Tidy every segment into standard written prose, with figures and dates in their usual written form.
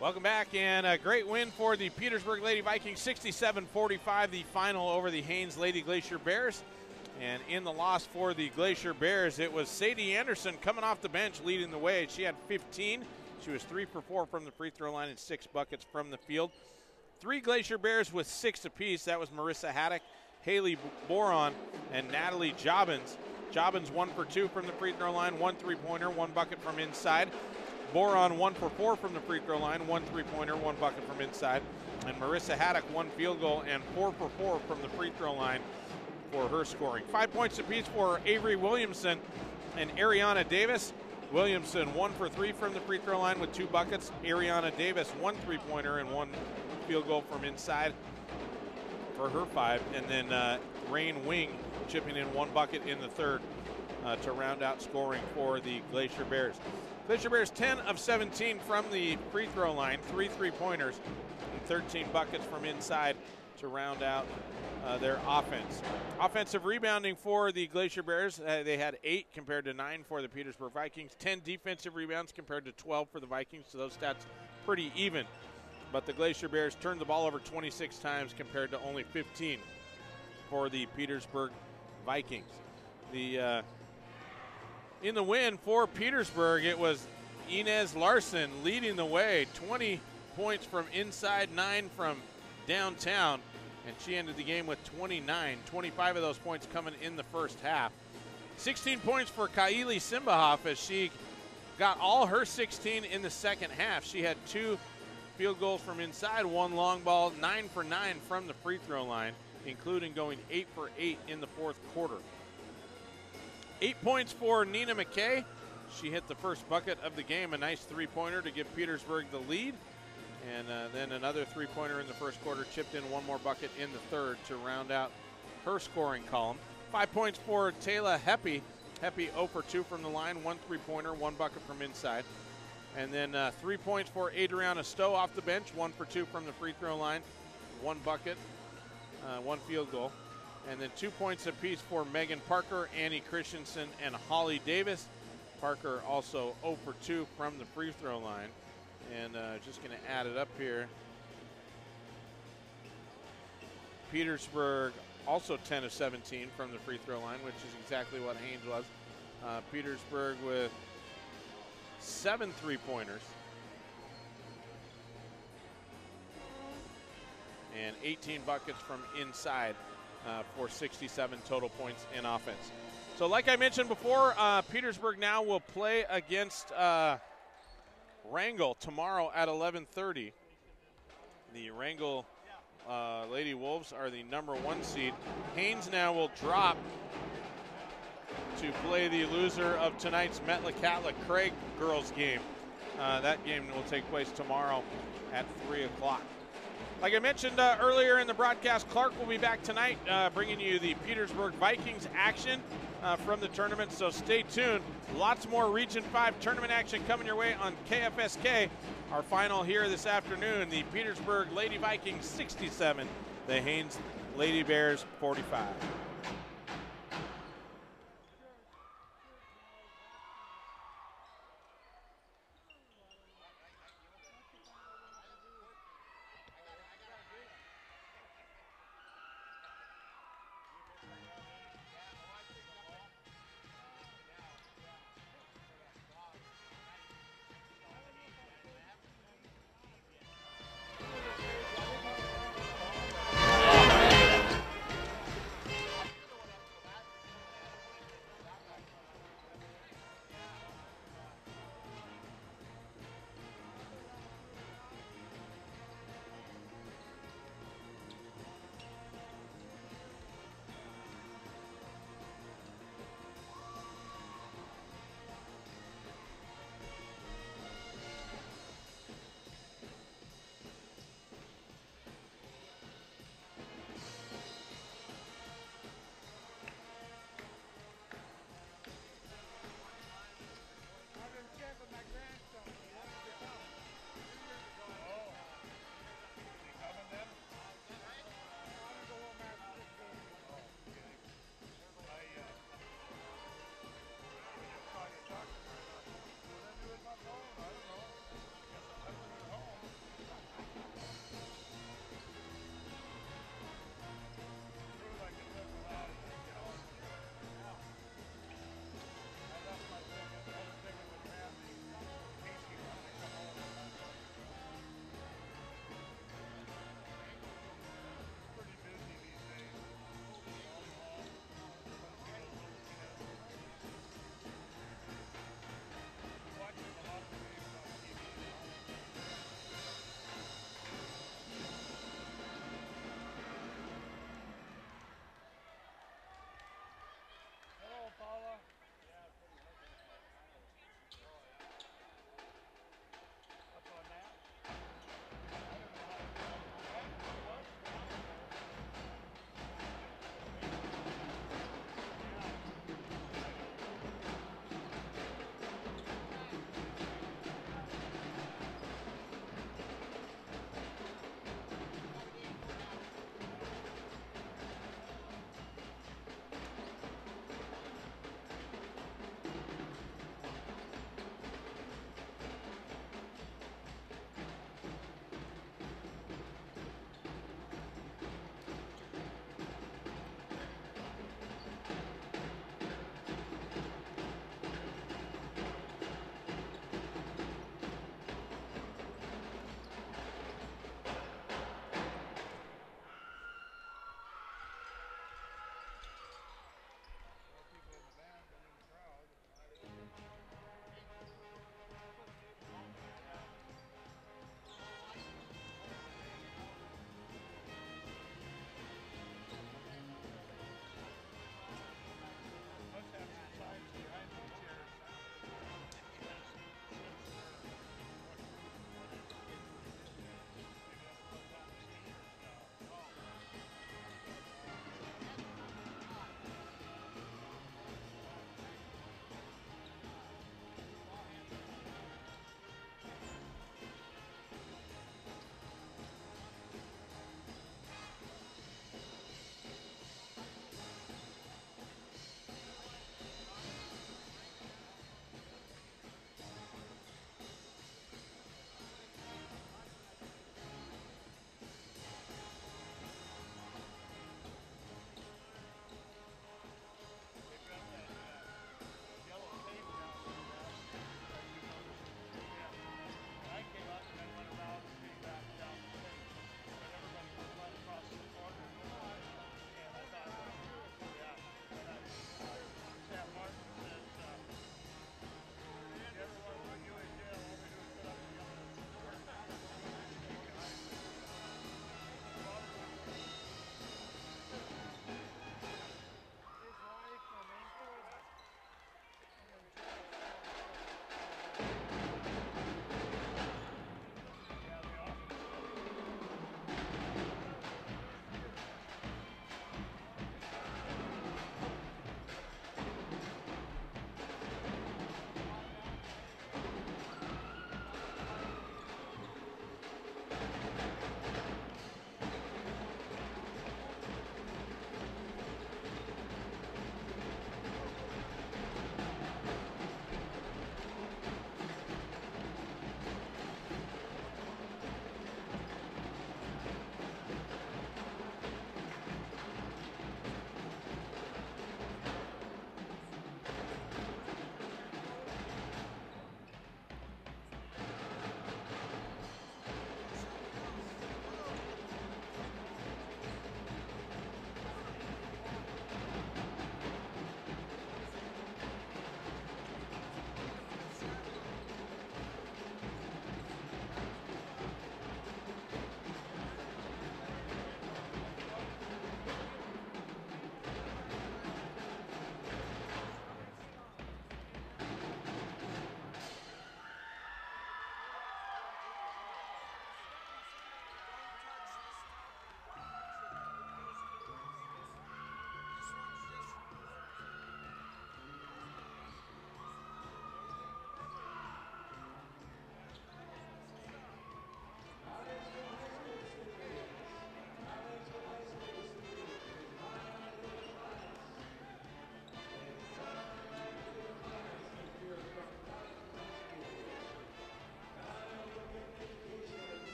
Welcome back, and a great win for the Petersburg Lady Vikings, 67-45, the final over the Haines Lady Glacier Bears. And in the loss for the Glacier Bears, it was Sadie Anderson coming off the bench leading the way. She had 15. She was 3 for 4 from the free throw line and 6 buckets from the field. 3 Glacier Bears with 6 apiece. That was Marissa Haddock, Haley Boron, and Natalie Jobbins. Jobbins 1 for 2 from the free throw line, 1 3-pointer, 1 bucket from inside. Boron 1 for 4 from the free throw line, 1 3-pointer, 1 bucket from inside. And Marissa Haddock 1 field goal and 4 for 4 from the free throw line for her scoring. 5 points apiece for Avery Williamson and Ariana Davis. Williamson 1 for 3 from the free throw line with 2 buckets. Ariana Davis 1 3-pointer and 1 field goal from inside for her 5. And then Rain Wing chipping in 1 bucket in the third to round out scoring for the Glacier Bears. Glacier Bears 10 of 17 from the free throw line, 3 3-pointers, and 13 buckets from inside to round out their offense. Offensive rebounding for the Glacier Bears, they had 8 compared to 9 for the Petersburg Vikings. 10 defensive rebounds compared to 12 for the Vikings, so those stats pretty even. But the Glacier Bears turned the ball over 26 times compared to only 15 for the Petersburg Vikings. In the win for Petersburg, it was Inez Larson leading the way, 20 points from inside, 9 from downtown, and she ended the game with 29, 25 of those points coming in the first half. 16 points for Kayhi Simbahoff as she got all her 16 in the second half. She had 2 field goals from inside, 1 long ball, 9 for 9 from the free throw line, including going 8 for 8 in the fourth quarter. 8 points for Nina McKay. She hit the first bucket of the game, a nice 3-pointer to give Petersburg the lead. And then another 3-pointer in the first quarter, chipped in 1 more bucket in the third to round out her scoring column. 5 points for Taylor Heppy. Heppy 0 for 2 from the line, 1 3-pointer, 1 bucket from inside. And then 3 points for Adriana Stowe off the bench, 1 for 2 from the free throw line, 1 bucket, 1 field goal. And then 2 points apiece for Megan Parker, Annie Christensen, and Holly Davis. Parker also 0 for 2 from the free throw line. And just going to add it up here. Petersburg also 10 of 17 from the free throw line, which is exactly what Haines was. Petersburg with 7 3-pointers. And 18 buckets from inside. For 67 total points in offense. So like I mentioned before, Petersburg now will play against Wrangell tomorrow at 11:30. The Wrangell Lady Wolves are the #1 seed. Haines now will drop to play the loser of tonight's Metlakatla Craig girls game. That game will take place tomorrow at 3 o'clock. Like I mentioned earlier in the broadcast, Clark will be back tonight bringing you the Petersburg Vikings action from the tournament, so stay tuned. Lots more Region 5 tournament action coming your way on KFSK. Our final here this afternoon, the Petersburg Lady Vikings 67, the Haines Lady Bears 45.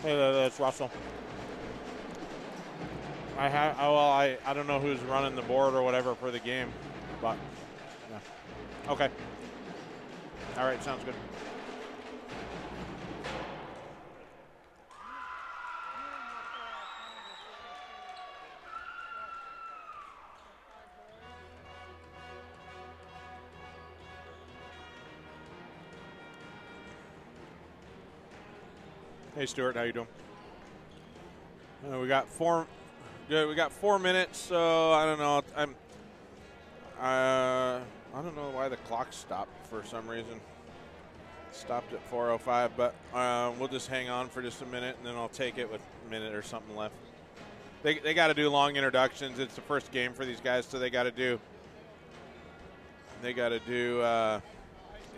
Hey, that's Russell. I don't know who's running the board or whatever for the game, but yeah. Okay. All right, sounds good. Hey, Stuart, how you doing? We got 4. Good. We got 4 minutes, so I don't know. I don't know why the clock stopped for some reason. Stopped at 4:05, but we'll just hang on for just a minute, and then I'll take it with a minute or something left. They got to do long introductions. It's the first game for these guys, so they got to do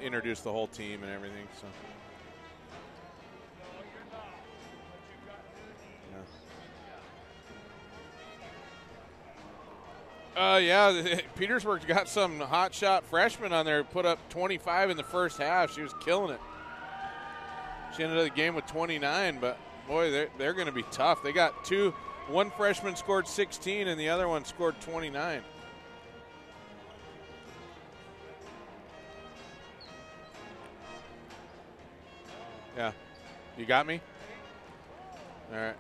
introduce the whole team and everything. So. Yeah, Petersburg's got some hot shot freshmen on there. Put up 25 in the first half. She was killing it. She ended the game with 29, but boy, they're going to be tough. They got two. One freshman scored 16, and the other one scored 29. Yeah, you got me. All right.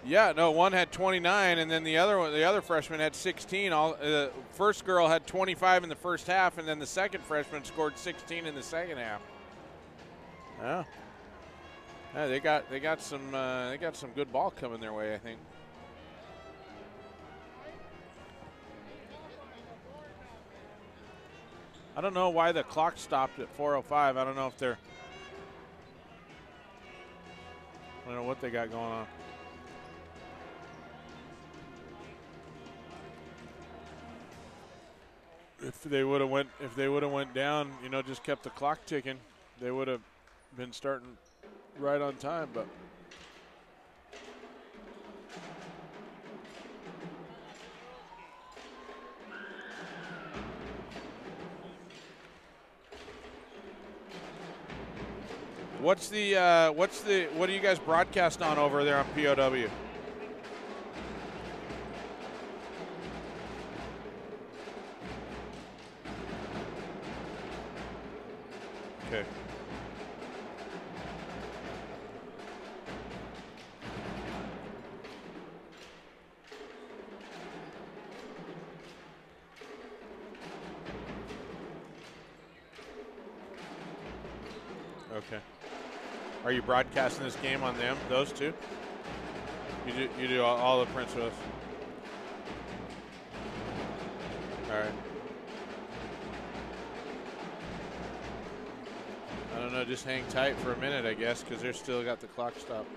Yeah, no, one had 29, and then the other freshman had 16. First girl had 25 in the first half, and then the second freshman scored 16 in the second half. Yeah, they got some good ball coming their way, I think. I don't know why the clock stopped at 4:05. I don't know what they got going on. If they would have went down, just kept the clock ticking, they would have been starting right on time. But what do you guys broadcast on over there on POW? Okay. Okay. Are you broadcasting this game on those two? You do all the Prince with us. All right. I don't know, just hang tight for a minute, I guess, because they're still got the clock stopped.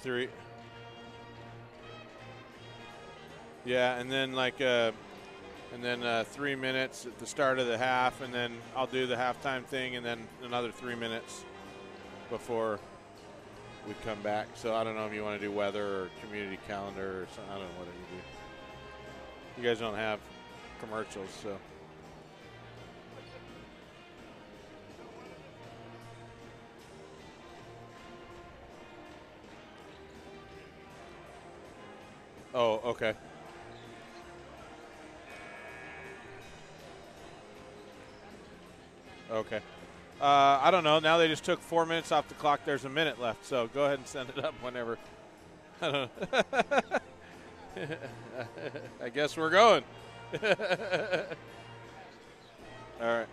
Three. Yeah, and then 3 minutes at the start of the half, and then I'll do the halftime thing, and then another 3 minutes before we come back. So I don't know if you want to do weather or community calendar or something. I don't know what you do. You guys don't have commercials, so. Oh, okay. Okay. I don't know. Now they just took 4 minutes off the clock. There's a minute left, so go ahead and send it up whenever. I don't know. I guess we're going. All right.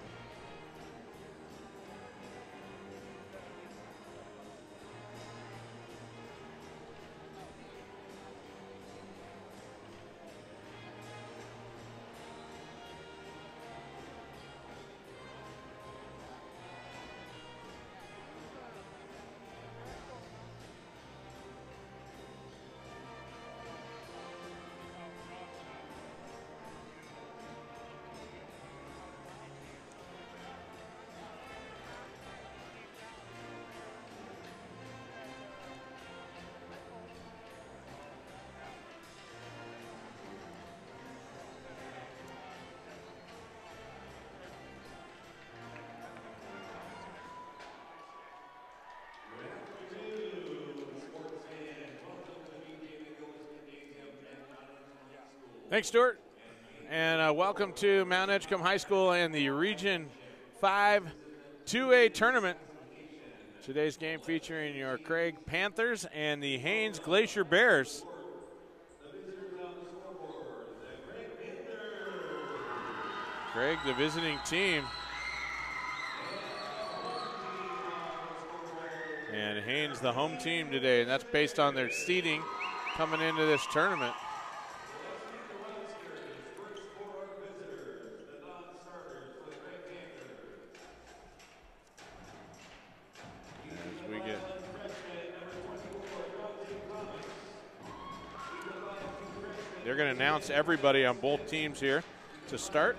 Thanks, Stuart. And welcome to Mt.Edgecumbe High School and the Region 5 2A tournament. Today's game featuring your Craig Panthers and the Haines Glacier Bears. Craig, the visiting team. And Haines, the home team today, and that's based on their seeding coming into this tournament. As we get they're going to announce everybody on both teams here to start.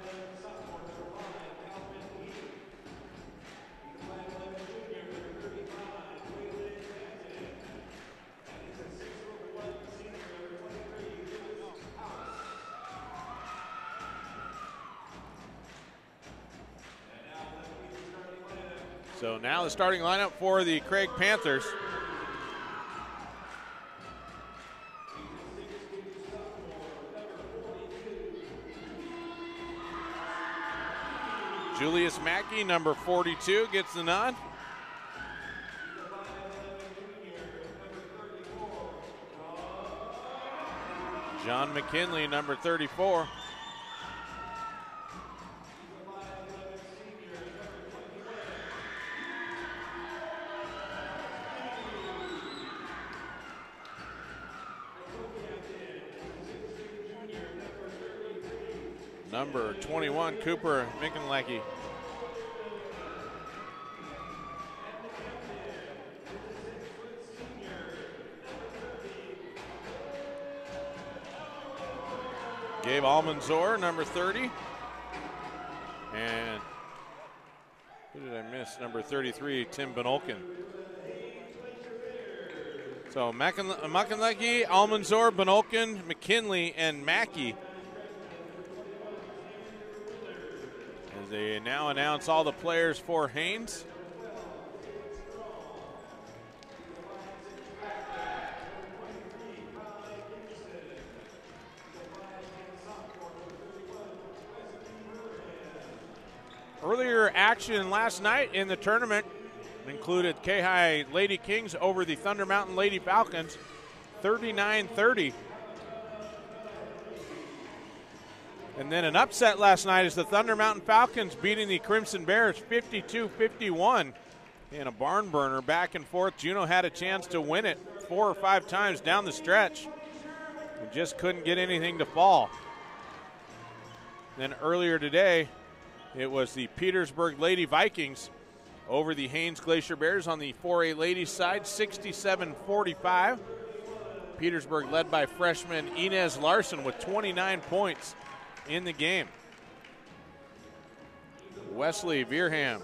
So now the starting lineup for the Craig Panthers. Julius Mackey, number 42, gets the nod. John McKinley, number 34. Number 21, Cooper Mickenlackey. Gabe Almanzor, number 30. And who did I miss? Number 33, Tim Benolkin. So Mickenlackey, Almanzor, Benolkin, McKinley, and Mackey. As they now announce all the players for Haines. Earlier action last night in the tournament included Kayhi Lady Kings over the Thunder Mountain Lady Falcons, 39-30. And then an upset last night is the Thunder Mountain Falcons beating the Crimson Bears 52-51 in a barn burner back and forth. Juneau had a chance to win it 4 or 5 times down the stretch and just couldn't get anything to fall. Then earlier today, it was the Petersburg Lady Vikings over the Haines Glacier Bears on the 4A ladies side, 67-45. Petersburg led by freshman Inez Larson with 29 points in the game. Wesley Veerham.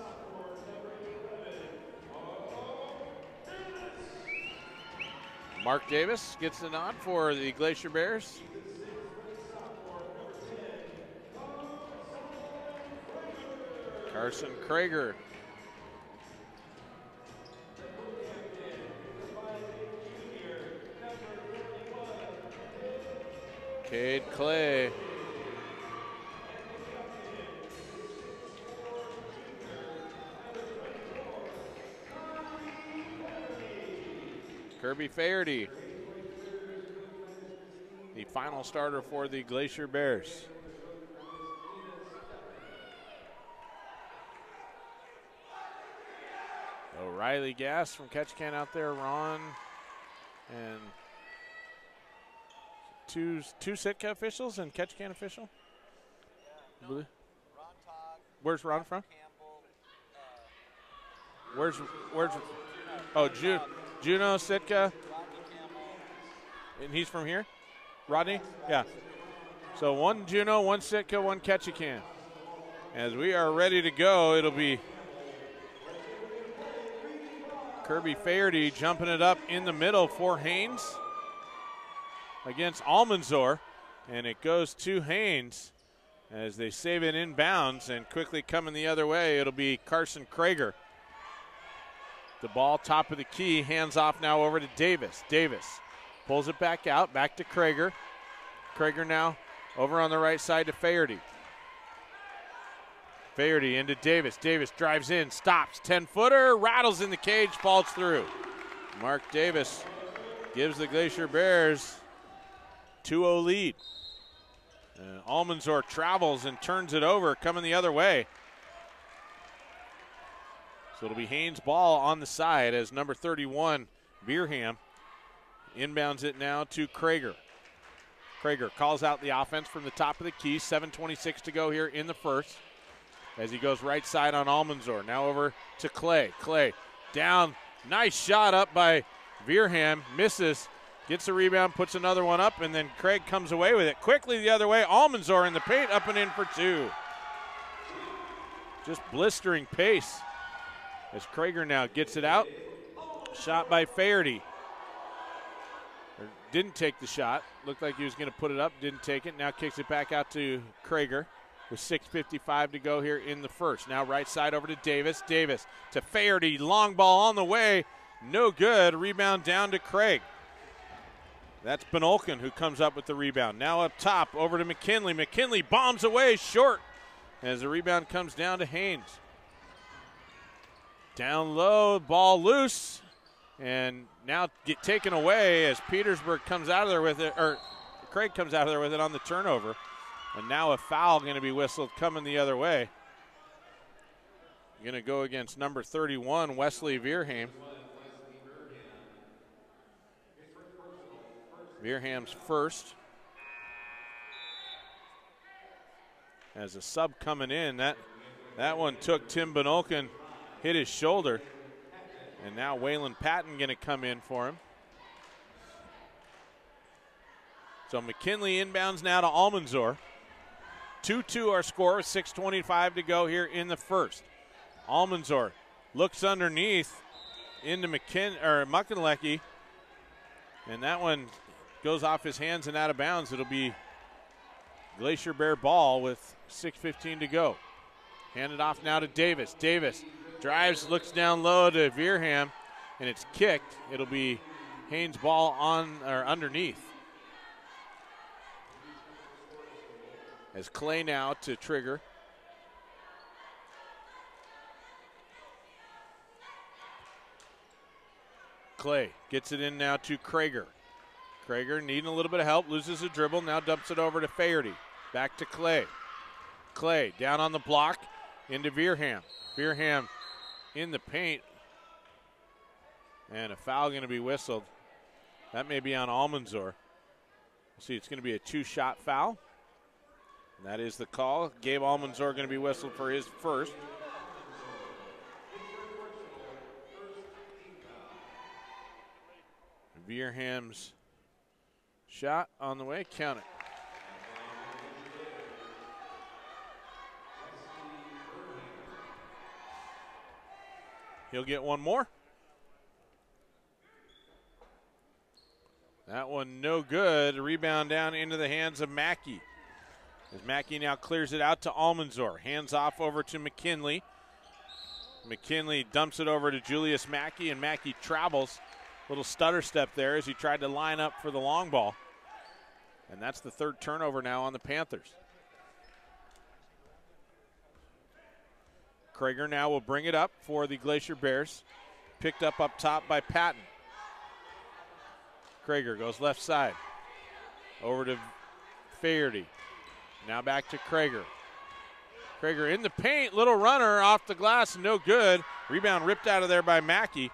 Mark Davis gets the nod for the Glacier Bears. Carson Krager. Cade Clay. Kirby Faherty, the final starter for the Glacier Bears. O'Reilly Gass from Ketchikan out there, Ron, and two Sitka officials and Ketchikan official. No, Ron Todd. Where's Ron from? Campbell. Where's oh, Juneau, Sitka, and he's from here? Rodney? Yeah. So one Juneau, one Sitka, one Ketchikan. As we are ready to go, it'll be Kirby Faherty jumping it up in the middle for Haines against Almanzor, and it goes to Haines as they save it inbounds, and quickly coming the other way, it'll be Carson Krager. The ball top of the key, hands off now over to Davis. Davis pulls it back out, back to Krager. Krager now Over on the right side to Faherty. Faherty into Davis. Davis drives in, stops. 10-footer, rattles in the cage, falls through. Mark Davis gives the Glacier Bears 2-0 lead. Almanzor travels and turns it over, coming the other way. So it'll be Haynes' ball on the side as number 31, Veerham, inbounds it now to Krager. Krager calls out the offense from the top of the key. 7:26 to go here in the first as he goes right side on Almanzor. Now over to Clay. Clay down. Nice shot up by Veerham. Misses. Gets a rebound, puts another one up, and then Craig comes away with it. Quickly the other way. Almanzor in the paint, up and in for two. Just blistering pace as Krager now gets it out. Shot by Faherty. Didn't take the shot. Looked like he was going to put it up. Didn't take it. Now kicks it back out to Krager with 6:55 to go here in the first. Now right side over to Davis. Davis to Faherty. Long ball on the way. No good. Rebound down to Craig. That's Benolkin who comes up with the rebound. Now up top over to McKinley. McKinley bombs away short as the rebound comes down to Haynes. Down low, ball loose, and now get taken away as Petersburg comes out of there with it, or Craig comes out of there with it on the turnover. And now a foul going to be whistled coming the other way. Going to go against number 31, Wesley Veerham. Veerham's first. As a sub coming in, that one took Tim Benolkin, hit his shoulder, and now Waylon Patton going to come in for him. So McKinley inbounds now to Almanzor. 2-2 our score with 6:25 to go here in the first. Almanzor looks underneath into Muckenlecki, and that one goes off his hands and out of bounds. It'll be Glacier Bear ball with 6:15 to go. Handed off now to Davis. Davis drives, looks down low to Veerham, and it's kicked. It'll be Haynes' ball on or underneath. As Clay now to trigger. Clay gets it in now to Krager. Krager needing a little bit of help, loses a dribble, now dumps it over to Faherty. Back to Clay. Clay down on the block into Veerham. Veerham in the paint. And a foul going to be whistled. That may be on Almanzor. We'll see, it's going to be a two-shot foul. And that is the call. Gabe Almanzor going to be whistled for his first. Veerham's shot on the way. Count it. He'll get one more. That one no good. Rebound down into the hands of Mackey. As Mackey now clears it out to Almanzor. Hands off over to McKinley. McKinley dumps it over to Julius Mackey, and Mackey travels. Little stutter step there as he tried to line up for the long ball. And that's the third turnover now on the Panthers. Krager now will bring it up for the Glacier Bears. Picked up top by Patton. Krager goes left side. Over to Faherty. Now back to Krager. Krager in the paint. Little runner off the glass. No good. Rebound ripped out of there by Mackey.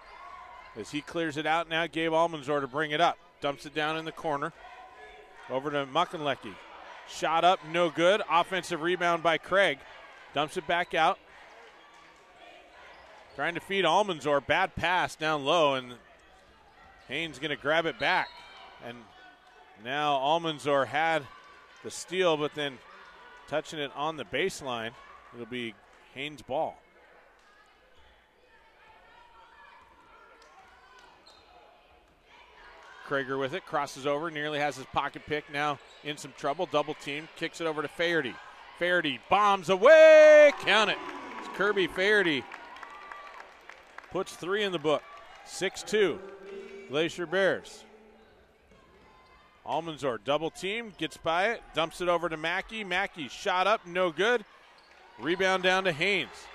As he clears it out now, Gabe Almanzor to bring it up. Dumps it down in the corner. Over to Muckenlecki. Shot up, no good. Offensive rebound by Craig. Dumps it back out. Trying to feed Almanzor. Bad pass down low, and Haynes going to grab it back. And now Almanzor had the steal, but then touching it on the baseline. It'll be Haynes' ball. Krager with it, crosses over, nearly has his pocket pick, now in some trouble, double team, kicks it over to Faherty. Faherty bombs away, count it. It's Kirby Faherty. Puts 3 in the book, 6-2, Glacier Bears. Almanzor double team, gets by it, dumps it over to Mackey. Mackey shot up, no good. Rebound down to Haynes.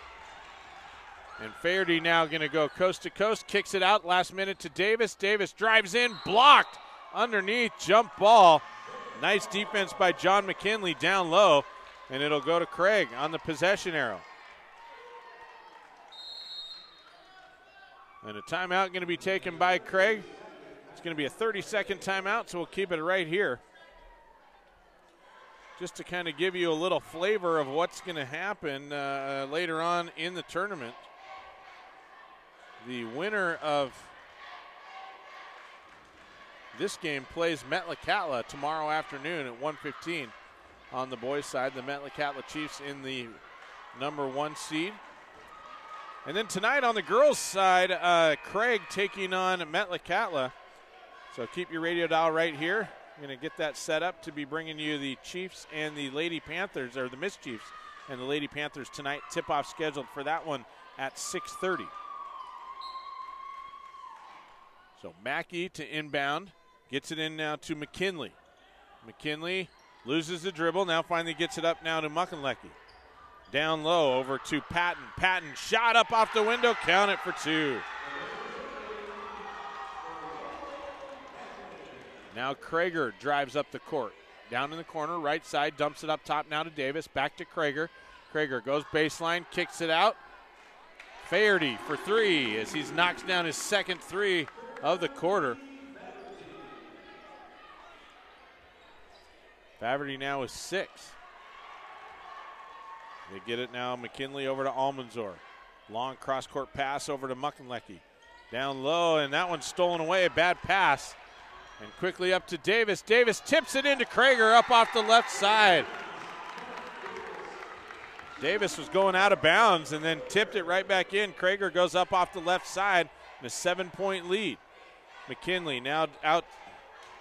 And Faherty now going to go coast to coast, kicks it out last minute to Davis. Davis drives in, blocked underneath, jump ball. Nice defense by John McKinley down low, and it'll go to Craig on the possession arrow. And a timeout going to be taken by Craig. It's going to be a 30-second timeout, so we'll keep it right here. Just to kind of give you a little flavor of what's going to happen later on in the tournament. The winner of this game plays Metlakatla tomorrow afternoon at 1:15 on the boys' side. The Metlakatla Chiefs in the #1 seed. And then tonight on the girls' side, Craig taking on Metlakatla. So keep your radio dial right here. I'm going to get that set up to be bringing you the Chiefs and the Lady Panthers, or the Miss Chiefs and the Lady Panthers tonight. Tip-off scheduled for that one at 6:30. So Mackey to inbound, gets it in now to McKinley. McKinley loses the dribble, now finally gets it up now to Muckenlecki. Down low over to Patton. Patton shot up off the window, count it for 2. Now Krager drives up the court. Down in the corner, right side, dumps it up top now to Davis. Back to Krager. Krager goes baseline, kicks it out. Faherty for 3 as he knocks down his second 3 of the quarter. Faherty now is 6. They get it now, McKinley over to Almanzor. Long cross-court pass over to Muckenlecki. Down low, and that one's stolen away, a bad pass. And quickly up to Davis. Davis tips it into Krager up off the left side. Davis was going out of bounds and then tipped it right back in. Krager goes up off the left side and a 7-point lead. McKinley now out,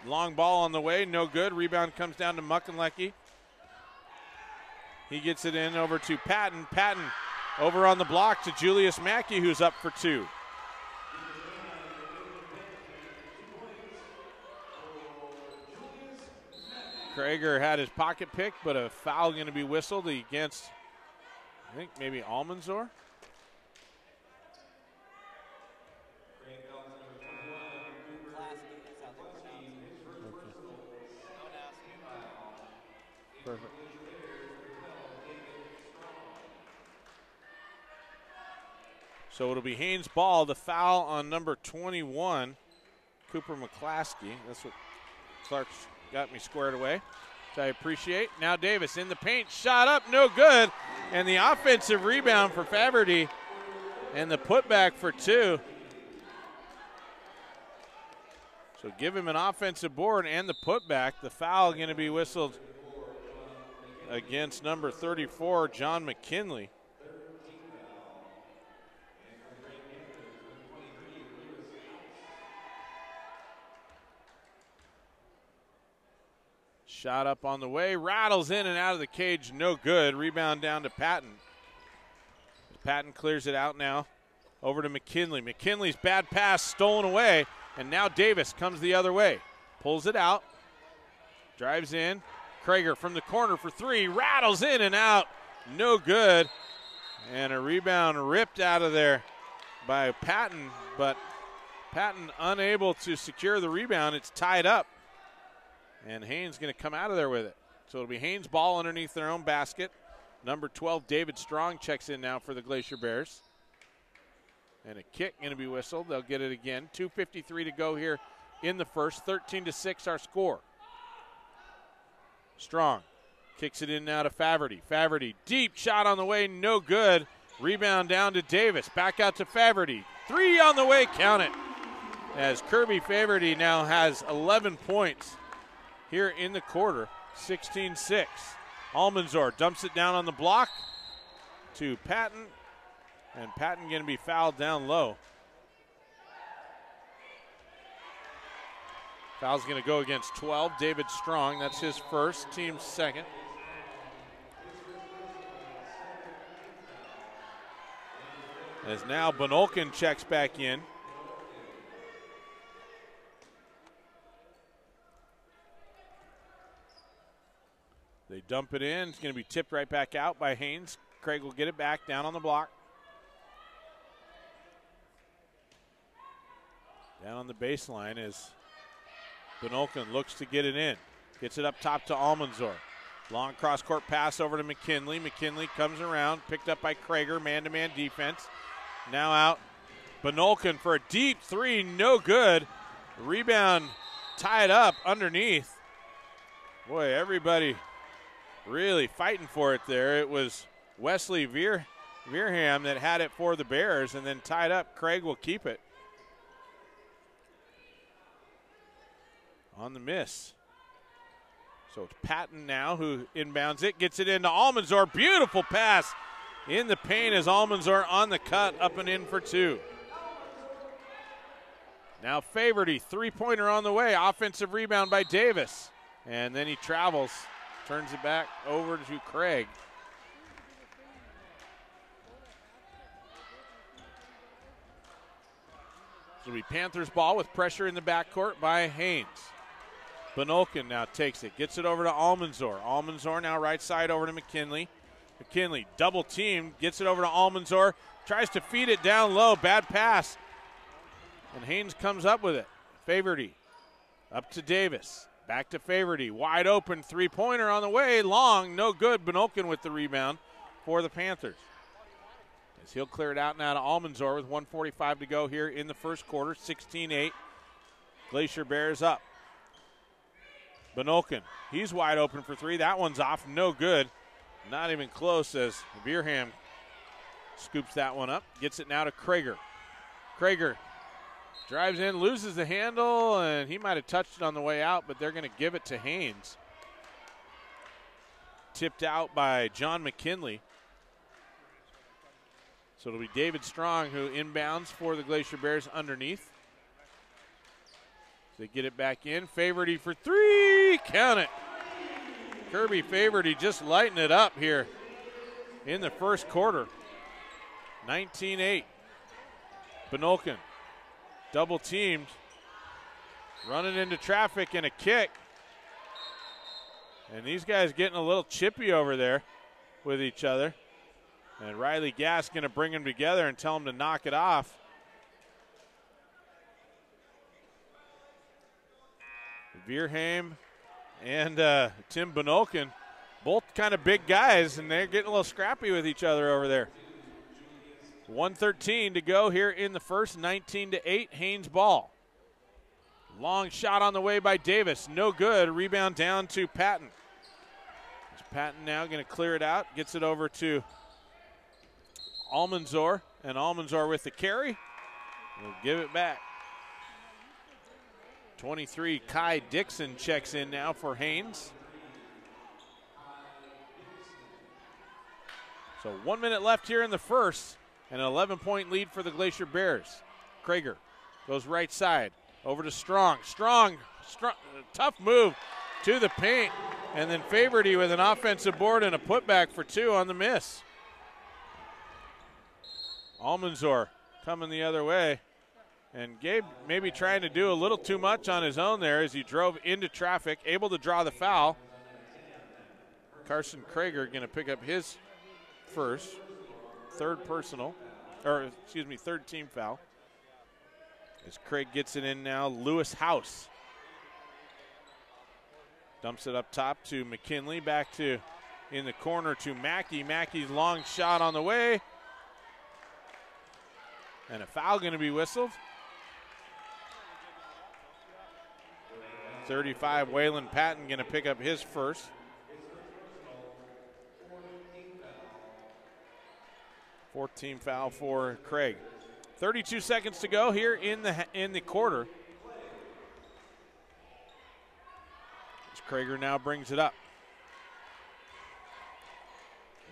long ball on the way, no good. Rebound comes down to Muckenlecki. He gets it in over to Patton. Patton over on the block to Julius Mackey, who's up for 2. Krager had his pocket pick, but a foul going to be whistled against, I think, maybe Almanzor. Perfect. So it'll be Haynes' ball. The foul on number 21, Cooper McClaskey. That's what Clark's got me squared away, which I appreciate. Now Davis in the paint, shot up, no good. And the offensive rebound for Faherty and the putback for 2. So give him an offensive board and the putback. The foul going to be whistled against number 34, John McKinley. Shot up on the way, rattles in and out of the cage, no good. Rebound down to Patton. Patton clears it out now. Over to McKinley. McKinley's bad pass stolen away, and now Davis comes the other way. Pulls it out, drives in. Krager from the corner for 3, rattles in and out, no good. And a rebound ripped out of there by Patton, but Patton unable to secure the rebound. It's tied up. And Haynes going to come out of there with it. So it'll be Haynes' ball underneath their own basket. Number 12, David Strong, checks in now for the Glacier Bears. And a kick going to be whistled. They'll get it again. 2:53 to go here in the first. 13-6 our score. Strong kicks it in now to Faherty. Faherty, deep shot on the way, no good. Rebound down to Davis. Back out to Faherty. 3 on the way, count it. As Kirby Faherty now has 11 points here in the quarter, 16-6. Almanzor dumps it down on the block to Patton, and Patton going to be fouled down low. Foul's going to go against 12, David Strong. That's his first, team's second. As now Bonolkin checks back in. They dump it in. It's going to be tipped right back out by Haynes. Craig will get it back down on the block. Down on the baseline as Benolkin looks to get it in. Gets it up top to Almanzor. Long cross-court pass over to McKinley. McKinley comes around, picked up by Krager, man-to-man defense. Now out. Benolkin for a deep three, no good. Rebound tied up underneath. Boy, everybody really fighting for it there. It was Wesley Veerham that had it for the Bears and then tied up. Craig will keep it. On the miss. So it's Patton now who inbounds it, gets it into Almanzor. Beautiful pass in the paint as Almanzor on the cut, up and in for two. Now Favorty, three-pointer on the way. Offensive rebound by Davis. And then he travels, turns it back over to Craig. It'll be Panthers ball with pressure in the backcourt by Haynes. Benolkin now takes it, gets it over to Almanzor. Almanzor now right side over to McKinley. McKinley double team, gets it over to Almanzor, tries to feed it down low, bad pass. And Haynes comes up with it. Favorty up to Davis, back to Favorty, wide open three-pointer on the way, long, no good. Benolkin with the rebound for the Panthers. As he'll clear it out now to Almanzor with 1:45 to go here in the first quarter, 16-8. Glacier Bears up. Benolkin, he's wide open for three. That one's off, no good. Not even close as Veerham scoops that one up. Gets it now to Krager. Krager drives in, loses the handle, and he might have touched it on the way out, but they're going to give it to Haynes. Tipped out by John McKinley. So it'll be David Strong who inbounds for the Glacier Bears underneath. They get it back in. Favorty for three. Count it. Kirby Favorty just lighting it up here in the first quarter. 19-8. Benolkin double teamed. Running into traffic and a kick. And these guys getting a little chippy over there with each other. And Riley Gass going to bring them together and tell them to knock it off. Veerham and Tim Benolkin, both kind of big guys, and they're getting a little scrappy with each other over there. 1:13 to go here in the first, 19-8, Haynes ball. Long shot on the way by Davis, no good. Rebound down to Patton. Patton now going to clear it out, gets it over to Almanzor, and Almanzor with the carry. We'll give it back. 23, Kai Dixon checks in now for Haynes. So 1 minute left here in the first, and an 11-point lead for the Glacier Bears. Krager goes right side, over to Strong. Strong, tough move to the paint, and then Favorty with an offensive board and a putback for two on the miss. Almanzor coming the other way. And Gabe maybe trying to do a little too much on his own there as he drove into traffic, able to draw the foul. Carson Krager going to pick up his third team foul. As Craig gets it in now, Lewis House. Dumps it up top to McKinley, back to in the corner to Mackey. Mackey's long shot on the way. And a foul going to be whistled. 35, Waylon Patton going to pick up his first. Fourth team foul for Craig. 32 seconds to go here in the quarter. As Krager now brings it up.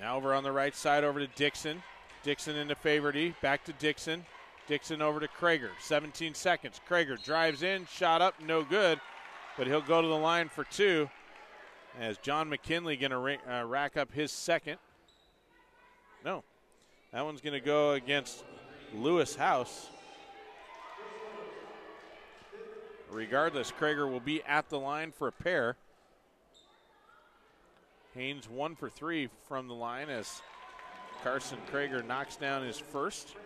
Now over on the right side over to Dixon. Dixon into Favorty, back to Dixon. Dixon over to Krager, 17 seconds. Krager drives in, shot up, no good. But he'll go to the line for two as John McKinley going to rack up his second. No, that one's going to go against Lewis House. Regardless, Krager will be at the line for a pair. Haynes 1 for 3 from the line as Carson Krager knocks down his first.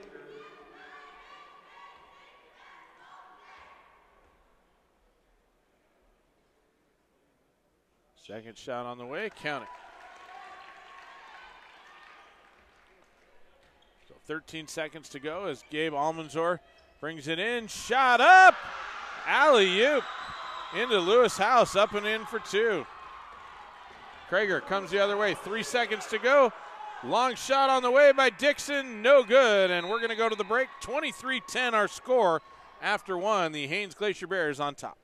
Second shot on the way, count it. So 13 seconds to go as Gabe Almanzor brings it in, shot up, alley-oop into Lewis House, up and in for 2. Krager comes the other way, 3 seconds to go. Long shot on the way by Dixon, no good, and we're gonna go to the break. 23-10 our score after 1. The Haynes Glacier Bears on top.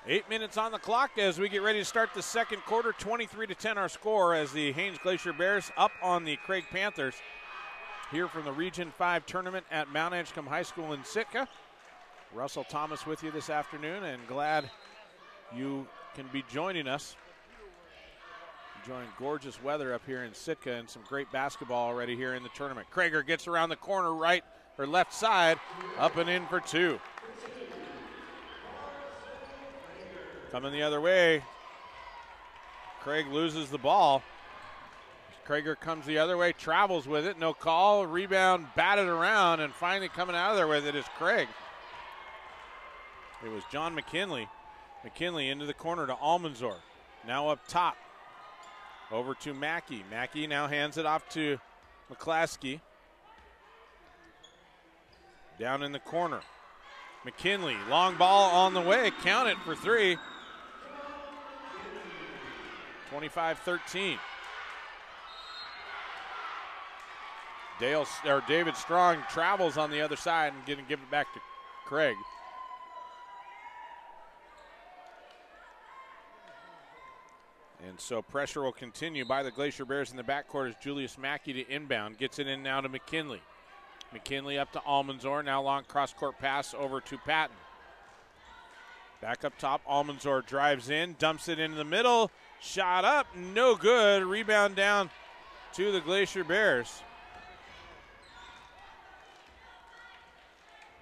Eight minutes on the clock as we get ready to start the second quarter. 23-10 our score as the Haynes Glacier Bears up on the Craig Panthers here from the Region 5 tournament at Mt.Edgecumbe High School in Sitka. Russell Thomas with you this afternoon, and glad you can be joining us. Enjoying gorgeous weather up here in Sitka and some great basketball already here in the tournament. Krager gets around the corner right or left side, up and in for 2. Coming the other way, Craig loses the ball. Krager comes the other way, travels with it, no call, rebound, batted around, and finally coming out of there with it is Craig. It was John McKinley. McKinley into the corner to Almanzor. Now up top, over to Mackey. Mackey now hands it off to McClaskey. Down in the corner. McKinley, long ball on the way, count it for 3. 25-13. David Strong travels on the other side and going to give it back to Craig. And so pressure will continue by the Glacier Bears in the backcourt as Julius Mackey to inbound. Gets it in now to McKinley. McKinley up to Almanzor. Now long cross-court pass over to Patton. Back up top, Almanzor drives in, dumps it into the middle. Shot up, no good. Rebound down to the Glacier Bears.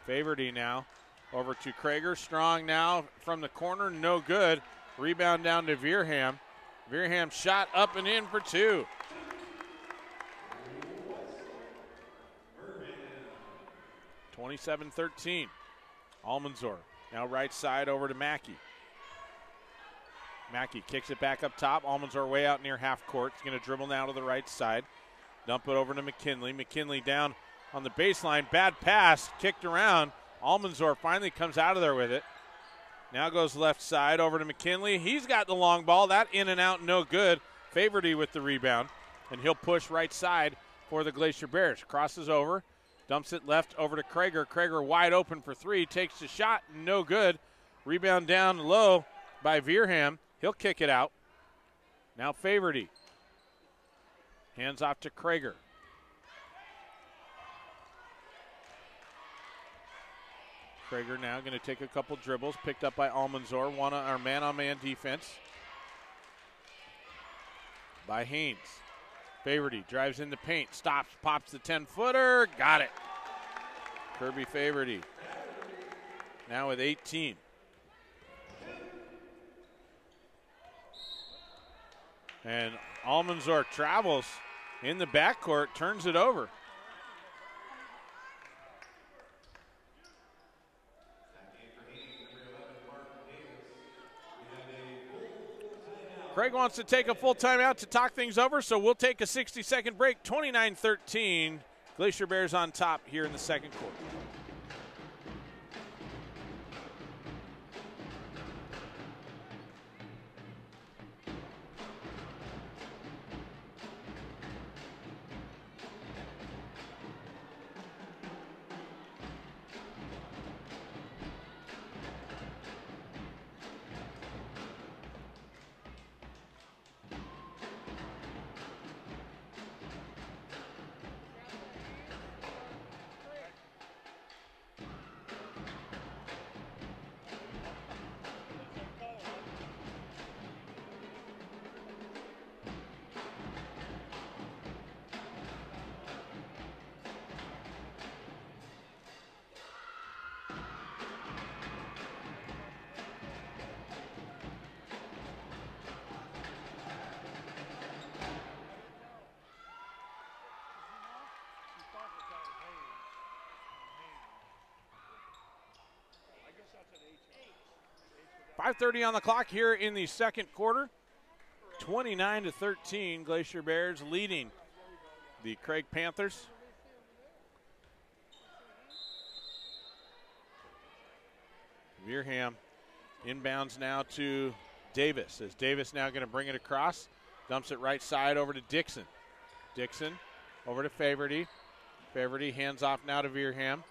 Favorty now over to Krager. Strong now from the corner, no good. Rebound down to Veerham. Veerham shot up and in for 2. (27-13). Almanzor now right side over to Mackey. Mackey kicks it back up top. Almanzor way out near half court. He's going to dribble now to the right side. Dump it over to McKinley. McKinley down on the baseline. Bad pass, kicked around. Almanzor finally comes out of there with it. Now goes left side over to McKinley. He's got the long ball. That in and out, no good. Favorty with the rebound. And he'll push right side for the Glacier Bears. Crosses over. Dumps it left over to Krager. Krager wide open for 3. Takes the shot, no good. Rebound down low by Veerham. He'll kick it out. Now Favorty. Hands off to Krager. Krager now going to take a couple dribbles. Picked up by Almanzor. Our man-on-man defense by Haynes. Favorty drives in the paint. Stops, pops the 10-footer. Got it. Kirby Favorty now with 18. And Almanzor travels in the backcourt, turns it over. Craig wants to take a full timeout to talk things over, so we'll take a 60-second break. 29-13, Glacier Bears on top here in the second quarter. .5:30 on the clock here in the second quarter. 29-13, Glacier Bears leading the Craig Panthers. Veerham inbounds now to Davis. As Davis now going to bring it across, dumps it right side over to Dixon. Dixon over to Faverty. Faverty hands off now to Veerham.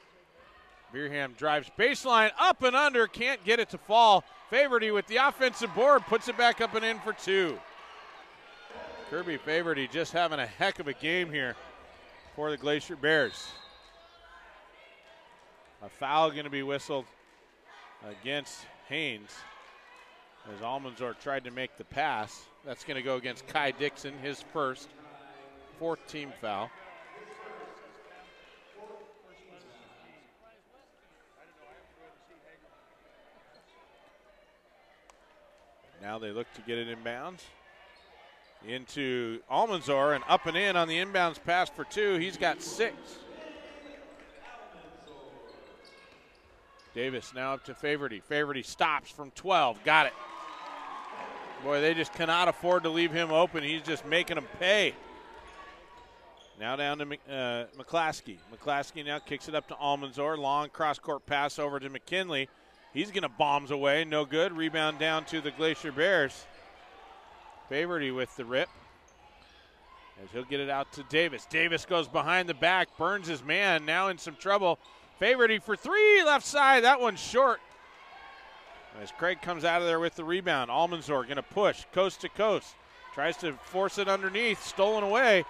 Veerham drives baseline, up and under, can't get it to fall. Faverty with the offensive board, puts it back up and in for two. Kirby Faverty just having a heck of a game here for the Glacier Bears. A foul going to be whistled against Haynes as Almanzor tried to make the pass. That's going to go against Kai Dixon, his first, fourth team foul. Now they look to get it inbounds into Almanzor, and up and in on the inbounds pass for two. He's got 6. Davis now up to Faverty. Faverty stops from 12. Got it. Boy, they just cannot afford to leave him open. He's just making them pay. Now down to McClaskey. McClaskey now kicks it up to Almanzor. Long cross-court pass over to McKinley. He's going to bombs away. No good. Rebound down to the Glacier Bears. Faverty with the rip. As he'll get it out to Davis. Davis goes behind the back. Burns his man. Now in some trouble. Faverty for 3. Left side. That one's short. As Craig comes out of there with the rebound. Almanzor going to push coast to coast. Tries to force it underneath. Stolen away.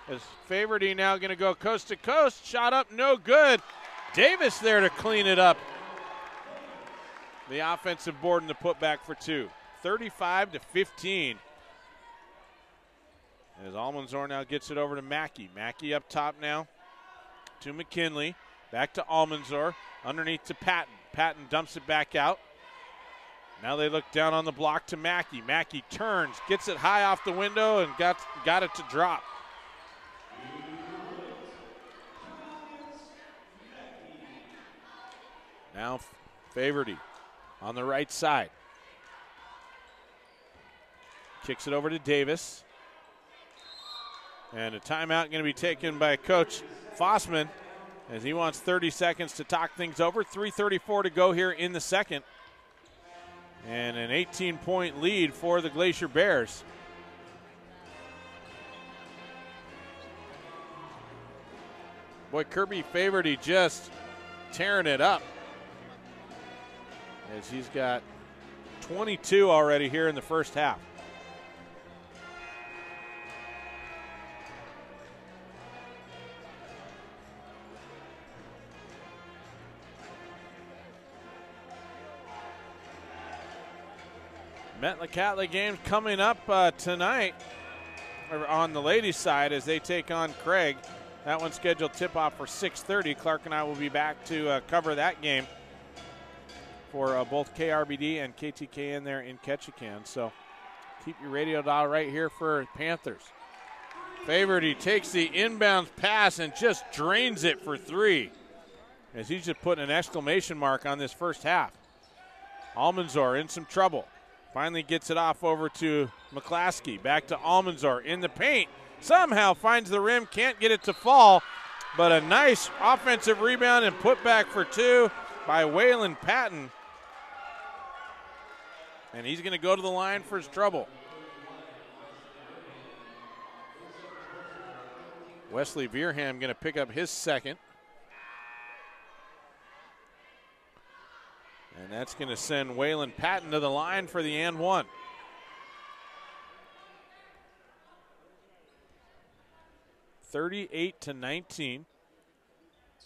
As Faverty now going to go coast to coast. Shot up. No good. Davis there to clean it up. The offensive board and the putback for 2. 35-15. As Almanzor now gets it over to Mackey. Mackey up top now to McKinley. Back to Almanzor. Underneath to Patton. Patton dumps it back out. Now they look down on the block to Mackey. Mackey turns, gets it high off the window, and got it to drop. Now Faverty on the right side. Kicks it over to Davis. And a timeout going to be taken by Coach Fossman as he wants 30 seconds to talk things over. 3:34 to go here in the second. And an 18-point lead for the Glacier Bears. Boy, Kirby Faverty just tearing it up, as he's got 22 already here in the first half. Metlakatla games coming up tonight on the ladies' side as they take on Craig. That one's scheduled tip-off for 6:30. Clark and I will be back to cover that game for both KRBD and KTKN there in Ketchikan. So Keep your radio dial right here for Panthers. Favorty takes the inbounds pass and just drains it for three, as he's just putting an exclamation mark on this first half. Almanzor in some trouble. Finally gets it off over to McClaskey. Back to Almanzor in the paint. Somehow finds the rim, can't get it to fall, but a nice offensive rebound and put back for two by Waylon Patton. And he's going to go to the line for his trouble. Wesley Veerham going to pick up his second. And that's going to send Waylon Patton to the line for the and one. (38-19).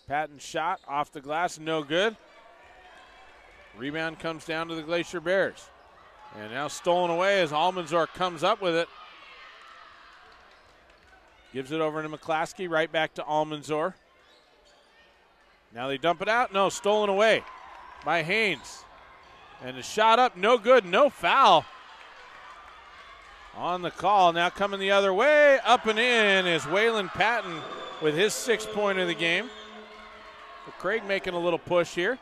Patton's shot off the glass, no good. Rebound comes down to the Glacier Bears. And now stolen away as Almanzor comes up with it. Gives it over to McClaskey, right back to Almanzor. Now they dump it out. No, stolen away by Haynes. And the shot up, no good, no foul. On the call, now coming the other way, up and in is Waylon Patton with his 6th point of the game. So Craig making a little push here.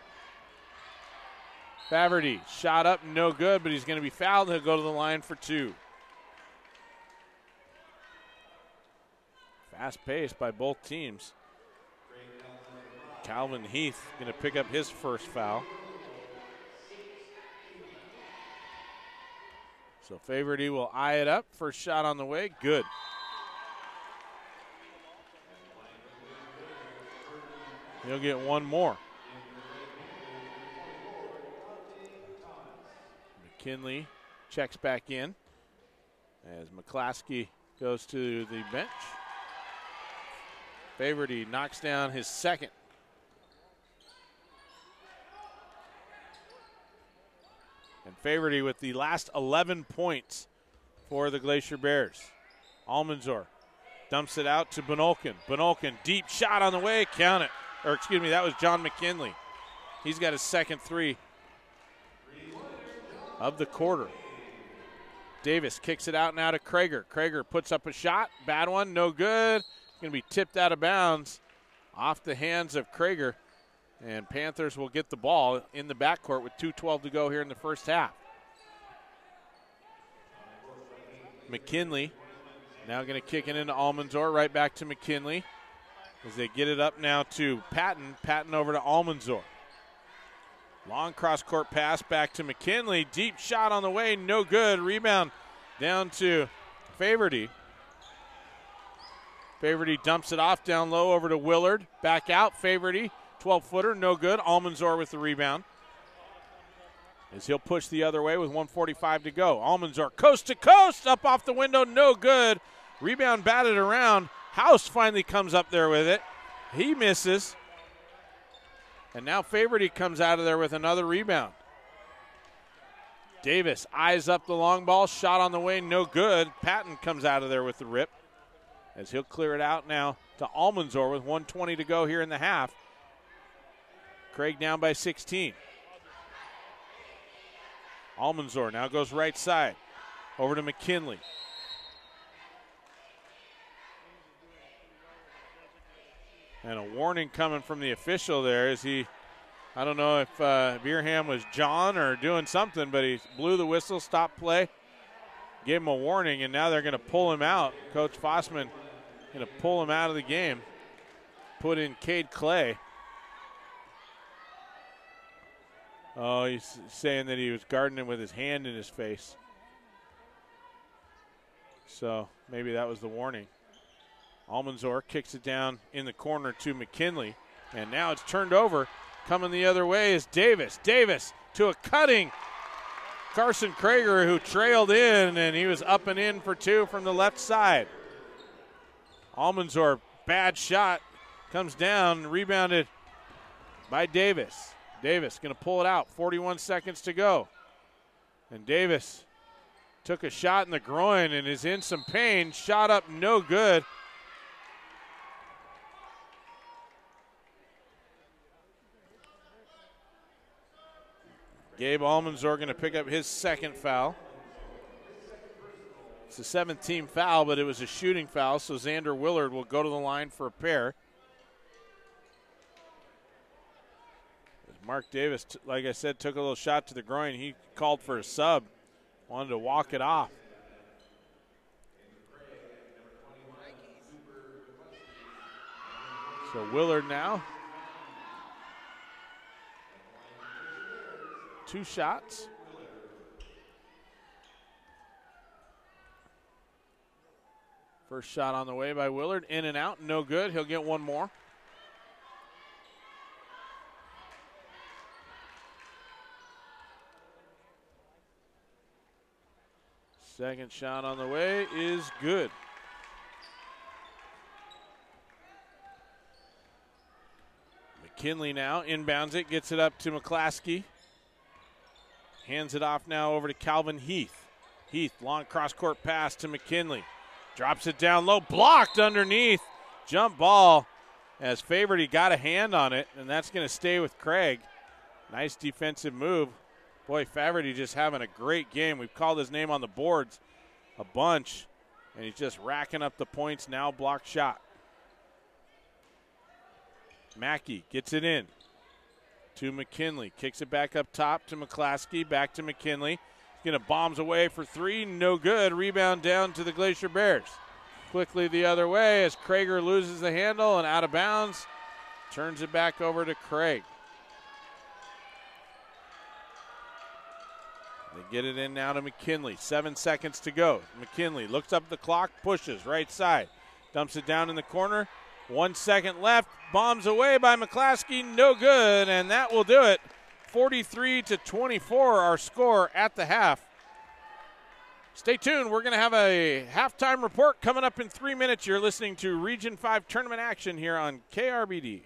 Faverty, shot up, no good, but he's going to be fouled. He'll go to the line for two. Fast pace by both teams. Calvin Heath going to pick up his first foul. So Faverty will eye it up. First shot on the way, good. He'll get one more. McKinley checks back in as McClaskey goes to the bench. Faverty knocks down his second. And Faverty with the last 11 points for the Glacier Bears. Almanzor dumps it out to Benolkin. Benolkin, deep shot on the way, count it. Or excuse me, that was John McKinley. He's got his second three of the quarter. Davis kicks it out now to Krager. Krager puts up a shot, bad one, no good. It's going to be tipped out of bounds off the hands of Krager. And Panthers will get the ball in the backcourt with 2:12 to go here in the first half. McKinley now going to kick it into Almanzor, right back to McKinley as they get it up now to Patton. Patton over to Almanzor. Long cross-court pass back to McKinley. Deep shot on the way, no good. Rebound down to Faverty. Faverty dumps it off down low over to Willard. Back out, Faverty. 12-footer, no good. Almanzor with the rebound. As he'll push the other way with 1:45 to go. Almanzor coast to coast, up off the window, no good. Rebound batted around. House finally comes up there with it. He misses. And now Faverty comes out of there with another rebound. Davis eyes up the long ball, shot on the way, no good. Patton comes out of there with the rip as he'll clear it out now to Almanzor with 1:20 to go here in the half. Craig down by 16. Almanzor now goes right side over to McKinley. And a warning coming from the official there as he, I don't know if Veerham was John or doing something, but he blew the whistle, stopped play, gave him a warning, and now they're going to pull him out. Coach Fossman going to pull him out of the game, put in Cade Clay. Oh, he's saying that he was guarding him with his hand in his face. So maybe that was the warning. Almanzor kicks it down in the corner to McKinley. And now it's turned over. Coming the other way is Davis. Davis to a cutting Carson Krager, who trailed in, and he was up and in for two from the left side. Almanzor, bad shot, comes down, rebounded by Davis. Davis going to pull it out, 41 seconds to go. And Davis took a shot in the groin and is in some pain. Shot up, no good. Gabe Almanzor going to pick up his second foul. It's the 7th team foul, but it was a shooting foul, so Xander Willard will go to the line for a pair. Mark Davis, like I said, took a little shot to the groin. He called for a sub, wanted to walk it off. So Willard now. 2 shots. First shot on the way by Willard. In and out, no good. He'll get one more. Second shot on the way is good. McKinley now inbounds it, gets it up to McClaskey. Hands it off now over to Calvin Heath. Heath, long cross-court pass to McKinley. Drops it down low, blocked underneath. Jump ball. As favored, he got a hand on it, and that's going to stay with Craig. Nice defensive move. Boy, Faverty just having a great game. We've called his name on the boards a bunch, and he's just racking up the points now. Blocked shot. Mackey gets it in to McKinley. Kicks it back up top to McClaskey. Back to McKinley. He's going to bombs away for 3. No good. Rebound down to the Glacier Bears. Quickly the other way as Krager loses the handle and out of bounds. Turns it back over to Craig. They get it in now to McKinley. 7 seconds to go. McKinley looks up the clock, pushes right side. Dumps it down in the corner. 1 second left. Bombs away by McClaskey. No good, and that will do it. 43-24 our score at the half. Stay tuned. We're going to have a halftime report coming up in 3 minutes. You're listening to Region 5 tournament action here on KRBD.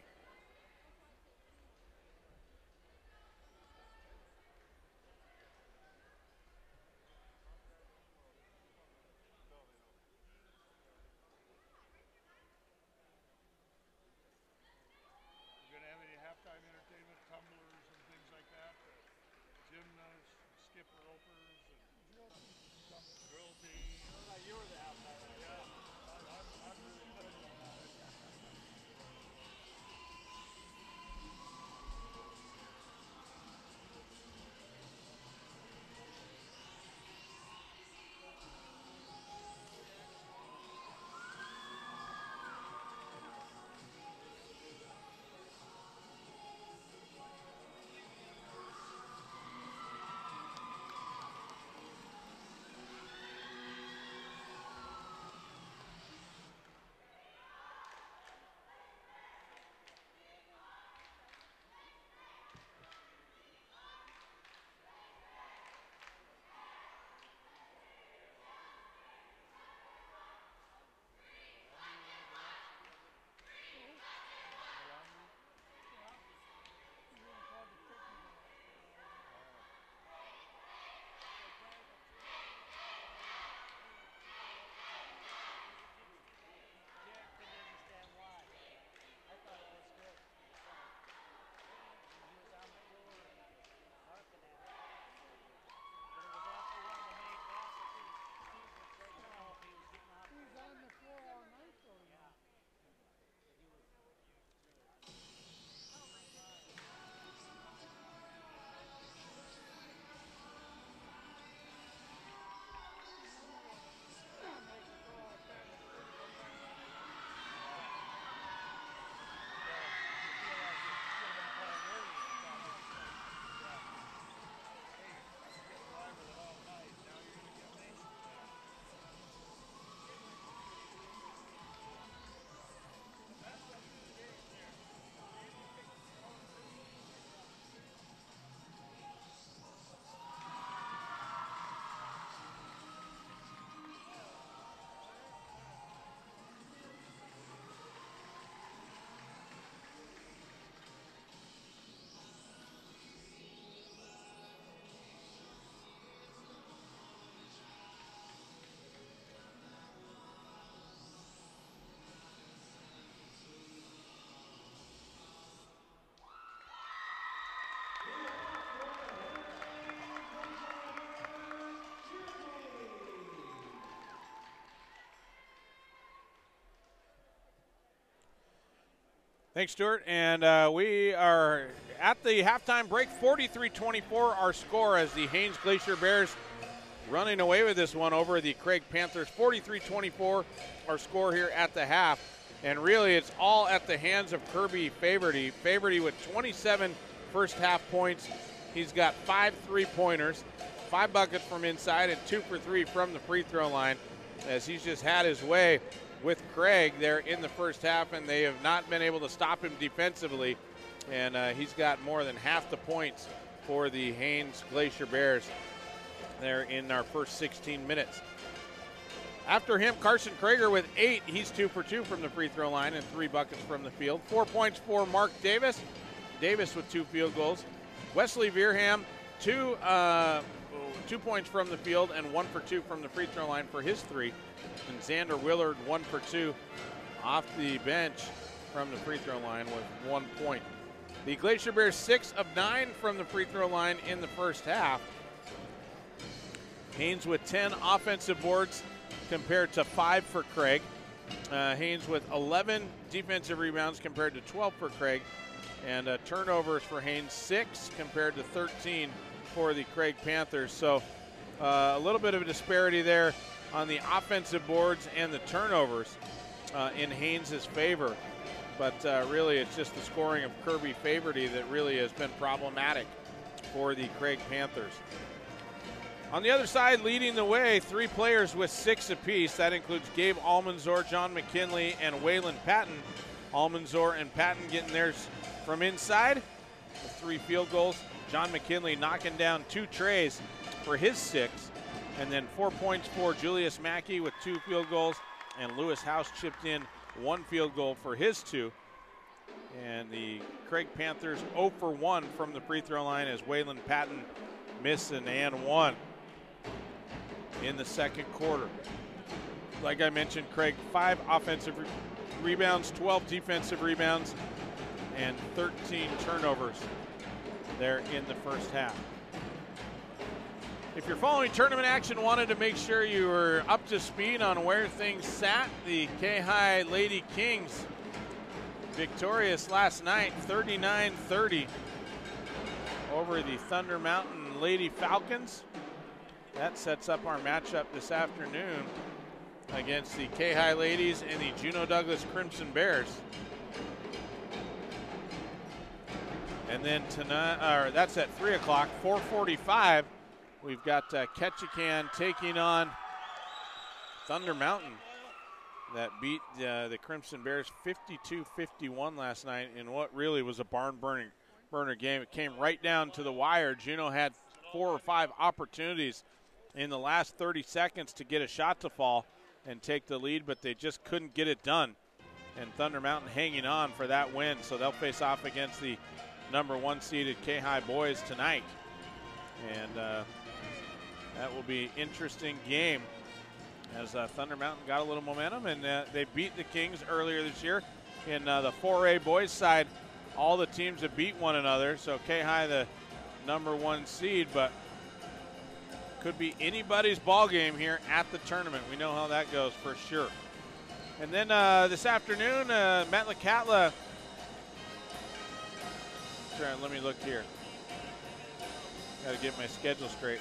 Thanks, Stuart. And we are at the halftime break, 43-24 our score as the Haines Glacier Bears running away with this one over the Craig Panthers. 43-24 our score here at the half. And really it's all at the hands of Kirby Faverty. Faverty with 27 first half points. He's got 5 3-pointers, 5 buckets from inside, and 2 for 3 from the free throw line, as he's just had his way with Craig there in the first half, and they have not been able to stop him defensively. And he's got more than half the points for the Haines Glacier Bears there in our first 16 minutes. After him, Carson Krager with 8. He's 2 for 2 from the free throw line and 3 buckets from the field. 4 points for Mark Davis. Davis with 2 field goals. Wesley Veerham, 2 points from the field and 1 for 2 from the free throw line for his 3. And Xander Willard, 1 for 2 off the bench from the free throw line with 1 point. The Glacier Bears 6 of 9 from the free throw line in the first half. Haines with 10 offensive boards compared to 5 for Craig. Haines with 11 defensive rebounds compared to 12 for Craig. And turnovers for Haines, 6 compared to 13 for the Craig Panthers. So a little bit of a disparity there on the offensive boards and the turnovers in Haines' favor. But really it's just the scoring of Kirby Faverty that really has been problematic for the Craig Panthers. On the other side, leading the way, 3 players with 6 apiece. That includes Gabe Almanzor, John McKinley, and Waylon Patton. Almanzor and Patton getting theirs from inside with 3 field goals. John McKinley knocking down 2 trays for his 6. And then 4 points for Julius Mackey with 2 field goals. And Lewis House chipped in 1 field goal for his 2. And the Craig Panthers 0 for 1 from the free throw line as Waylon Patton missed an and 1 in the second quarter. Like I mentioned, Craig, 5 offensive rebounds, 12 defensive rebounds, and 13 turnovers there in the first half. If you're following tournament action, wanted to make sure you were up to speed on where things sat. The Kayhi Lady Kings victorious last night, 39-30 over the Thunder Mountain Lady Falcons. That sets up our matchup this afternoon against the Kayhi Ladies and the Juneau Douglas Crimson Bears. And then tonight, that's at 3 o'clock, 4:45. We've got Ketchikan taking on Thunder Mountain that beat the Crimson Bears 52-51 last night in what really was a barn burner game. It came right down to the wire. Juneau had 4 or 5 opportunities in the last 30 seconds to get a shot to fall and take the lead, but they just couldn't get it done. And Thunder Mountain hanging on for that win, so they'll face off against the number 1 seeded Kayhi boys tonight. And that will be an interesting game as Thunder Mountain got a little momentum, and they beat the Kings earlier this year. In the 4A boys side, all the teams have beat one another, so Kayhi the number 1 seed, but could be anybody's ball game here at the tournament. We know how that goes for sure. And then this afternoon, Metlakatla. Let me look here. Got to get my schedule straight.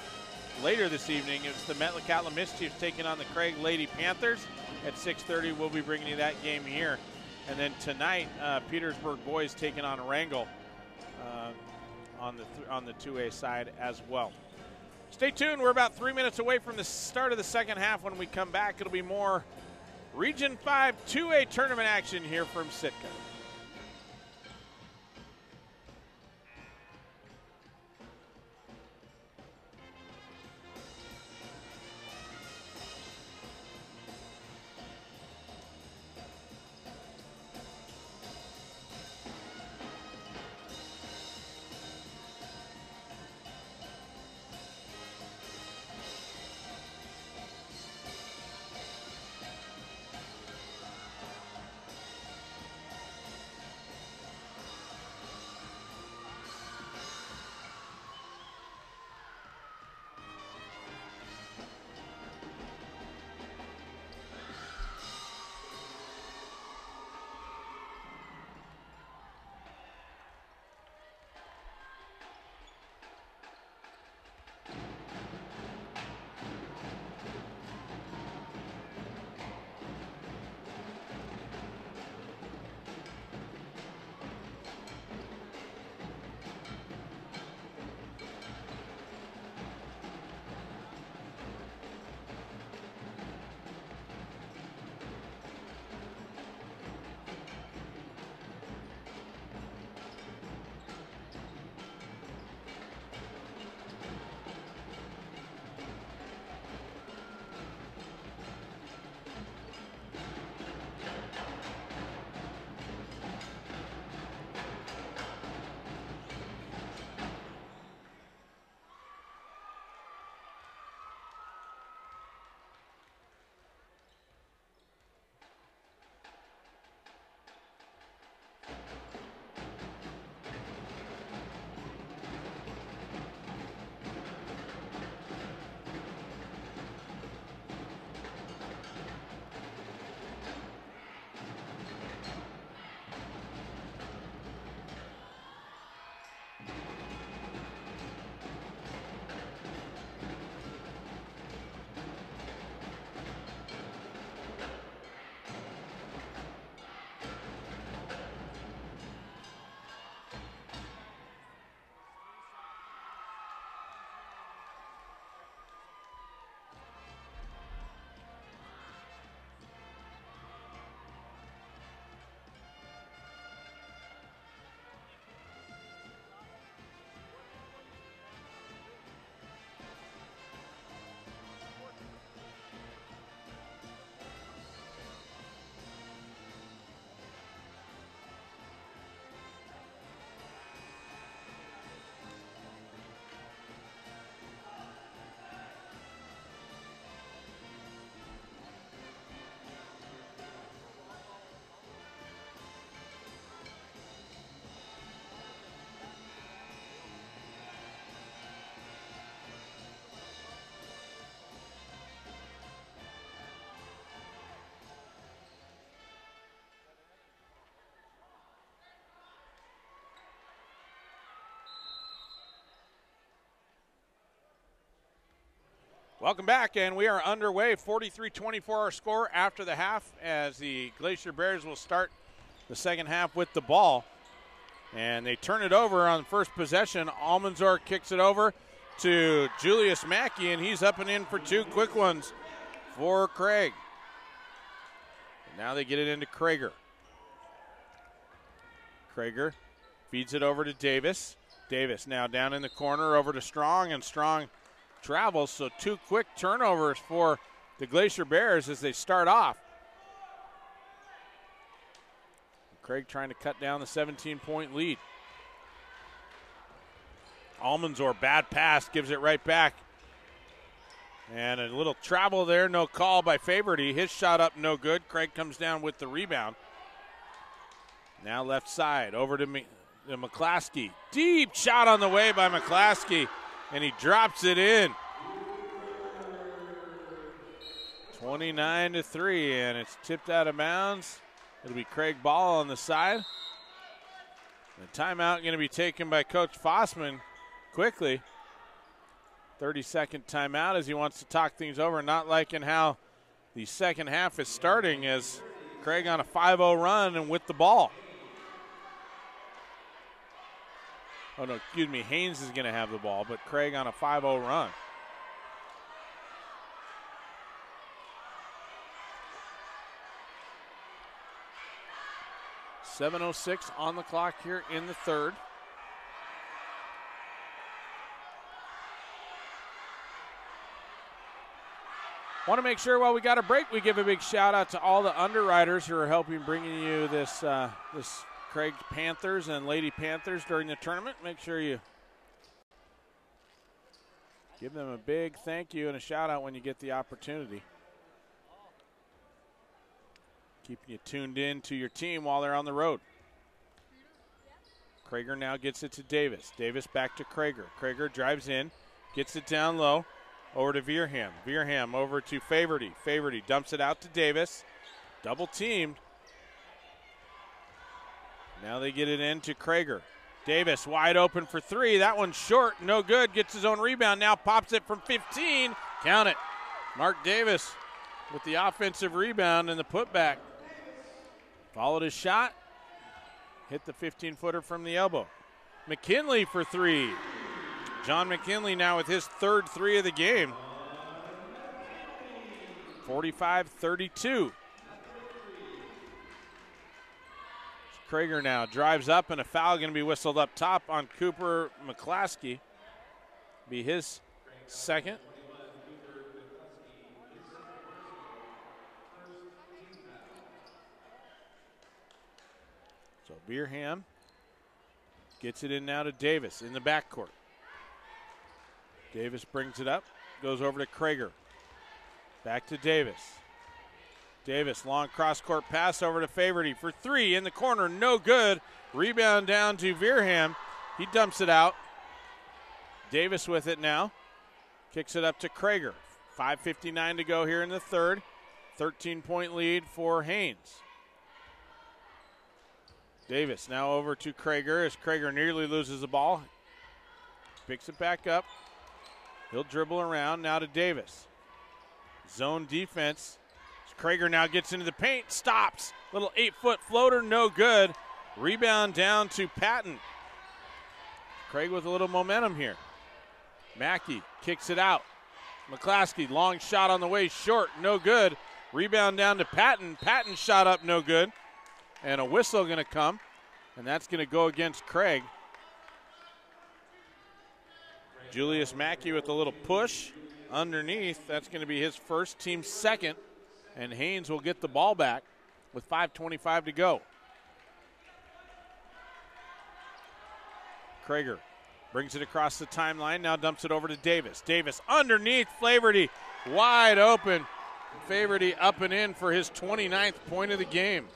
Later this evening, it's the Metlakatla Mischiefs taking on the Craig Lady Panthers at 6:30. We'll be bringing you that game here. And then tonight, Petersburg boys taking on Wrangell on the 2A side as well. Stay tuned. We're about 3 minutes away from the start of the second half. When we come back, it'll be more Region 5 2A tournament action here from Sitka. Welcome back, and we are underway. 43-24 our score after the half as the Glacier Bears will start the second half with the ball. And they turn it over on first possession. Almanzor kicks it over to Julius Mackey, and he's up and in for two quick ones for Craig. And now they get it into Krager. Krager feeds it over to Davis. Davis now down in the corner over to Strong, and Strong travels, so two quick turnovers for the Glacier Bears as they start off. Craig trying to cut down the 17-point lead. Almanzor, bad pass, gives it right back. And a little travel there, no call by Favorty. His shot up, no good. Craig comes down with the rebound. Now left side, over to McClaskey. Deep shot on the way by McClaskey, and he drops it in. 29-3, and it's tipped out of bounds. It'll be Craig Ball on the side. The timeout going to be taken by Coach Fossman quickly. 30-second timeout as he wants to talk things over, not liking how the second half is starting as Craig on a 5-0 run and with the ball. Oh, no, excuse me, Haynes is going to have the ball, but Craig on a 5-0 run. .706 on the clock here in the third. Want to make sure while we got a break, we give a big shout out to all the underwriters who are helping bringing you this Craig Panthers and Lady Panthers during the tournament. Make sure you give them a big thank you and a shout out when you get the opportunity. Keeping you tuned in to your team while they're on the road. Krager now gets it to Davis. Davis back to Krager. Krager drives in, gets it down low, over to Veerham. Veerham over to Favorty. Favorty dumps it out to Davis. Double teamed. Now they get it into Krager. Davis wide open for three. That one's short, no good. Gets his own rebound. Now pops it from 15. Count it. Mark Davis with the offensive rebound and the putback. Followed his shot. Hit the 15-footer from the elbow. McKinley for three. John McKinley now with his third three of the game. 45-32. Krager now drives up, and a foul going to be whistled up top on Cooper McClaskey. Be his second. So Veerham gets it in now to Davis in the backcourt. Davis brings it up, goes over to Krager. Back to Davis. Davis, long cross-court pass over to Favorty for three in the corner, no good. Rebound down to Veerham. He dumps it out. Davis with it now. Kicks it up to Krager. 5:59 to go here in the third. 13-point lead for Haynes. Davis now over to Krager as Krager nearly loses the ball. Picks it back up. He'll dribble around now to Davis. Zone defense. Krager now gets into the paint, stops. Little 8-foot floater, no good. Rebound down to Patton. Craig with a little momentum here. Mackey kicks it out. McClaskey, long shot on the way, short, no good. Rebound down to Patton. Patton shot up, no good. And a whistle going to come, and that's going to go against Craig. Julius Mackey with a little push underneath. That's going to be his first, team second. And Haynes will get the ball back with 5:25 to go. Krager brings it across the timeline, now dumps it over to Davis. Davis underneath, Favorty wide open. Favorty up and in for his 29th point of the game.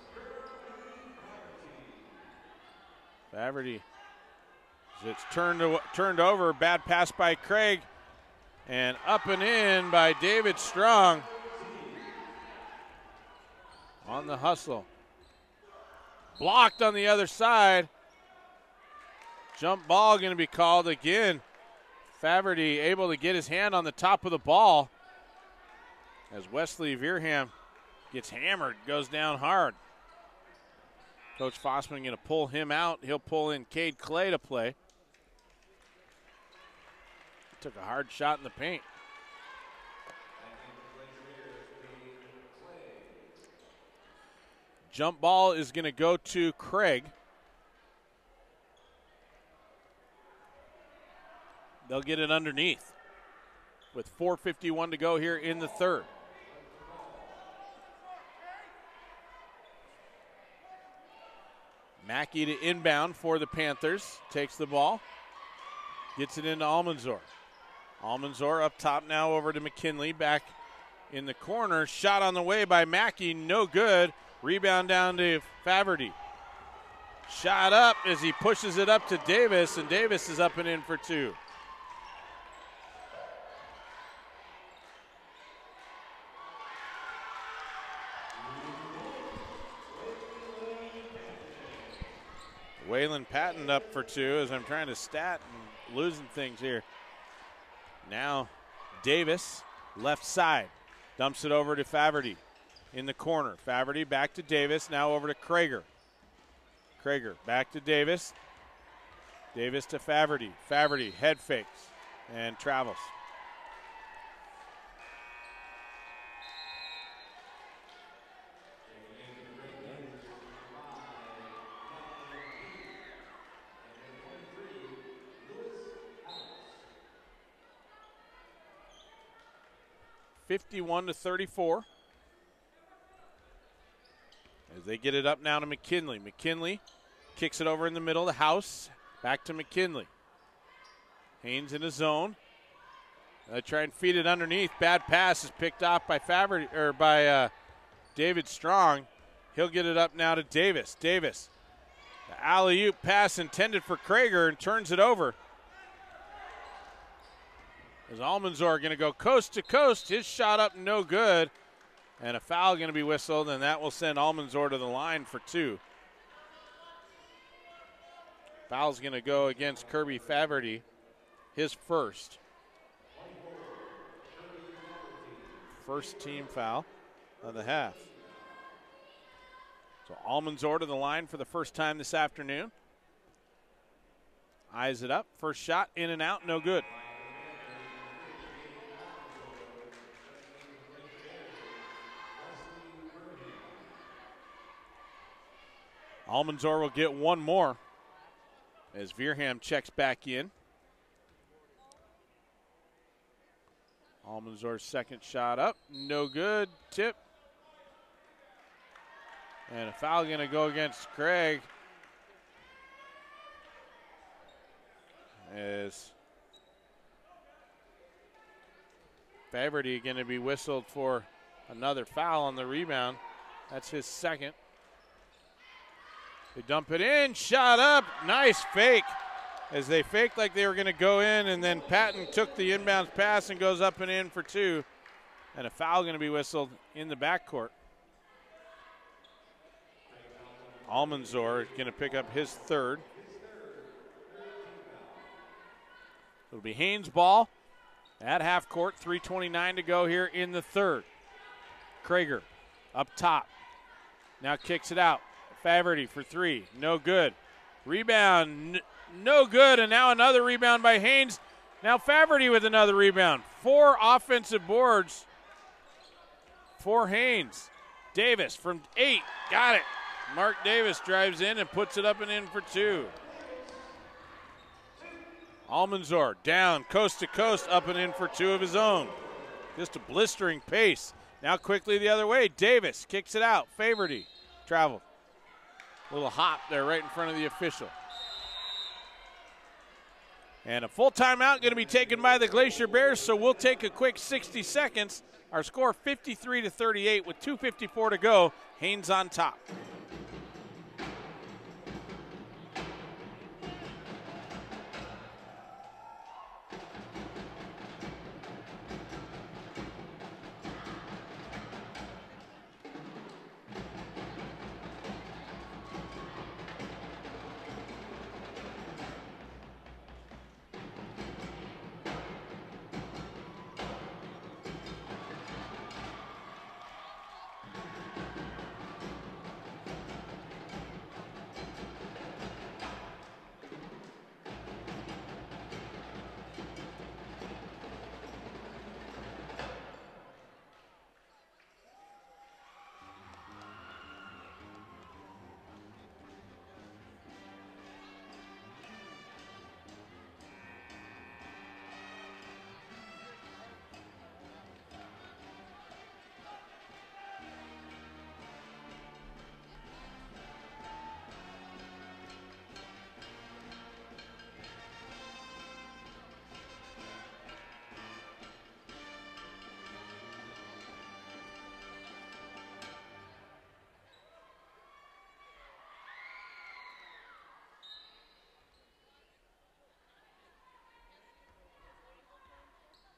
Favorty, it's turned over, bad pass by Craig, and up and in by David Strong. On the hustle. Blocked on the other side. Jump ball going to be called again. Favorty able to get his hand on the top of the ball. as Wesley Veerham gets hammered, goes down hard. Coach Fossman going to pull him out. He'll pull in Cade Clay to play. Took a hard shot in the paint. Jump ball is going to go to Craig. They'll get it underneath with 4:51 to go here in the third. Mackey to inbound for the Panthers. Takes the ball. Gets it into Almanzor. Almanzor up top now over to McKinley. Back in the corner. Shot on the way by Mackey. No good. Rebound down to Faverty. Shot up as he pushes it up to Davis, and Davis is up and in for two. Waylon Patton up for two as I'm trying to stat and losing things here. Now Davis, left side, dumps it over to Faverty in the corner. Faverty back to Davis, now over to Krager. Krager back to Davis. Davis to Faverty. Faverty head fakes and travels. (51-34). As they get it up now to McKinley. McKinley kicks it over in the middle of the house. Back to McKinley. Haynes in his zone. They try and feed it underneath. Bad pass is picked off by Faverty or by David Strong. He'll get it up now to Davis. Davis, the alley-oop pass intended for Krager and turns it over. As Almanzor going to go coast to coast. His shot up no good. And a foul going to be whistled, and that will send Almanzor to the line for two. Foul's going to go against Kirby Faverty, his first. First team foul of the half. So Almanzor to the line for the first time this afternoon. Eyes it up. First shot in and out, no good. Almanzor will get one more as Veerham checks back in. Almanzor's second shot up, no good, tip. And a foul going to go against Craig as Faverty going to be whistled for another foul on the rebound. That's his second. They dump it in, shot up, nice fake. As they faked like they were going to go in, and then Patton took the inbounds pass and goes up and in for two. And a foul going to be whistled in the backcourt. Almanzor going to pick up his third. It'll be Haynes' ball at half court, 3:29 to go here in the third. Krager up top, now kicks it out. Faverty for three, no good. Rebound, no good, and now another rebound by Haynes. Now Faverty with another rebound. 4 offensive boards for Haynes. Davis from 8, got it. Mark Davis drives in and puts it up and in for two. Almanzor down, coast to coast, up and in for two of his own. Just a blistering pace. Now quickly the other way, Davis kicks it out. Faverty traveled. Little hop there right in front of the official. And a full timeout going to be taken by the Glacier Bears, so we'll take a quick 60 seconds. Our score 53-38 with 2:54 to go. Haynes on top.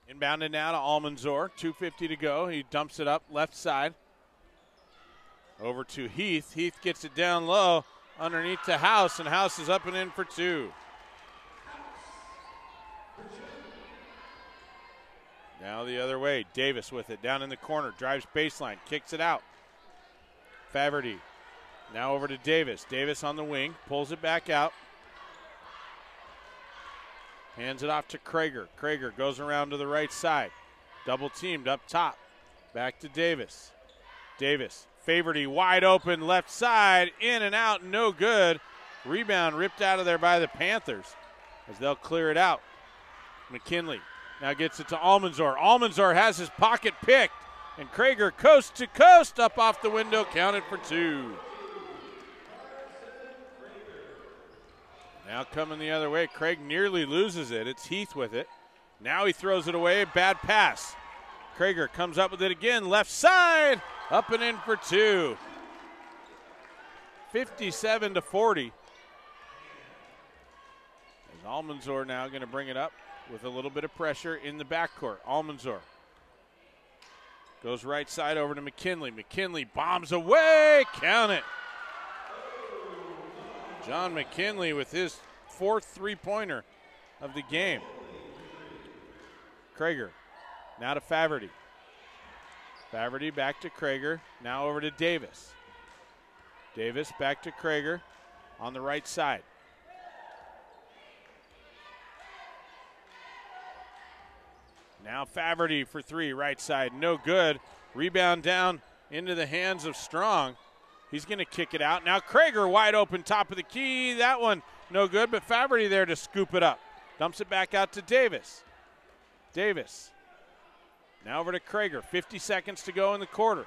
Inbounded now to Almanzor. 2:50 to go. He dumps it up left side. Over to Heath. Heath gets it down low underneath to House, and House is up and in for two. Now the other way. Davis with it down in the corner. Drives baseline. Kicks it out. Faverty. Now over to Davis. Davis on the wing. Pulls it back out. Hands it off to Krager. Krager goes around to the right side. Double teamed up top. Back to Davis. Davis. Faverty wide open left side. In and out. No good. Rebound ripped out of there by the Panthers as they'll clear it out. McKinley now gets it to Almanzor. Almanzor has his pocket picked. And Krager coast to coast up off the window. Counted for two. Now coming the other way, Craig nearly loses it. It's Heath with it. Now he throws it away. Bad pass. Krager comes up with it again. Left side. Up and in for two. 57-40. As Almanzor now going to bring it up with a little bit of pressure in the backcourt. Almanzor goes right side over to McKinley. McKinley bombs away. Count it. John McKinley with his fourth three-pointer of the game. Krager now to Faverty. Faverty back to Krager. Now over to Davis. Davis back to Krager on the right side. Now Faverty for three, right side. No good. Rebound down into the hands of Strong. He's going to kick it out. Now Krager wide open, top of the key. That one no good, but Faverty there to scoop it up. Dumps it back out to Davis. Davis. Now over to Krager. 50 seconds to go in the quarter.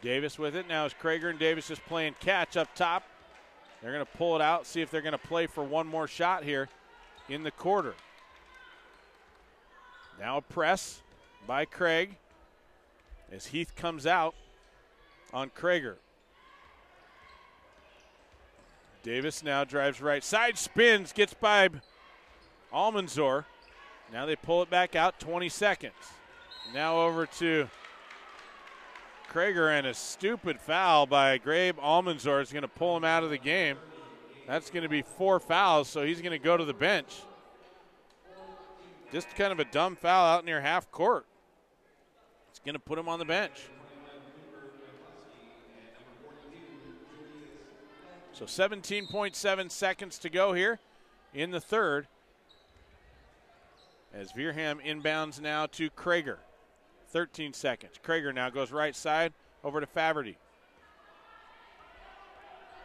Davis with it. Now as Krager and Davis just playing catch up top. They're going to pull it out, see if they're going to play for one more shot here in the quarter. Now a press by Craig as Heath comes out on Krager. Davis now drives right side, spins, gets by Almanzor. Now they pull it back out, 20 seconds. Now over to Krager, and a stupid foul by Grabe Almanzor is going to pull him out of the game. That's going to be 4 fouls, so he's going to go to the bench. Just kind of a dumb foul out near half court. It's going to put him on the bench. So 17.7 seconds to go here in the third. As Veerham inbounds now to Krager. 13 seconds. Krager now goes right side over to Faverty.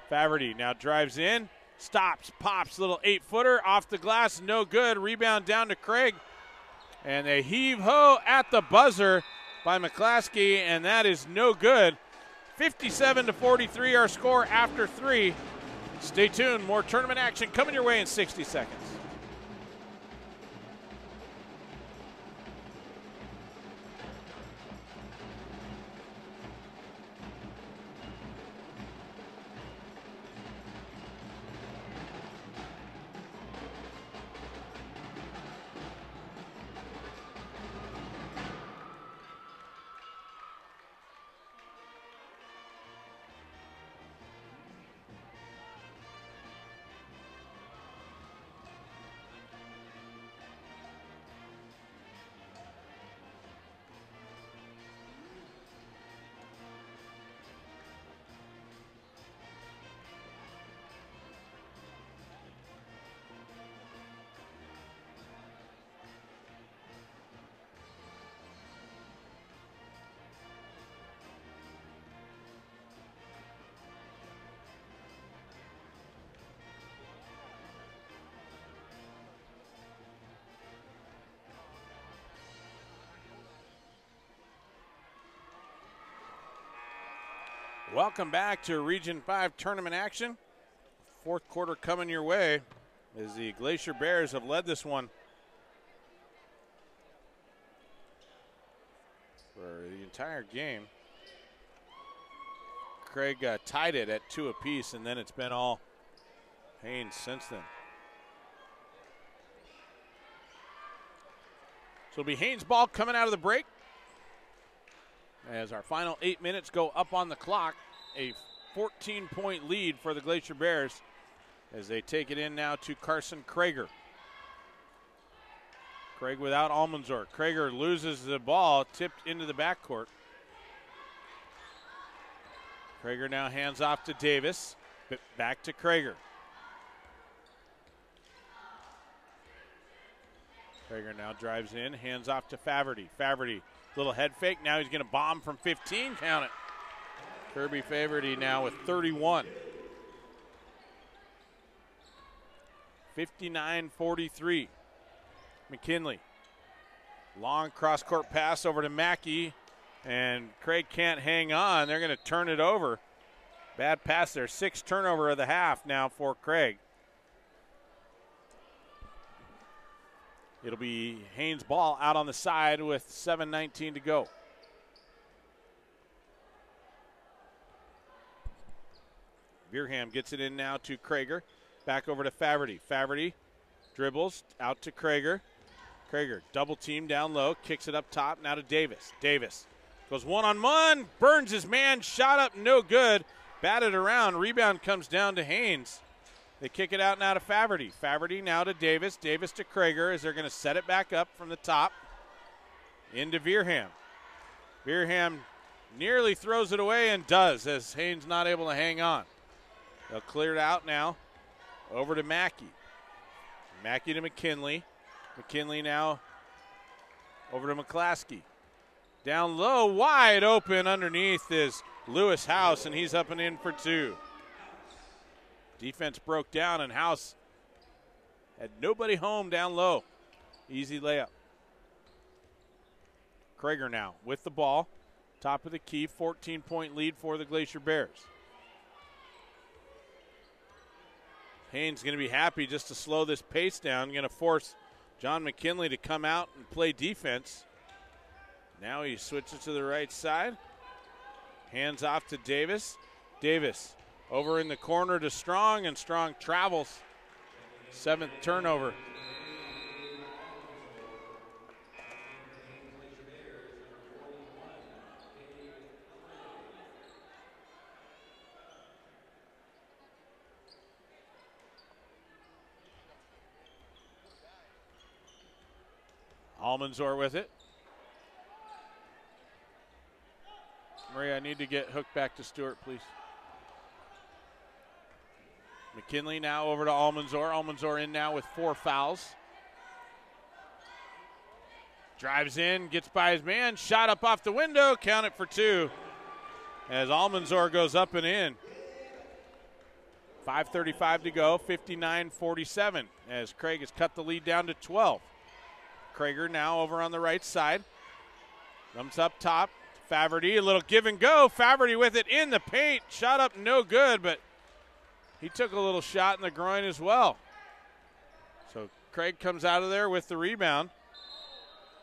Faverty now drives in, stops, pops, little 8-footer off the glass, no good. Rebound down to Craig. And a heave-ho at the buzzer by McClaskey, and that is no good. 57-43 our score after 3. Stay tuned. More tournament action coming your way in 60 seconds. Welcome back to Region 5 tournament action. Fourth quarter coming your way as the Glacier Bears have led this one for the entire game. Craig tied it at 2 apiece, and then it's been all Haynes since then. So it'll be Haynes ball coming out of the break. As our final 8 minutes go up on the clock, a 14-point lead for the Glacier Bears as they take it in now to Carson Krager. Craig without Almanzor. Krager loses the ball, tipped into the backcourt. Krager now hands off to Davis, back to Krager. Krager now drives in, hands off to Faverty. Faverty, little head fake. Now he's going to bomb from 15. Count it. Kirby Faverty now with 31. 59-43. McKinley. Long cross-court pass over to Mackey, and Craig can't hang on. They're going to turn it over. Bad pass there. 6th turnover of the half now for Craig. It'll be Haynes ball out on the side with 7:19 to go. Veerham gets it in now to Krager. Back over to Faverty. Faverty dribbles out to Krager. Krager double team down low, kicks it up top now to Davis. Davis goes one-on-one, burns his man, shot up, no good. Batted around, rebound comes down to Haynes. They kick it out now to Faverty. Faverty now to Davis. Davis to Krager as they're going to set it back up from the top. Into Veerham. Veerham nearly throws it away and does as Haynes not able to hang on. They'll clear it out now. Over to Mackey. Mackey to McKinley. McKinley now over to McClaskey. Down low, wide open underneath is Lewis House, and he's up and in for 2. Defense broke down, and House had nobody home down low. Easy layup. Krager now with the ball. Top of the key, 14-point lead for the Glacier Bears. Haynes going to be happy just to slow this pace down. Going to force John McKinley to come out and play defense. Now he switches to the right side. Hands off to Davis. Davis over in the corner to Strong, and Strong travels. 7th turnover. Almanzor with it. Maria, I need to get hooked back to Stewart, please. McKinley now over to Almanzor. Almanzor in now with 4 fouls. Drives in, gets by his man, shot up off the window, count it for 2. As Almanzor goes up and in. 5:35 to go, 59-47, as Craig has cut the lead down to 12. Krager now over on the right side. Comes up top. Faverty, a little give and go. Faverty with it in the paint. Shot up no good, but he took a little shot in the groin as well. So Craig comes out of there with the rebound.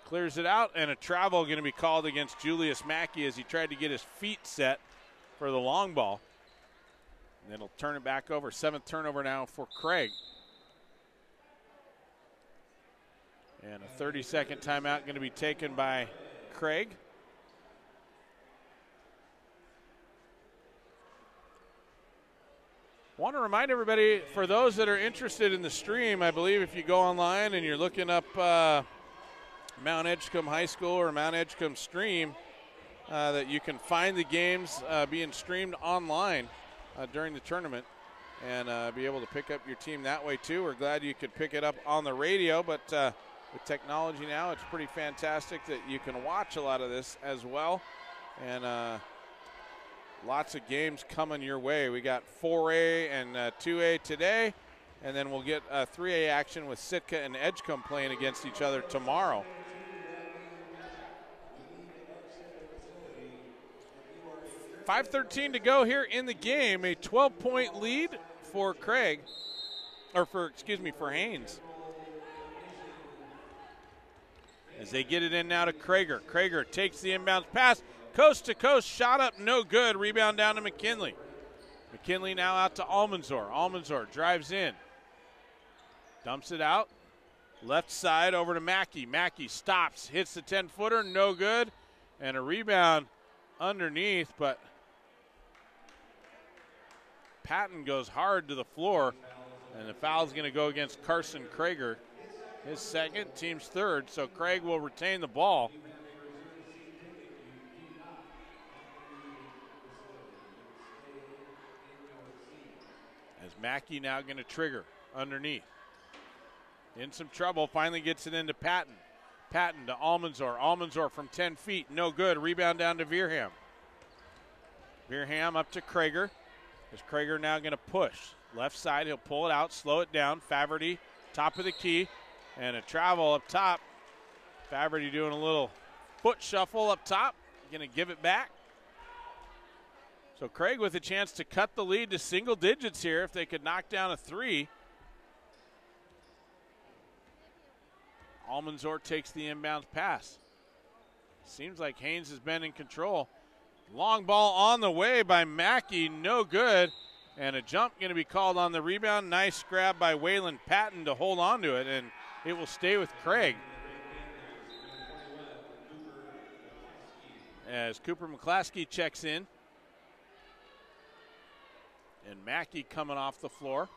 Clears it out, and a travel going to be called against Julius Mackey as he tried to get his feet set for the long ball. And then he'll turn it back over. 7th turnover now for Craig. And a 30-second timeout going to be taken by Craig. Want to remind everybody, for those that are interested in the stream, I believe if you go online and you're looking up Mt.Edgecumbe High School or Mt.Edgecumbe Stream, that you can find the games being streamed online during the tournament and be able to pick up your team that way too. We're glad you could pick it up on the radio, but with technology now, it's pretty fantastic that you can watch a lot of this as well. And lots of games coming your way. We got 4A and 2A today, and then we'll get 3A action with Sitka and Edgecumbe playing against each other tomorrow. .513 to go here in the game. A 12-point lead for Craig, or for Haynes. As they get it in now to Krager. Krager takes the inbounds pass. Coast to coast, shot up, no good. Rebound down to McKinley. McKinley now out to Almanzor. Almanzor drives in. Dumps it out. Left side over to Mackey. Mackey stops, hits the 10-footer, no good. And a rebound underneath, but Patton goes hard to the floor. And the foul is going to go against Carson Krager. His second, team's third, so Craig will retain the ball. As Mackey now going to trigger underneath. In some trouble, finally gets it into Patton. Patton to Almanzor. Almanzor from 10 feet, no good. Rebound down to Veerham. Veerham up to Krager. Is Krager now going to push? Left side, he'll pull it out, slow it down. Faverty, top of the key, and a travel up top. Faverty doing a little foot shuffle up top. Going to give it back. So Craig with a chance to cut the lead to single digits here if they could knock down a three. Almanzor takes the inbounds pass. Seems like Haynes has been in control. Long ball on the way by Mackey, no good. And a jump going to be called on the rebound. Nice grab by Waylon Patton to hold on to it, and it will stay with Craig. As Cooper McClaskey checks in. And Mackey coming off the floor.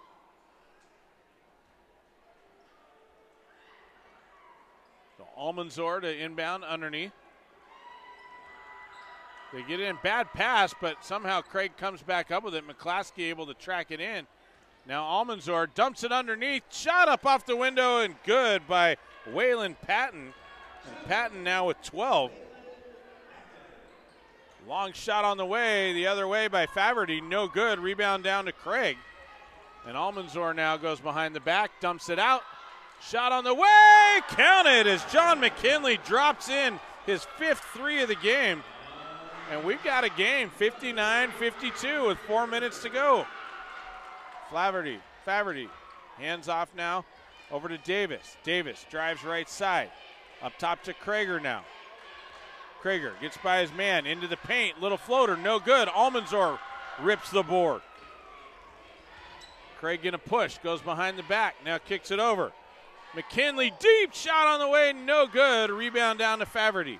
So Almanzor to inbound underneath. They get in, bad pass, but somehow Craig comes back up with it. McClaskey able to track it in. Now Almanzor dumps it underneath. Shot up off the window and good by Waylon Patton. And Patton now with 12. Long shot on the way, the other way by Faverty. No good. Rebound down to Craig. And Almanzor now goes behind the back, dumps it out. Shot on the way, counted as John McKinley drops in his fifth three of the game. And we've got a game, 59-52 with 4 minutes to go. Faverty, hands off now, over to Davis. Davis drives right side, up top to Krager now. Krager gets by his man, into the paint, little floater, no good. Almanzor rips the board. Craig gonna push, goes behind the back, now kicks it over. McKinley, deep shot on the way, no good. Rebound down to Faverty.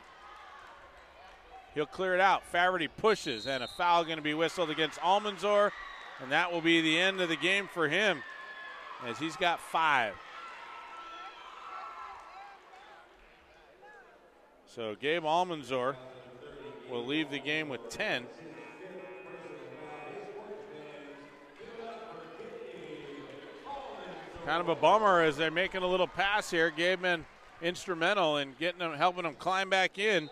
He'll clear it out. Faverty pushes, and a foul going to be whistled against Almanzor, and that will be the end of the game for him as he's got 5. So Gabe Almanzor will leave the game with 10. Kind of a bummer as they're making a little pass here. Gabe been instrumental in getting them, helping them climb back in.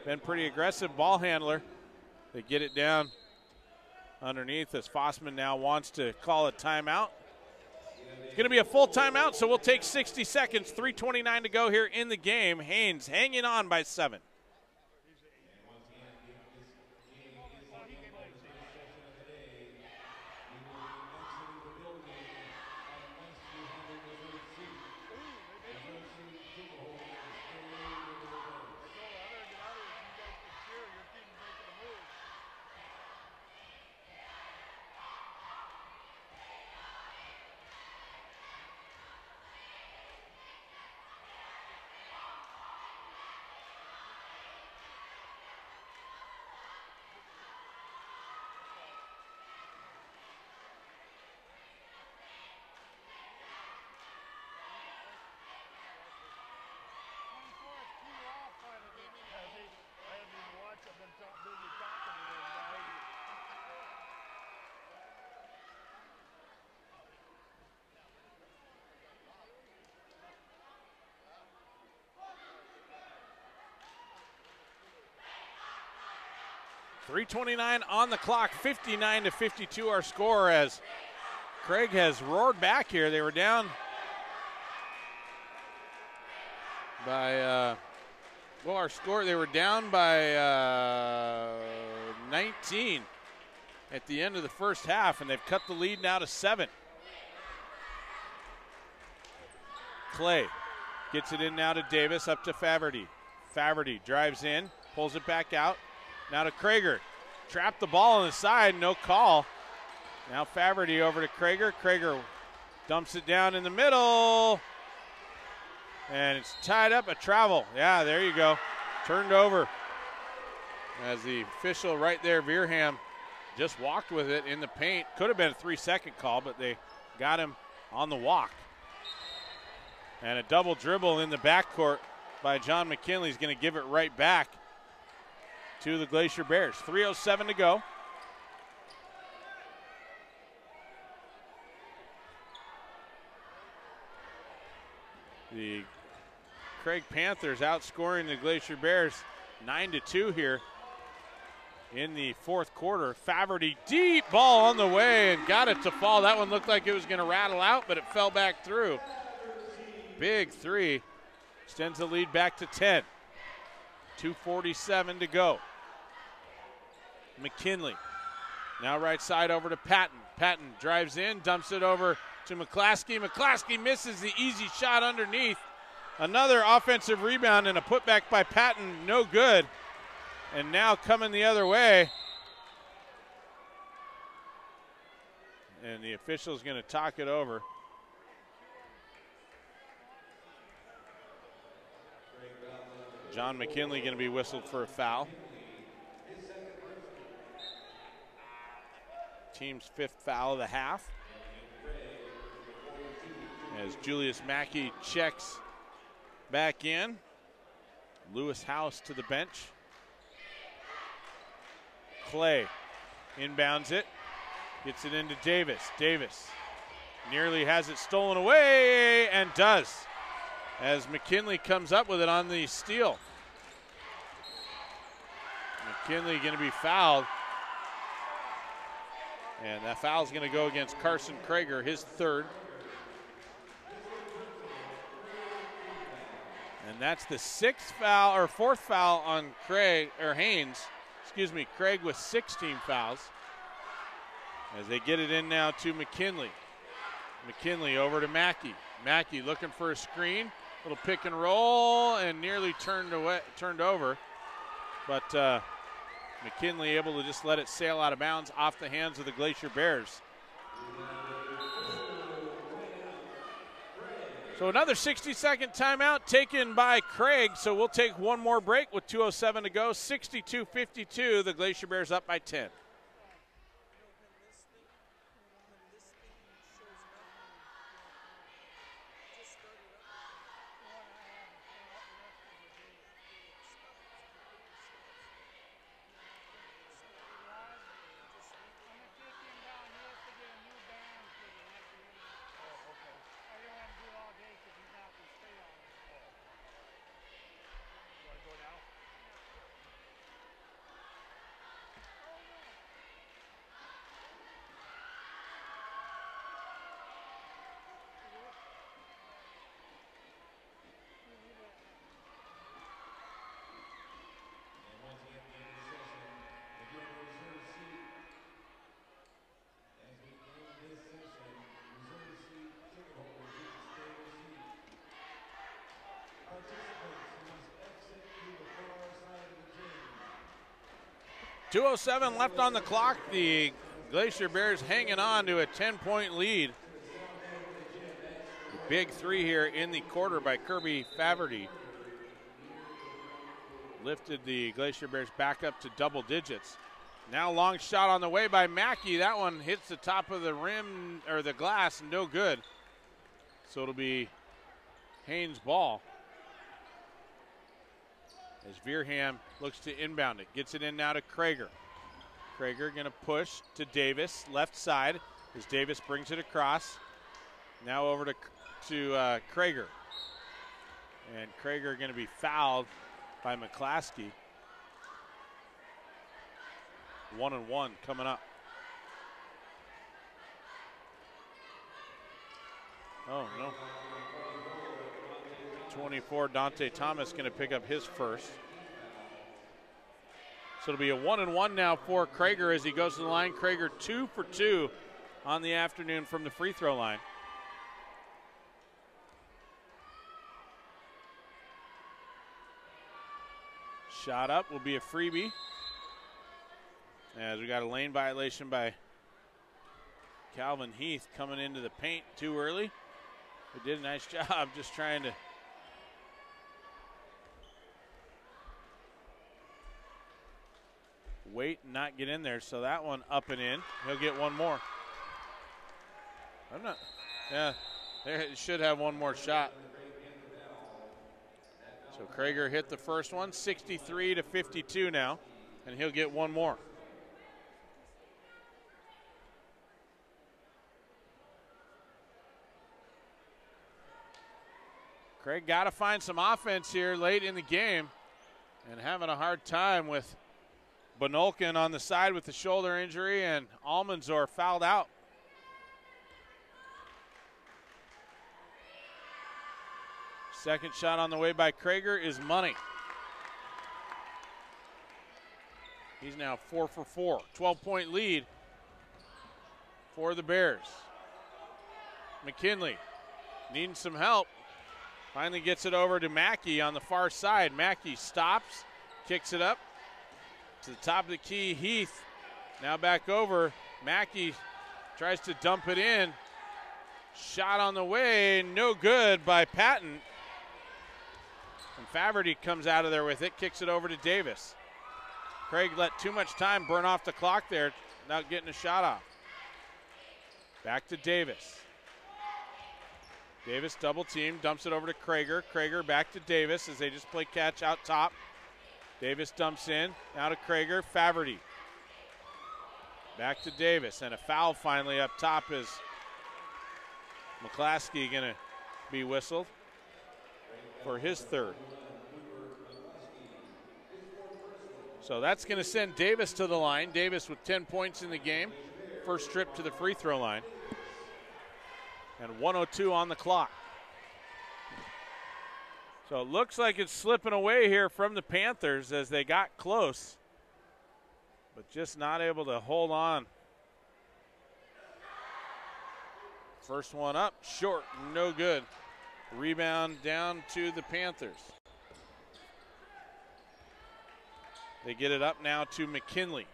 Been pretty aggressive ball handler. They get it down underneath as Fossman now wants to call a timeout. It's going to be a full timeout, so we'll take 60 seconds. 3:29 to go here in the game. Haynes hanging on by 7. .329 on the clock, 59-52 our score as Craig has roared back here. They were down by, our score, they were down by 19 at the end of the first half, and they've cut the lead now to 7. Clay gets it in now to Davis, up to Faverty. Faverty drives in, pulls it back out. Now to Krager. Trapped the ball on the side, no call. Now Faverty over to Krager. Krager dumps it down in the middle. And it's tied up, a travel. Yeah, there you go. Turned over. As the official right there, Veerham, just walked with it in the paint. Could have been a 3-second call, but they got him on the walk. And a double dribble in the backcourt by John McKinley is going to give it right back to the Glacier Bears. 3:07 to go. The Craig Panthers outscoring the Glacier Bears 9-2 here in the fourth quarter. Faverty, deep ball on the way and got it to fall. That one looked like it was going to rattle out, but it fell back through. Big three. Extends the lead back to 10. 2:47 to go. McKinley. Now right side over to Patton. Patton drives in, dumps it over to McClaskey. McClaskey misses the easy shot underneath. Another offensive rebound and a putback by Patton, no good. And now coming the other way. And the official's going to talk it over. John McKinley going to be whistled for a foul. Team's 5th foul of the half. As Julius Mackey checks back in. Lewis House to the bench. Clay inbounds it. Gets it into Davis. Davis nearly has it stolen away and does. As McKinley comes up with it on the steal. McKinley going to be fouled. And that foul is going to go against Carson Krager, his 3rd. And that's the 6th foul, or 4th foul on Haynes. Excuse me, Craig with 16 fouls. As they get it in now to McKinley. McKinley over to Mackey. Mackey looking for a screen. Little pick and roll and nearly turned over. But McKinley able to just let it sail out of bounds off the hands of the Glacier Bears. So another 60-second timeout taken by Craig. So we'll take one more break with 2:07 to go. 62-52, the Glacier Bears up by 10. .207 left on the clock. The Glacier Bears hanging on to a 10-point lead. Big three here in the quarter by Kirby Faverty. Lifted the Glacier Bears back up to double digits. Now long shot on the way by Mackey. That one hits the top of the rim, or the glass, no good. So it'll be Haynes' ball. As Veerham looks to inbound it. Gets it in now to Krager. Krager going to push to Davis, left side, as Davis brings it across. Now over to Krager. And Krager going to be fouled by McClaskey. 1-1 coming up. Oh, no. 24, Dante Thomas going to pick up his first. So it'll be a 1-1 now for Krager as he goes to the line. Krager 2 for 2 on the afternoon from the free throw line. Shot up will be a freebie. As we got a lane violation by Calvin Heath coming into the paint too early. He did a nice job just trying to wait and not get in there. So that one up and in. He'll get one more. I'm not. Yeah, they should have one more shot. So Krager hit the first one, 63-52 now, and he'll get one more. Craig got to find some offense here late in the game and having a hard time with Bonolkin on the side with the shoulder injury and Almanzor fouled out. Second shot on the way by Krager is money. He's now 4 for 4. 12-point lead for the Bears. McKinley needing some help. Finally gets it over to Mackey on the far side. Mackey stops, kicks it up to the top of the key. Heath now back over. Mackey tries to dump it in. Shot on the way, no good by Patton. And Faverty comes out of there with it, kicks it over to Davis. Craig let too much time burn off the clock there, not getting a shot off. Back to Davis. Davis double team, dumps it over to Krager. Krager back to Davis as they just play catch out top. Davis dumps in, now to Krager, Faverty. Back to Davis, and a foul finally up top is McClaskey gonna be whistled for his third. So that's going to send Davis to the line. Davis with 10 points in the game. First trip to the free throw line. And 1:02 on the clock. So it looks like it's slipping away here from the Panthers as they got close, but just not able to hold on. First one up, short, no good. Rebound down to the Panthers. They get it up now to McKinley.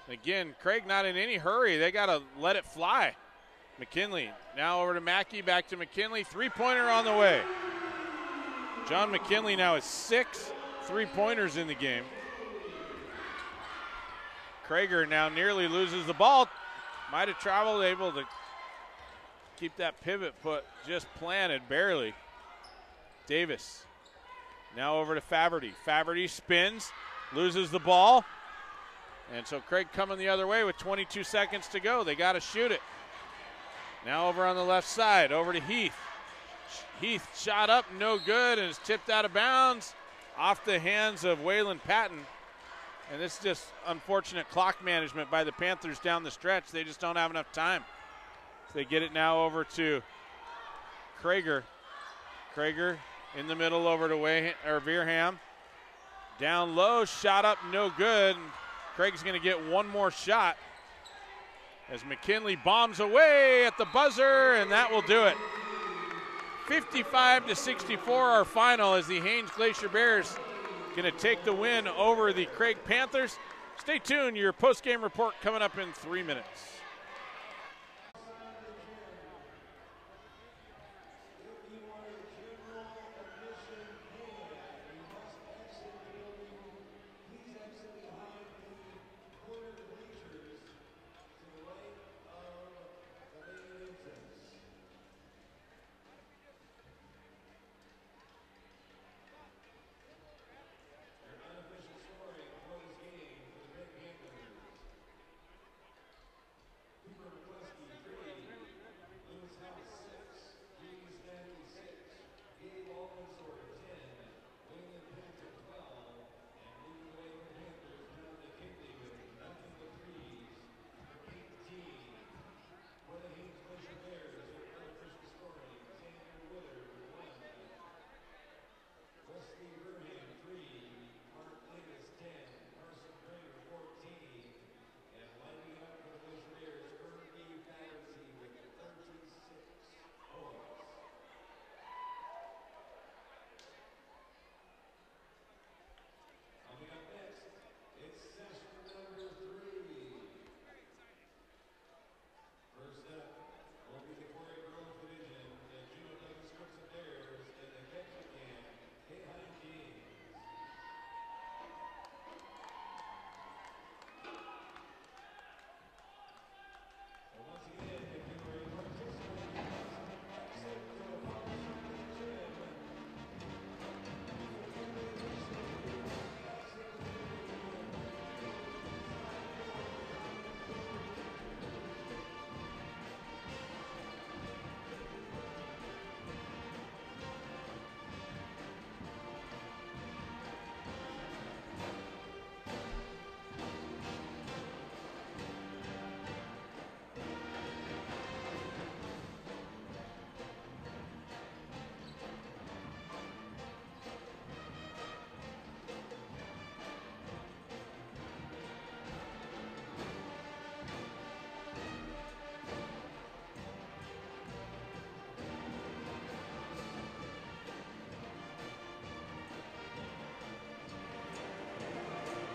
Again, Craig not in any hurry. They got to let it fly. McKinley now over to Mackey, back to McKinley. Three-pointer on the way. John McKinley now has 6 three-pointers in the game. Krager now nearly loses the ball. Might have traveled, able to keep that pivot put just planted, barely. Davis now over to Faverty. Faverty spins, loses the ball. And so Craig coming the other way with 22 seconds to go. They got to shoot it. Now over on the left side, over to Heath. Heath shot up, no good, and is tipped out of bounds off the hands of Waylon Patton. And this is just unfortunate clock management by the Panthers down the stretch. They just don't have enough time. So they get it now over to Krager. Krager in the middle over to Veerham. Down low, shot up, no good. And Craig's going to get one more shot as McKinley bombs away at the buzzer, and that will do it. 55-64 our final as the Haines Glacier Bears going to take the win over the Craig Panthers. Stay tuned, your post-game report coming up in 3 minutes.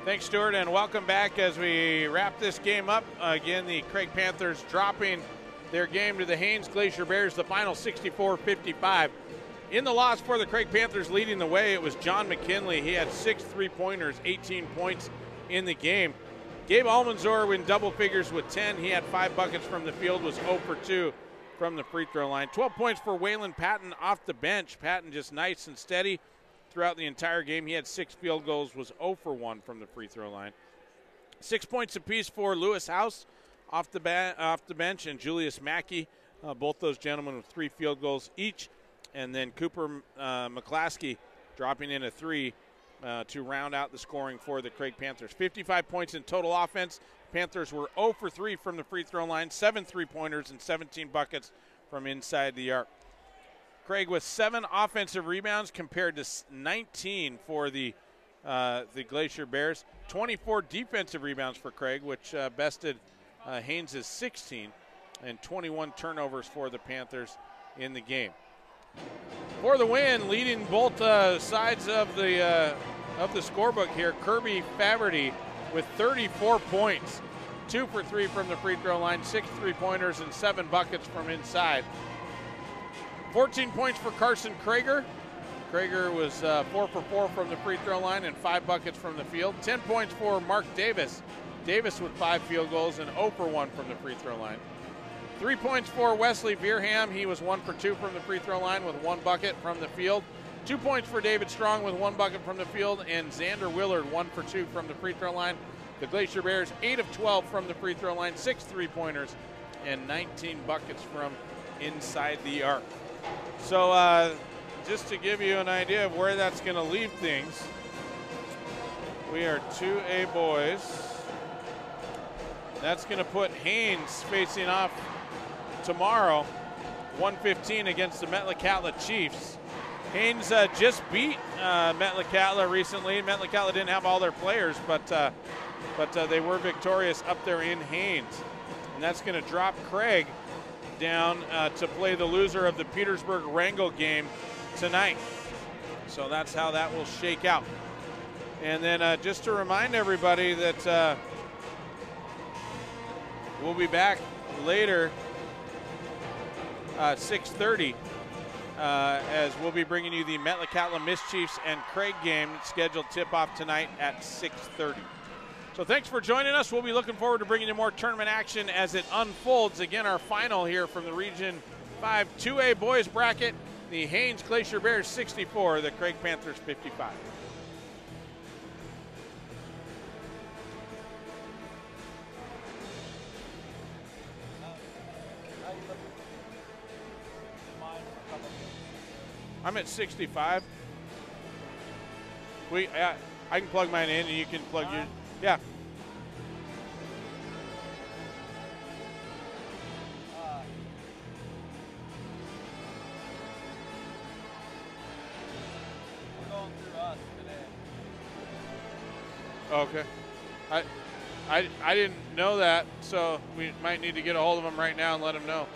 Thanks, Stuart, and welcome back as we wrap this game up. Again, the Craig Panthers dropping their game to the Haines Glacier Bears, the final 64-55. In the loss for the Craig Panthers, leading the way, it was John McKinley. He had 6 3-pointers, 18 points in the game. Gabe Almanzor in double figures with 10. He had 5 buckets from the field, was 0 for 2 from the free throw line. 12 points for Waylon Patton off the bench. Patton just nice and steady throughout the entire game. He had 6 field goals, was 0 for 1 from the free throw line. 6 points apiece for Lewis House off the bench, and Julius Mackey, both those gentlemen with 3 field goals each. And then Cooper McClaskey dropping in a 3 to round out the scoring for the Craig Panthers. 55 points in total offense. Panthers were 0 for 3 from the free throw line, 7 3-pointers and 17 buckets from inside the arc. Craig with 7 offensive rebounds compared to 19 for the Glacier Bears. 24 defensive rebounds for Craig, which bested Haynes' 16, and 21 turnovers for the Panthers in the game. For the win, leading both sides of the scorebook here, Kirby Faverty with 34 points, 2 for 3 from the free throw line, 6 3-pointers and 7 buckets from inside. 14 points for Carson Krager. Krager was 4 for 4 from the free throw line and 5 buckets from the field. 10 points for Mark Davis. Davis with 5 field goals and 0 for 1 from the free throw line. 3 points for Wesley Veerham. He was 1 for 2 from the free throw line with 1 bucket from the field. 2 points for David Strong with 1 bucket from the field, and Xander Willard 1 for 2 from the free throw line. The Glacier Bears 8 of 12 from the free throw line, 6 3-pointers and 19 buckets from inside the arc. So just to give you an idea of where that's going to leave things, we are 2A boys. That's going to put Haynes facing off tomorrow, 1:15 against the Metlakatla Chiefs. Haynes just beat Metlakatla recently. Metlakatla didn't have all their players, but they were victorious up there in Haynes. And that's going to drop Craig down to play the loser of the Petersburg-Wrangell game tonight. So that's how that will shake out. And then just to remind everybody that we'll be back later, 6:30, as we'll be bringing you the Metlakatla Mischiefs and Craig game scheduled tip-off tonight at 6:30. So thanks for joining us. We'll be looking forward to bringing you more tournament action as it unfolds. Again, our final here from the Region 5 2A boys bracket, the Haynes Glacier Bears 64, the Craig Panthers 55. I'm at 65. I can plug mine in and you can plug your, yeah. We're going through us today. Okay. I didn't know that, so we might need to get a hold of them right now and let them know.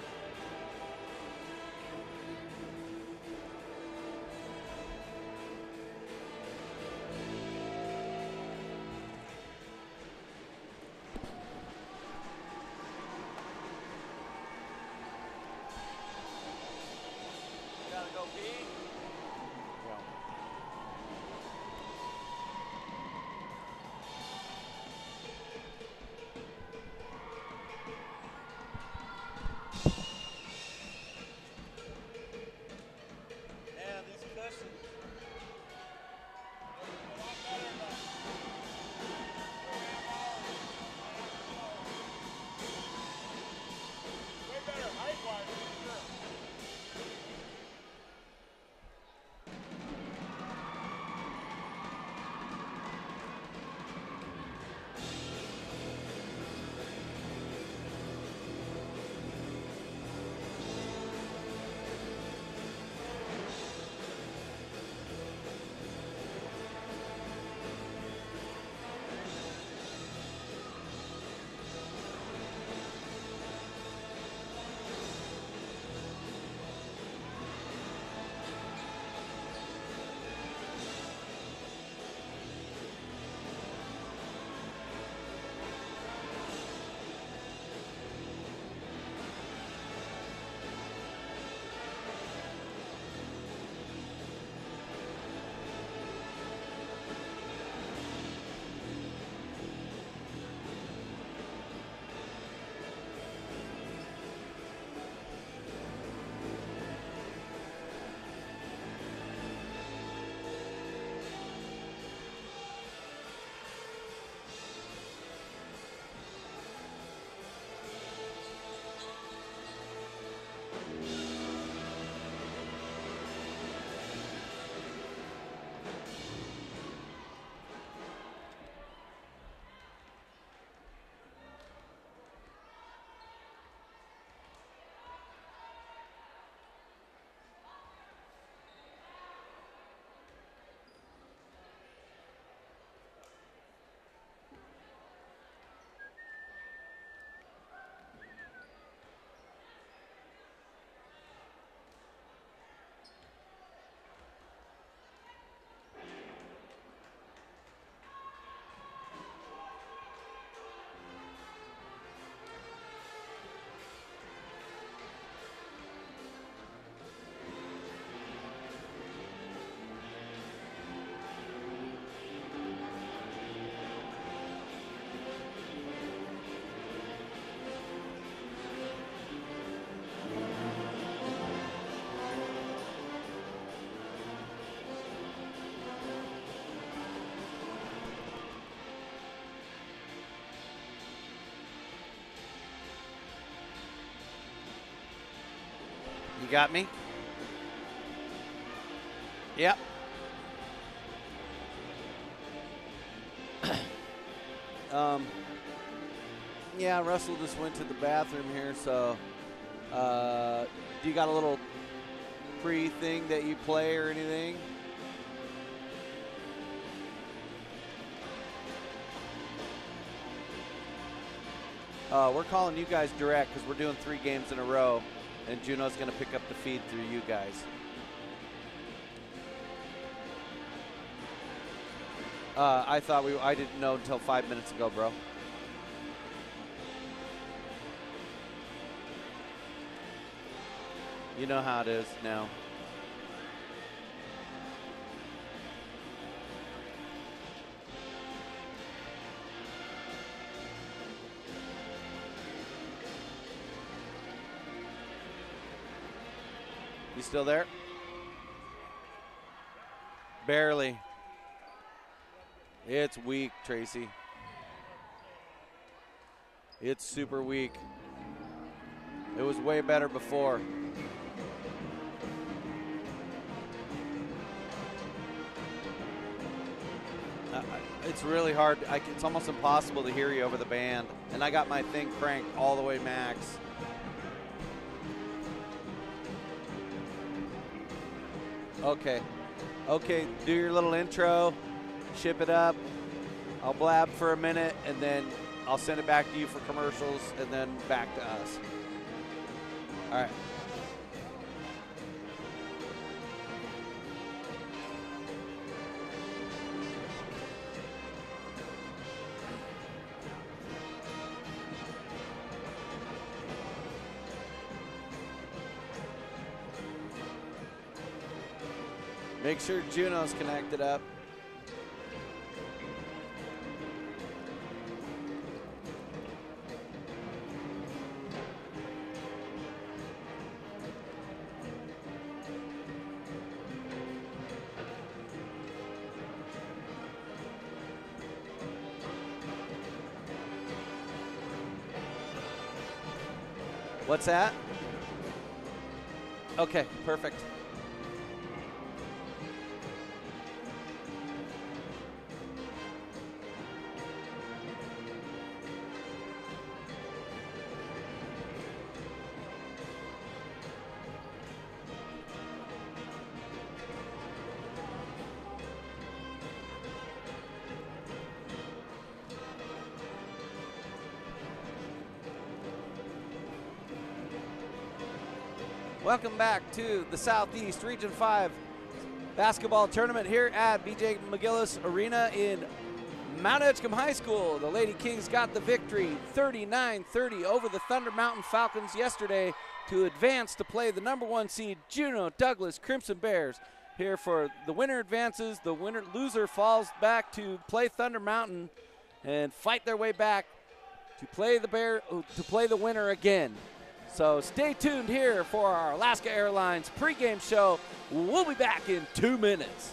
got me? Yep. Yeah, Russell just went to the bathroom here, so do you got a little pre-thing that you play or anything? We're calling you guys direct because we're doing 3 games in a row, and Juno's going to pick up the feed through you guys. I didn't know until 5 minutes ago, bro. You know how it is now. You still there? Barely. It's weak, Tracy. It's super weak. It was way better before. It's really hard. It's almost impossible to hear you over the band. And I got my thing cranked all the way max. Okay. Okay, do your little intro. Ship it up. I'll blab for a minute, and then I'll send it back to you for commercials, and then back to us. All right. Make sure Juno's connected up. What's that? Okay, perfect. Welcome back to the Southeast Region 5 basketball tournament here at BJ McGillis Arena in Mt.Edgecumbe High School. The Lady Kings got the victory 39-30 over the Thunder Mountain Falcons yesterday to advance to play the #1 seed Juneau Douglas Crimson Bears. Here for the winner advances, the loser falls back to play Thunder Mountain and fight their way back to play the winner again. So stay tuned here for our Alaska Airlines pregame show. We'll be back in 2 minutes.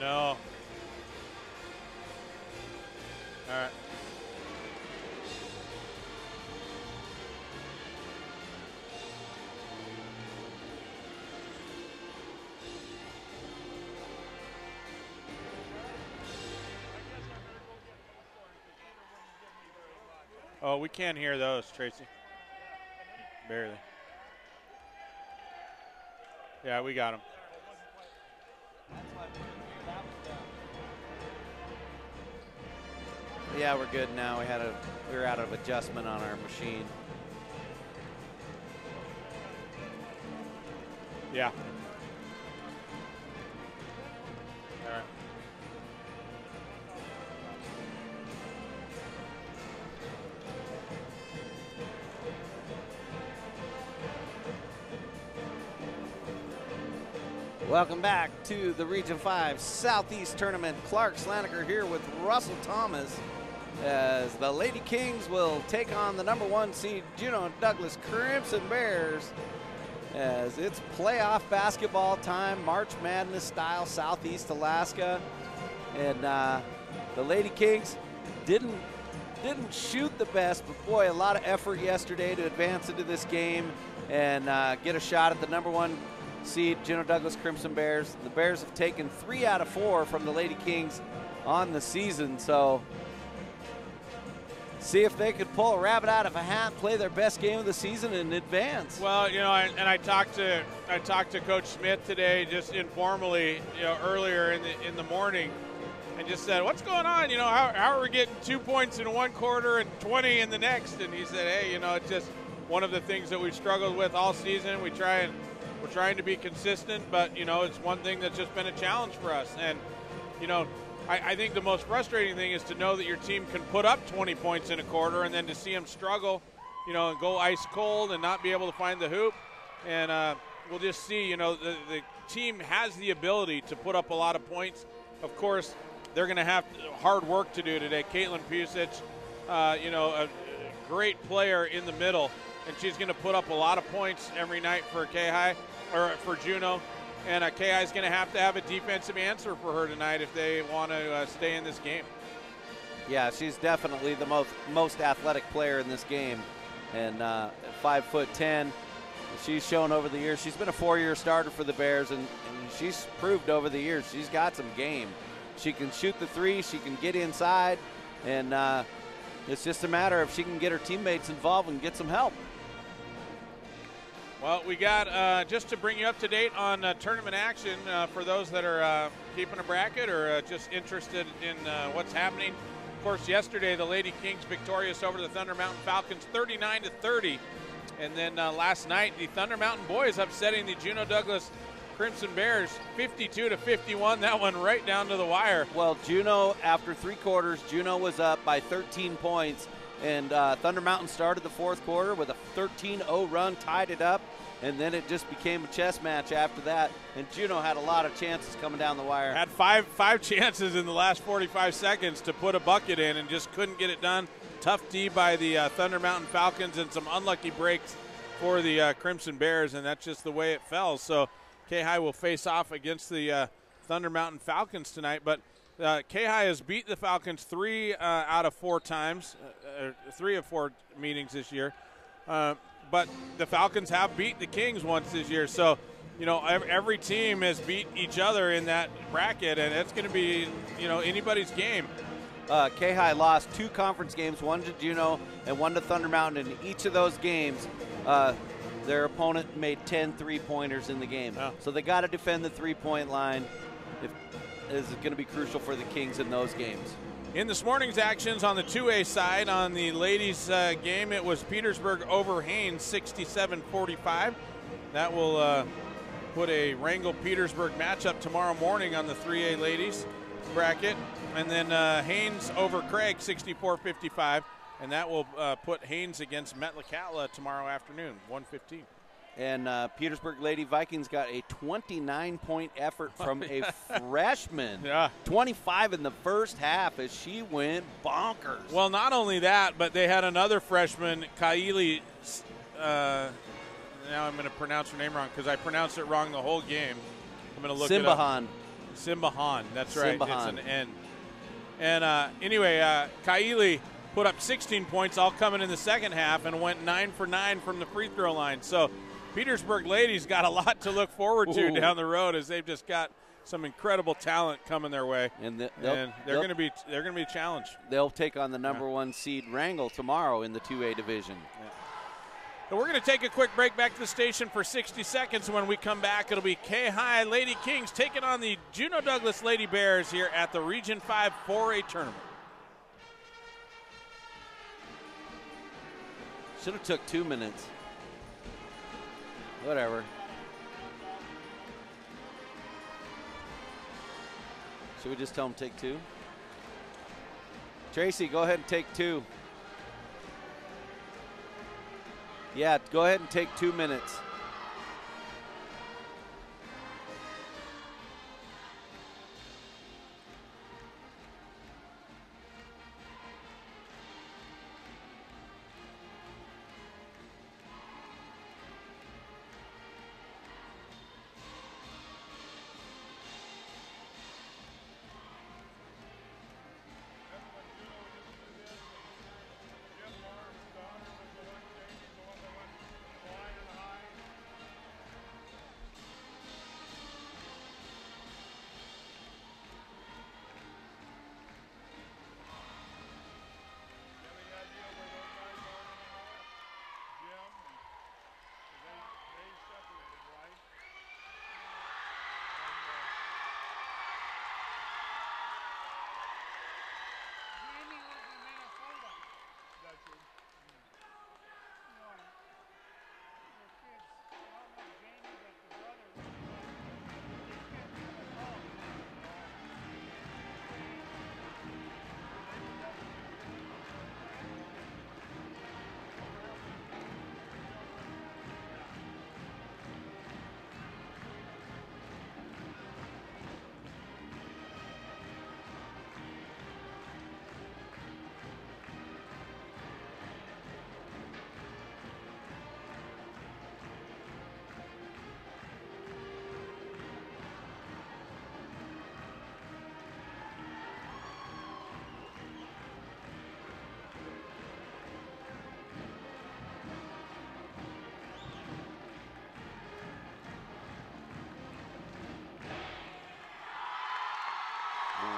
No. All right. Oh, we can't hear those, Tracy. Barely. Yeah, we got them. Yeah, we're good now. We were out of adjustment on our machine. Yeah. All right. Welcome back to the Region 5 Southeast Tournament. Clark Slaneker here with Russell Thomas as the Lady Kings will take on the #1 seed Juneau Douglas Crimson Bears as it's playoff basketball time, March Madness style, Southeast Alaska. And the Lady Kings didn't shoot the best, but boy, a lot of effort yesterday to advance into this game and get a shot at the #1 seed Juneau Douglas Crimson Bears. The Bears have taken 3 out of 4 from the Lady Kings on the season, so see if they could pull a rabbit out of a hat, play their best game of the season, and advance. Well, you know, I talked to Coach Smith today, just informally, you know, earlier in the morning, and just said, "What's going on? You know, how are we getting 2 points in one quarter and 20 in the next?" And he said, "Hey, you know, it's just one of the things that we've struggled with all season. We're trying to be consistent, but you know, it's one thing that's just been a challenge for us." And you know, I think the most frustrating thing is to know that your team can put up 20 points in a quarter and then to see them struggle, you know, and go ice cold and not be able to find the hoop. And we'll just see, you know, the team has the ability to put up a lot of points. Of course, they're going to have hard work to do today. Caitlin Pusic, you know, a great player in the middle, and she's going to put up a lot of points every night for Kayhi, or for Juneau. And Kayhi is going to have a defensive answer for her tonight if they want to stay in this game. Yeah, she's definitely the most athletic player in this game. And at 5'10", she's shown over the years. She's been a 4-year starter for the Bears, and she's proved over the years she's got some game. She can shoot the three, she can get inside, and it's just a matter of she can get her teammates involved and get some help. Well, we got, just to bring you up to date on tournament action for those that are keeping a bracket or just interested in what's happening. Of course, yesterday the Lady Kings victorious over the Thunder Mountain Falcons 39-30. And then last night the Thunder Mountain boys upsetting the Juneau Douglas Crimson Bears 52-51. That one right down to the wire. Well, Juneau, after 3 quarters, Juneau was up by 13 points. And Thunder Mountain started the 4th quarter with a 13-0 run, tied it up, and then it just became a chess match after that. And Juneau had a lot of chances coming down the wire. Had five chances in the last 45 seconds to put a bucket in and just couldn't get it done. Tough D by the Thunder Mountain Falcons and some unlucky breaks for the Crimson Bears, and that's just the way it fell. So Kayhi will face off against the Thunder Mountain Falcons tonight. But Kayhi has beat the Falcons 3 out of 4 times, 3 of 4 meetings this year. But the Falcons have beat the Kings once this year. So, you know, every team has beat each other in that bracket, and it's going to be, you know, anybody's game. Kayhi lost 2 conference games, 1 to Juneau and 1 to Thunder Mountain. In each of those games, their opponent made 10 3-pointers in the game. Oh. So they got to defend the 3-point line. Is going to be crucial for the Kings in those games. In this morning's actions on the 2A side, on the ladies' game, it was Petersburg over Haines 67-45. That will put a Wrangell-Petersburg matchup tomorrow morning on the 3A ladies bracket. And then Haines over Craig 64-55. And that will put Haines against Metlakatla tomorrow afternoon, 1:15. And Petersburg Lady Vikings got a 29-point effort from a freshman. Yeah. 25 in the first half as she went bonkers. Well, not only that, but they had another freshman, Kayhi. Now I'm going to pronounce her name wrong because I pronounced it wrong the whole game. I'm going to look Simbahan. it up. Simbahan. That's right. Simbahan. It's an N. And anyway, Kayhi put up 16 points, all coming in the second half, and went 9 for 9 from the free throw line. So Petersburg ladies got a lot to look forward to down the road as they've just got some incredible talent coming their way, and they're going to be challenged. They'll take on the number 1 seed Wrangell tomorrow in the 2A division. Yeah. So we're going to take a quick break back to the station for 60 seconds. When we come back, it'll be Kayhi Lady Kings taking on the Juneau Douglas Lady Bears here at the Region 5 4A tournament. Should have took 2 minutes. Whatever. Should we just tell them take 2? Tracy, go ahead and take 2. Yeah, go ahead and take 2 minutes.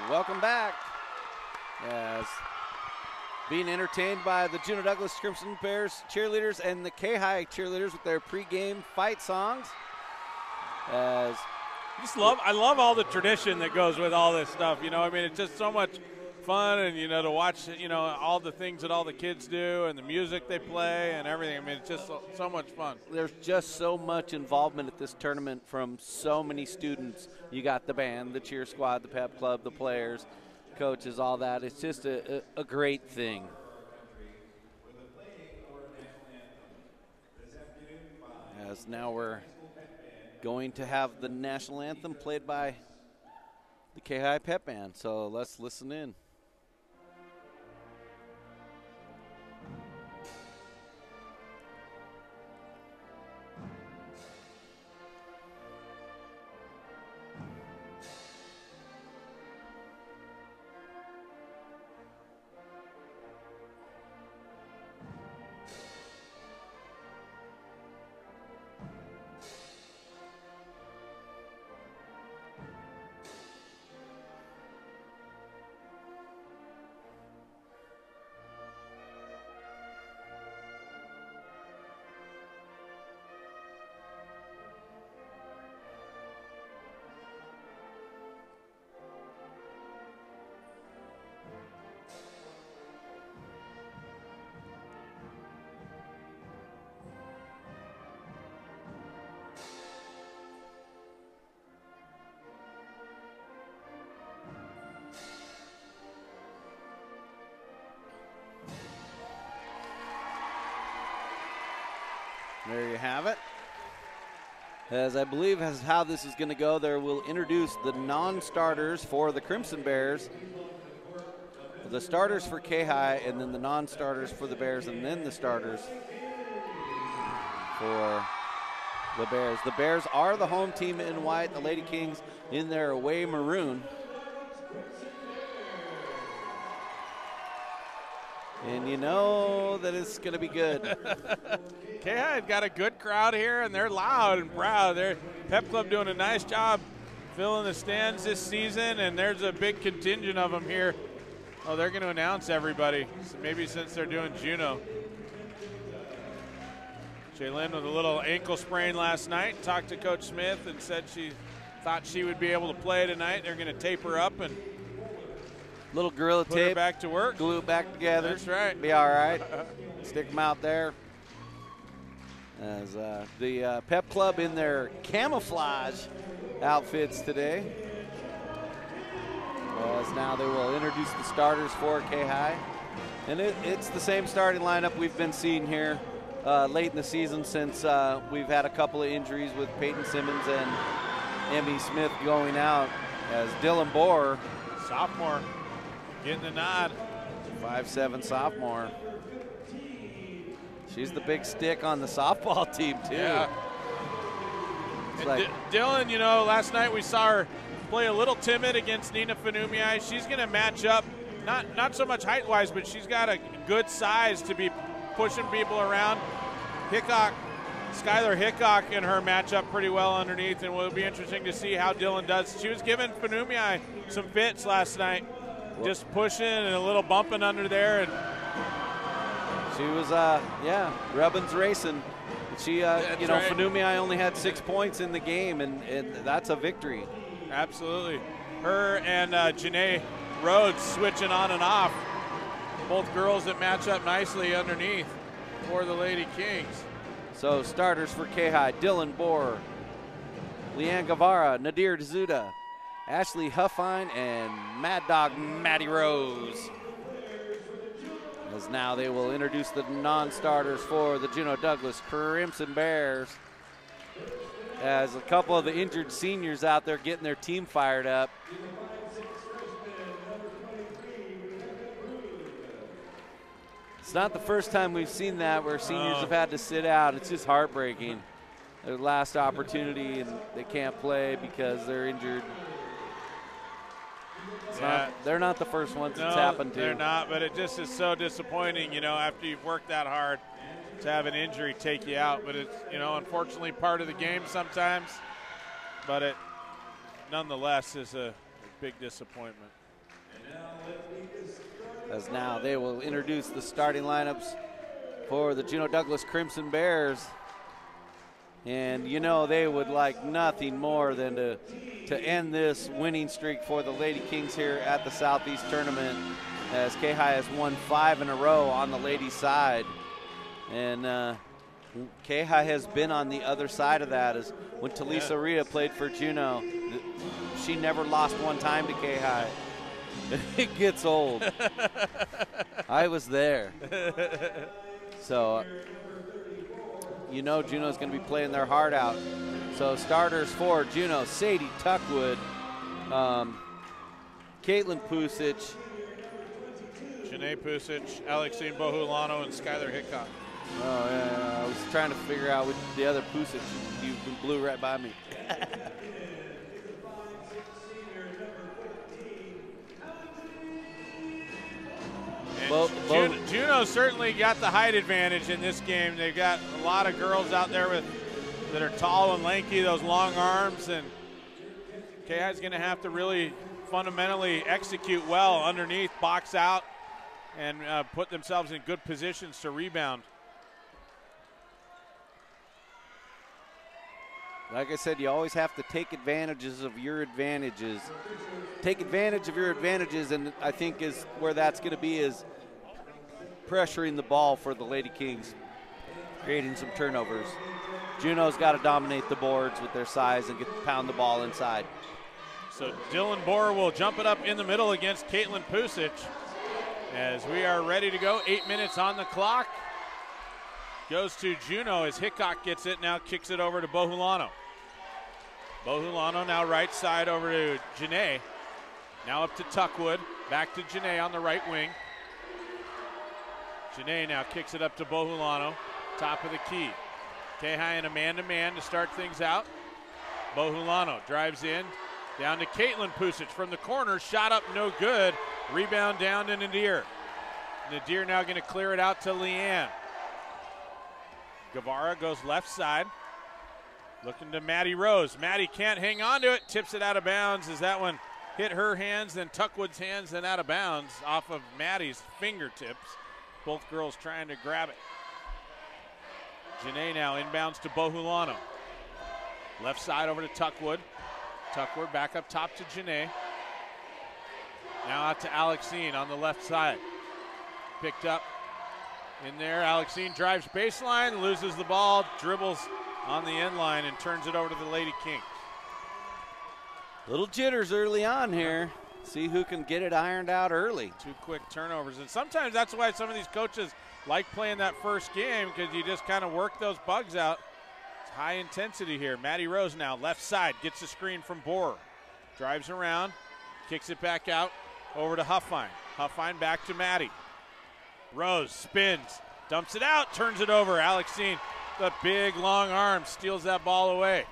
Welcome back. As being entertained by the Juneau Douglas Crimson Bears cheerleaders and the Kayhi cheerleaders with their pregame fight songs. As I love all the tradition that goes with all this stuff. You know, I mean, it's just so much fun, and you know, to watch, you know, all the things that all the kids do and the music they play and everything. I mean, it's just so much fun. There's just so much involvement at this tournament from so many students. You got the band, the cheer squad, the pep club, the players, coaches, all that. It's just a great thing. As now we're going to have the national anthem played by the Kayhi Pep Band. So let's listen in. There you have it. As I believe as how this is going to go, there will introduce the non-starters for the Crimson Bears, the starters for Kayhi, and then the non-starters for the Bears, and then the starters for the Bears. The Bears are the home team in white, the Lady Kings in their away maroon. And you know that it's going to be good. Kayhi got a good crowd here, and they're loud and proud. Their Pep Club doing a nice job filling the stands this season, and there's a big contingent of them here. Oh, they're going to announce everybody, so maybe since they're doing Juneau. Jaylin with a little ankle sprain last night. Talked to Coach Smith and said she thought she would be able to play tonight. They're going to tape her up and little gorilla put tape. her back to work. Glue it back together. That's right. Be all right. Stick them out there. As the Pep Club in their camouflage outfits today. As now they will introduce the starters for Kayhi. And it's the same starting lineup we've been seeing here late in the season since we've had a couple of injuries with Peyton Simmons and Emmy Smith going out, as Dylan Bohr, sophomore, getting the nod. 5'7" sophomore. She's the big stick on the softball team, too. Yeah. Dylan, you know, last night we saw her play a little timid against Nina Fanumii. She's going to match up, not so much height-wise, but she's got a good size to be pushing people around. Skylar Hickok and her match up pretty well underneath, and it'll be interesting to see how Dylan does. She was giving Fanumii some fits last night, just pushing and a little bumping under there. And she was, Rubbin's racing. She, you know, right. Fanumii only had 6 points in the game, and that's a victory. Absolutely. Her and Janae Rhodes switching on and off. Both girls that match up nicely underneath for the Lady Kings. So starters for Kayhi: Dylan Bohr, Leanne Guevara, Nadir D'Zuda, Ashley Huffine, and Mad Dog Maddie Rose. As now they will introduce the non-starters for the Juneau Douglas Crimson Bears. As a couple of the injured seniors out there getting their team fired up. It's not the first time we've seen that where seniors have had to sit out. It's just heartbreaking. Their last opportunity and they can't play because they're injured. They're not the first ones it's happened to. They're not, but it just is so disappointing, you know, after you've worked that hard to have an injury take you out. But it's, you know, unfortunately part of the game sometimes. But it nonetheless is a big disappointment. As now they will introduce the starting lineups for the Juneau Douglas Crimson Bears. And you know they would like nothing more than to end this winning streak for the Lady Kings here at the Southeast Tournament, as Kayhi has won 5 in a row on the ladies' side. And Kayhi has been on the other side of that, as when Talisa Rhea played for Juneau, she never lost one time to Kayhi. It gets old. I was there. So, you know Juneau's going to be playing their heart out. So starters for Juneau: Sadie Tuckwood, Caitlin Pusic, Janae Pusic, Alexine Bohulano, and Skylar Hickok. Oh, yeah, I was trying to figure out which the other Pusic. You blew right by me. Juneau certainly got the height advantage in this game. They've got a lot of girls out there that are tall and lanky, those long arms, and Kayhi's going to have to really fundamentally execute well underneath, box out, and put themselves in good positions to rebound. Like I said, you always have to take advantages of your advantages. Take advantage of your advantages, and I think is where that's going to be, is pressuring the ball for the Lady Kings, creating some turnovers. Juneau's got to dominate the boards with their size and pound the ball inside. So Dylan Bohr will jump it up in the middle against Caitlin Pusic, as we are ready to go. 8 minutes on the clock. Goes to Juneau as Hickok gets it, now kicks it over to Bohulano. Bohulano now right side over to Janae. Now up to Tuckwood, back to Janae on the right wing. Janae now kicks it up to Bohulano, top of the key. Kayhi in a man-to-man to start things out. Bohulano drives in, down to Caitlin Pusic from the corner, shot up no good. Rebound down to Nadir. Nadir now going to clear it out to Leanne. Guevara goes left side. Looking to Maddie Rose. Maddie can't hang on to it. Tips it out of bounds as that one hit her hands, then Tuckwood's hands, then out of bounds off of Maddie's fingertips. Both girls trying to grab it. Janae now inbounds to Bohulano. Left side over to Tuckwood. Tuckwood back up top to Janae. Now out to Alexine on the left side. Picked up in there. Alexine drives baseline, loses the ball, dribbles on the end line, and turns it over to the Lady Kings. Little jitters early on here. See who can get it ironed out early. 2 quick turnovers. And sometimes that's why some of these coaches like playing that first game, because you just kind of work those bugs out. It's high intensity here. Maddie Rose now, left side, gets a screen from Borer. Drives around, kicks it back out over to Huffine. Huffine back to Maddie. Rose spins, dumps it out, turns it over. Alexine, the big long arm, steals that ball away.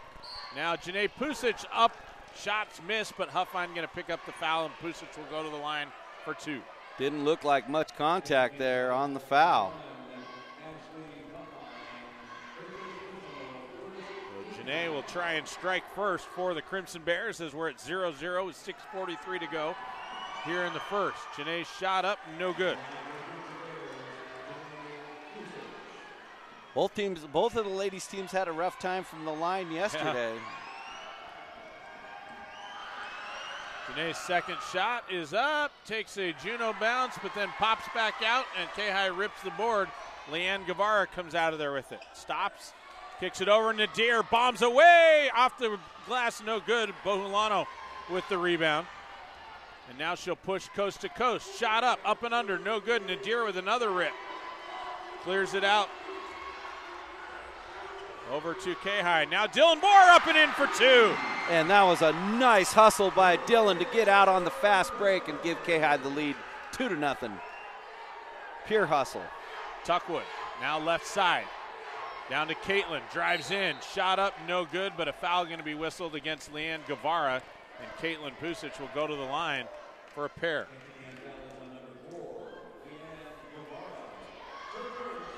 Now Janae Pusic up, shots missed, but Huffine going to pick up the foul, and Pusic will go to the line for 2. Didn't look like much contact there on the foul. So Janae will try and strike first for the Crimson Bears as we're at 0-0 with 6:43 to go here in the first. Janae's shot up, no good. Both of the ladies' teams had a rough time from the line yesterday. Janae's second shot is up, takes a Juno bounce, but then pops back out, and Kayhi rips the board. Leanne Guevara comes out of there with it. Stops, kicks it over, Nadir bombs away, off the glass, no good. Bohulano with the rebound. And now she'll push coast to coast. Shot up and under, no good. Nadir with another rip. Clears it out. Over to Kayhi. Now Dylan Boer up and in for 2. And that was a nice hustle by Dylan to get out on the fast break and give Kayhi the lead, 2-0. Pure hustle. Tuckwood now left side. Down to Caitlin, drives in, shot up, no good, but a foul going to be whistled against Leanne Guevara, and Caitlin Pusic will go to the line for a pair.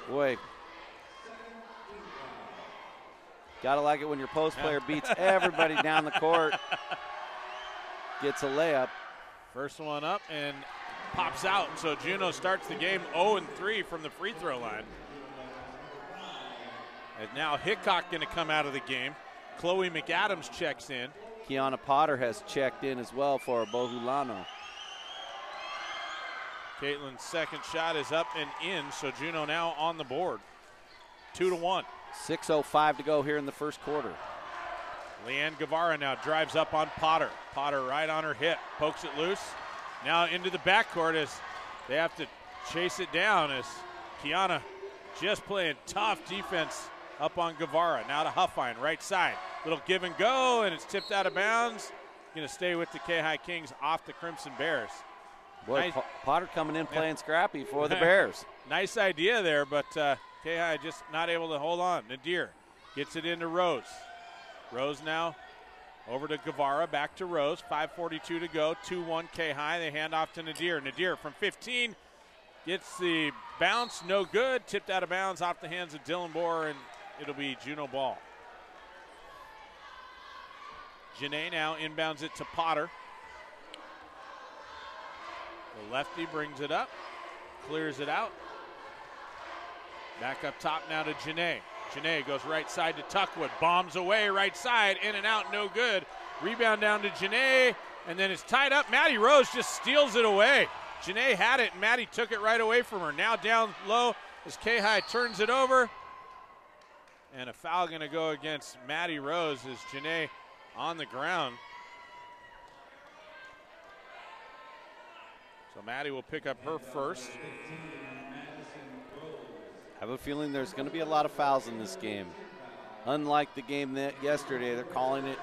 Boy, gotta like it when your post player beats everybody down the court. Gets a layup. First one up and pops out. So Juno starts the game 0-3 from the free throw line. And now Hickok going to come out of the game. Chloe McAdams checks in. Kiana Potter has checked in as well for Bohulano. Caitlin's second shot is up and in, so Juno now on the board. 2-1. 6:05 to go here in the first quarter. Leanne Guevara now drives up on Potter. Potter right on her hip, pokes it loose. Now into the backcourt as they have to chase it down as Kiana just playing tough defense up on Guevara. Now to Huffine, right side. Little give and go, and it's tipped out of bounds. Going to stay with the Kayhi Kings off the Crimson Bears. Boy, nice. Potter coming in playing scrappy for the Bears. Nice idea there, but Kayhi just not able to hold on. Nadir gets it into Rose. Rose now over to Guevara, back to Rose. 5:42 to go, 2-1 Kayhi. They hand off to Nadir. Nadir from 15 gets the bounce, no good. Tipped out of bounds off the hands of Dylan Boer, and it'll be Juno ball. Janae now inbounds it to Potter. The lefty brings it up, clears it out. Back up top now to Janae. Janae goes right side to Tuckwood, bombs away right side, in and out, no good. Rebound down to Janae, and then it's tied up. Maddie Rose just steals it away. Janae had it, and Maddie took it right away from her. Now down low as Kayhi turns it over. And a foul going to go against Maddie Rose as Janae on the ground. So Maddie will pick up her first. I have a feeling there's going to be a lot of fouls in this game. Unlike the game yesterday, they're calling it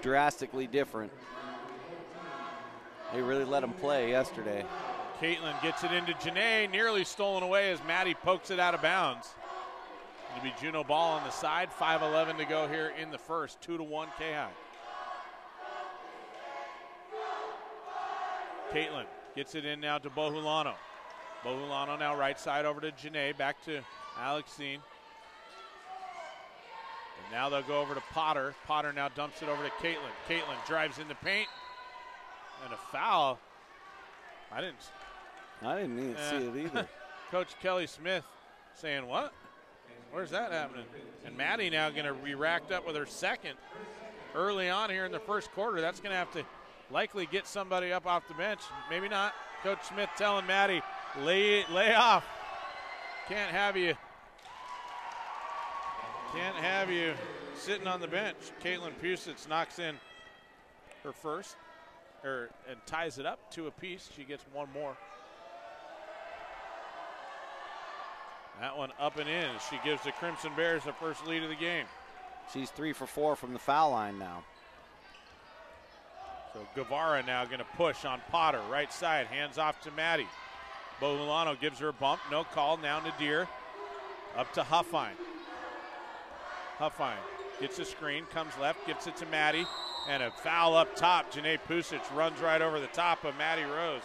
drastically different. They really let them play yesterday. Caitlin gets it into Janae, nearly stolen away as Maddie pokes it out of bounds. It'll be Juno ball on the side, 5:11 to go here in the first, 2-1 Kayhi. Caitlin gets it in now to Bohulano. Bohulano now right side over to Janae, back to Alexine. And Now they'll go over to Potter. Potter now dumps it over to Caitlin. Caitlin drives in the paint. And a foul. I didn't even see it either. Coach Kelly Smith saying, what? Where's that happening? And Maddie now going to be racked up with her second early on here in the first quarter. That's going to have to likely get somebody up off the bench. Maybe not. Coach Smith telling Maddie, lay off. Can't have you sitting on the bench. Caitlin Pusich knocks in her first, and ties it up 2 apiece. She gets one more. That one up and in. She gives the Crimson Bears the first lead of the game. She's 3 for 4 from the foul line now. So Guevara now going to push on Potter. Right side, hands off to Maddie. Bohulano gives her a bump. No call. Now Nadir. Up to Huffine. Huffine gets a screen, comes left, gives it to Maddie. And a foul up top. Janae Pusich runs right over the top of Maddie Rose.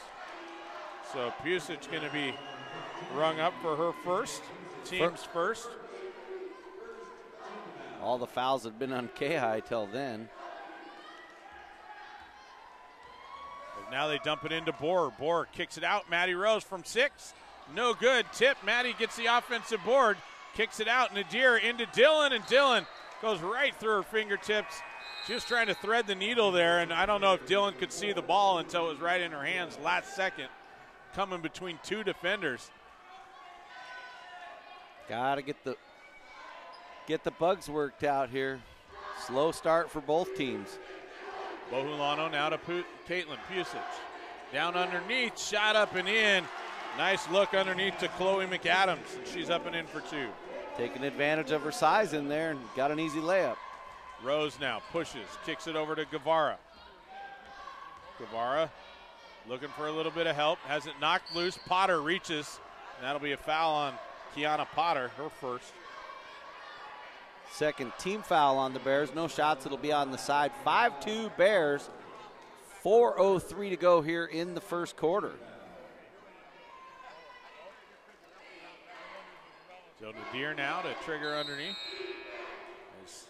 So Pusich going to be rung up for her first, team's first. All the fouls had been on Kayhi till then. But now they dump it into Boer. Boer kicks it out. Maddie Rose from 6. No good. Tip. Maddie gets the offensive board. Kicks it out. Nadir into Dillon, and Dillon goes right through her fingertips. She was trying to thread the needle there, and I don't know if Dillon could see the ball until it was right in her hands last second, coming between 2 defenders. Gotta get the bugs worked out here. Slow start for both teams. Bohulano now to Caitlin Pusich. Down underneath, shot up and in. Nice look underneath to Chloe McAdams, and she's up and in for 2. Taking advantage of her size in there and got an easy layup. Rose now pushes, kicks it over to Guevara. Guevara looking for a little bit of help, has it knocked loose. Potter reaches, and that'll be a foul on Kiana Potter, her first. Second team foul on the Bears. No shots. It'll be on the side. 5-2 Bears. 4:03 to go here in the first quarter. So Nadir now to trigger underneath. As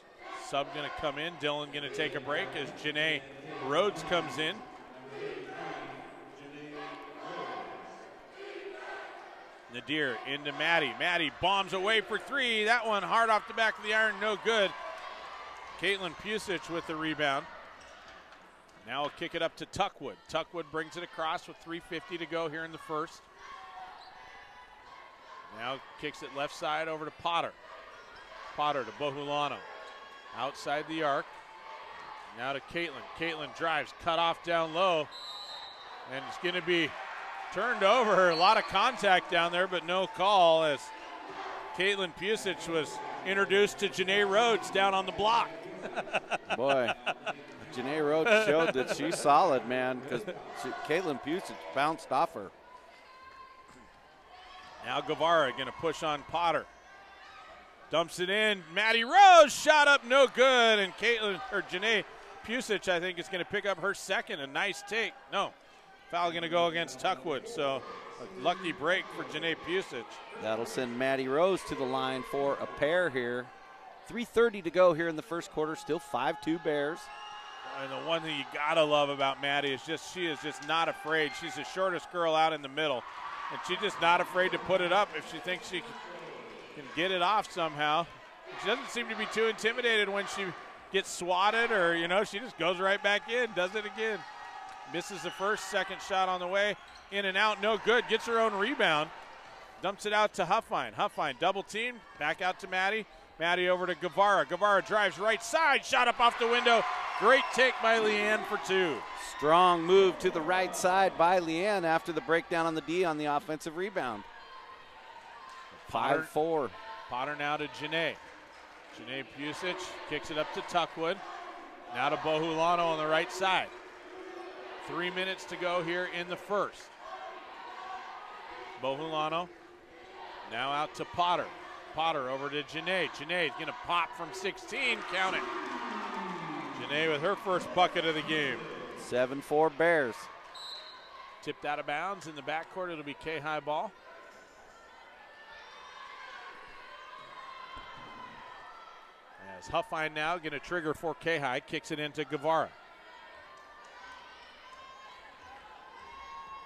sub going to come in. Dillon going to take a break as Janae Rhodes comes in. Nadir into Maddie. Maddie bombs away for 3. That one hard off the back of the iron, no good. Caitlin Pusich with the rebound. Now we'll kick it up to Tuckwood. Tuckwood brings it across with 3:50 to go here in the first. Now kicks it left side over to Potter. Potter to Bohulano. Outside the arc. Now to Caitlin. Caitlin drives, cut off down low. And it's going to be turned over. A lot of contact down there, but no call as Caitlin Pusich was introduced to Janae Rhodes down on the block. Boy, Janae Rhodes showed that she's solid, man, because Caitlin Pusich bounced off her. Now Guevara going to push on Potter. Dumps it in. Maddie Rose shot up, no good. And Janae Pusich, I think, is going to pick up her second. A nice take. No. Foul going to go against Tuckwood, so a lucky break for Janae Pusich. That'll send Maddie Rose to the line for a pair here. 3:30 to go here in the first quarter. Still 5-2 Bears. And the one thing you got to love about Maddie is just she is just not afraid. She's the shortest girl out in the middle, and she's just not afraid to put it up if she thinks she can get it off somehow. She doesn't seem to be too intimidated when she gets swatted or, she just goes right back in, does it again. Misses the first, second shot on the way. In and out, no good. Gets her own rebound. Dumps it out to Huffine. Huffine double team. Back out to Maddie. Maddie over to Guevara. Guevara drives right side. Shot up off the window. Great take by Leanne for 2. Strong move to the right side by Leanne after the breakdown on the D on the offensive rebound. 5-4. Potter now to Janae. Janae Pusich kicks it up to Tuckwood. Now to Bohulano on the right side. 3 minutes to go here in the first. Bohulano now out to Potter. Potter over to Janae. Janae's going to pop from 16. Count it. Janae with her first bucket of the game. 7-4 Bears. Tipped out of bounds in the backcourt. It'll be Kayhi ball. As As Huffine now going to trigger for Kayhi, kicks it into Guevara.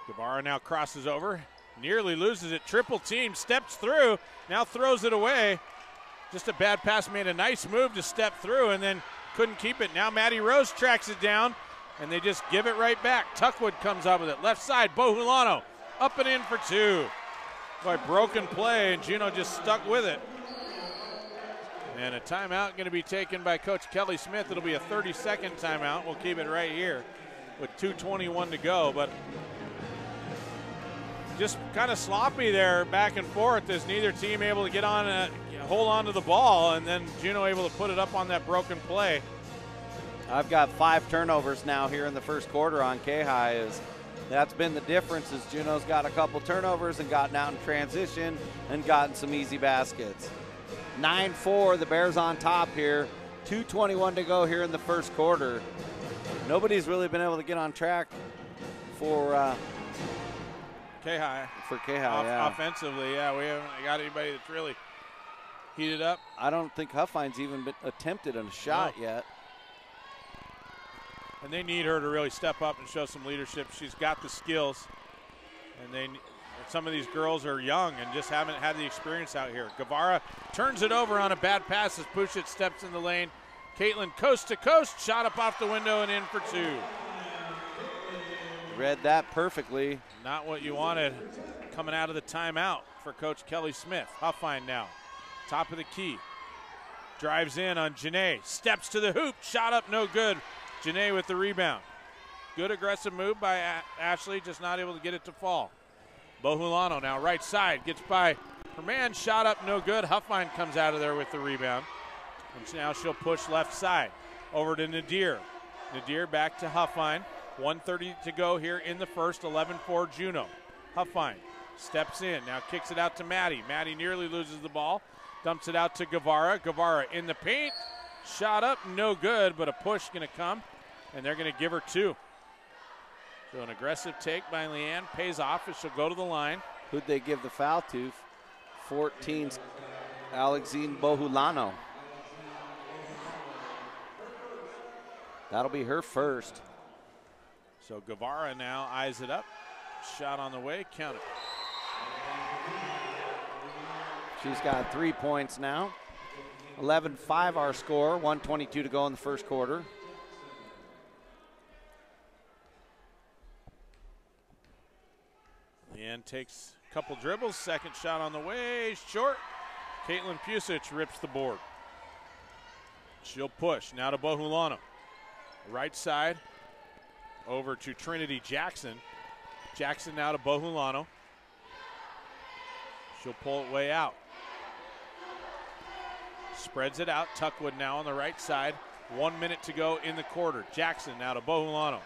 Guevara now crosses over, nearly loses it, triple team, steps through, now throws it away. Just a bad pass, made a nice move to step through and then couldn't keep it. Now Maddie Rose tracks it down and they just give it right back. Tuckwood comes up with it, left side, Bohulano up and in for two. Boy, broken play and Juneau just stuck with it. And a timeout going to be taken by Coach Kelly Smith. It'll be a 30-second timeout. We'll keep it right here with 2:21 to go, but just kind of sloppy there back and forth as neither team able to get on, hold on to the ball, and then Juneau able to put it up on that broken play. I've got 5 turnovers now here in the first quarter on Kayhi. That's been the difference, is Juneau's got a couple turnovers and gotten out in transition and gotten some easy baskets. 9-4, the Bears on top here. 2:21 to go here in the first quarter. Nobody's really been able to get on track for Kayhi. Yeah. Offensively, yeah, we haven't got anybody that's really heated up. I don't think Huffine's even been attempted a shot yet. And they need her to really step up and show some leadership. She's got the skills, and some of these girls are young and just haven't had the experience out here. Guevara turns it over on a bad pass as Pushit steps in the lane. Caitlin coast to coast, shot up off the window and in for two. Read that perfectly. Not what you wanted coming out of the timeout for Coach Kelly Smith. Huffine now, top of the key. Drives in on Janae, steps to the hoop, shot up, no good. Janae with the rebound. Good aggressive move by Ashley, just not able to get it to fall. Bohulano now right side, gets by her man, shot up, no good. Huffine comes out of there with the rebound. And now she'll push left side. Over to Nadir. Nadir back to Huffine. 1:30 to go here in the first, 11-4 Juneau. Huffine steps in, now kicks it out to Maddie. Maddie nearly loses the ball, dumps it out to Guevara. Guevara in the paint, shot up, no good, but a push gonna come, and they're gonna give her two. So an aggressive take by Leanne pays off as she'll go to the line. Who'd they give the foul to? 14, Alexine Bohulano. That'll be her first. So Guevara now eyes it up. Shot on the way, count it. She's got 3 points now. 11-5 our score, 1:22 to go in the first quarter. Leanne takes a couple dribbles, second shot on the way, short. Caitlin Pusic rips the board. She'll push, now to Bohulano. Right side, over to Trinity Jackson. Jackson now to Bohulano. She'll pull it way out. Spreads it out. Tuckwood now on the right side. 1 minute to go in the quarter. Jackson now to Bohulano.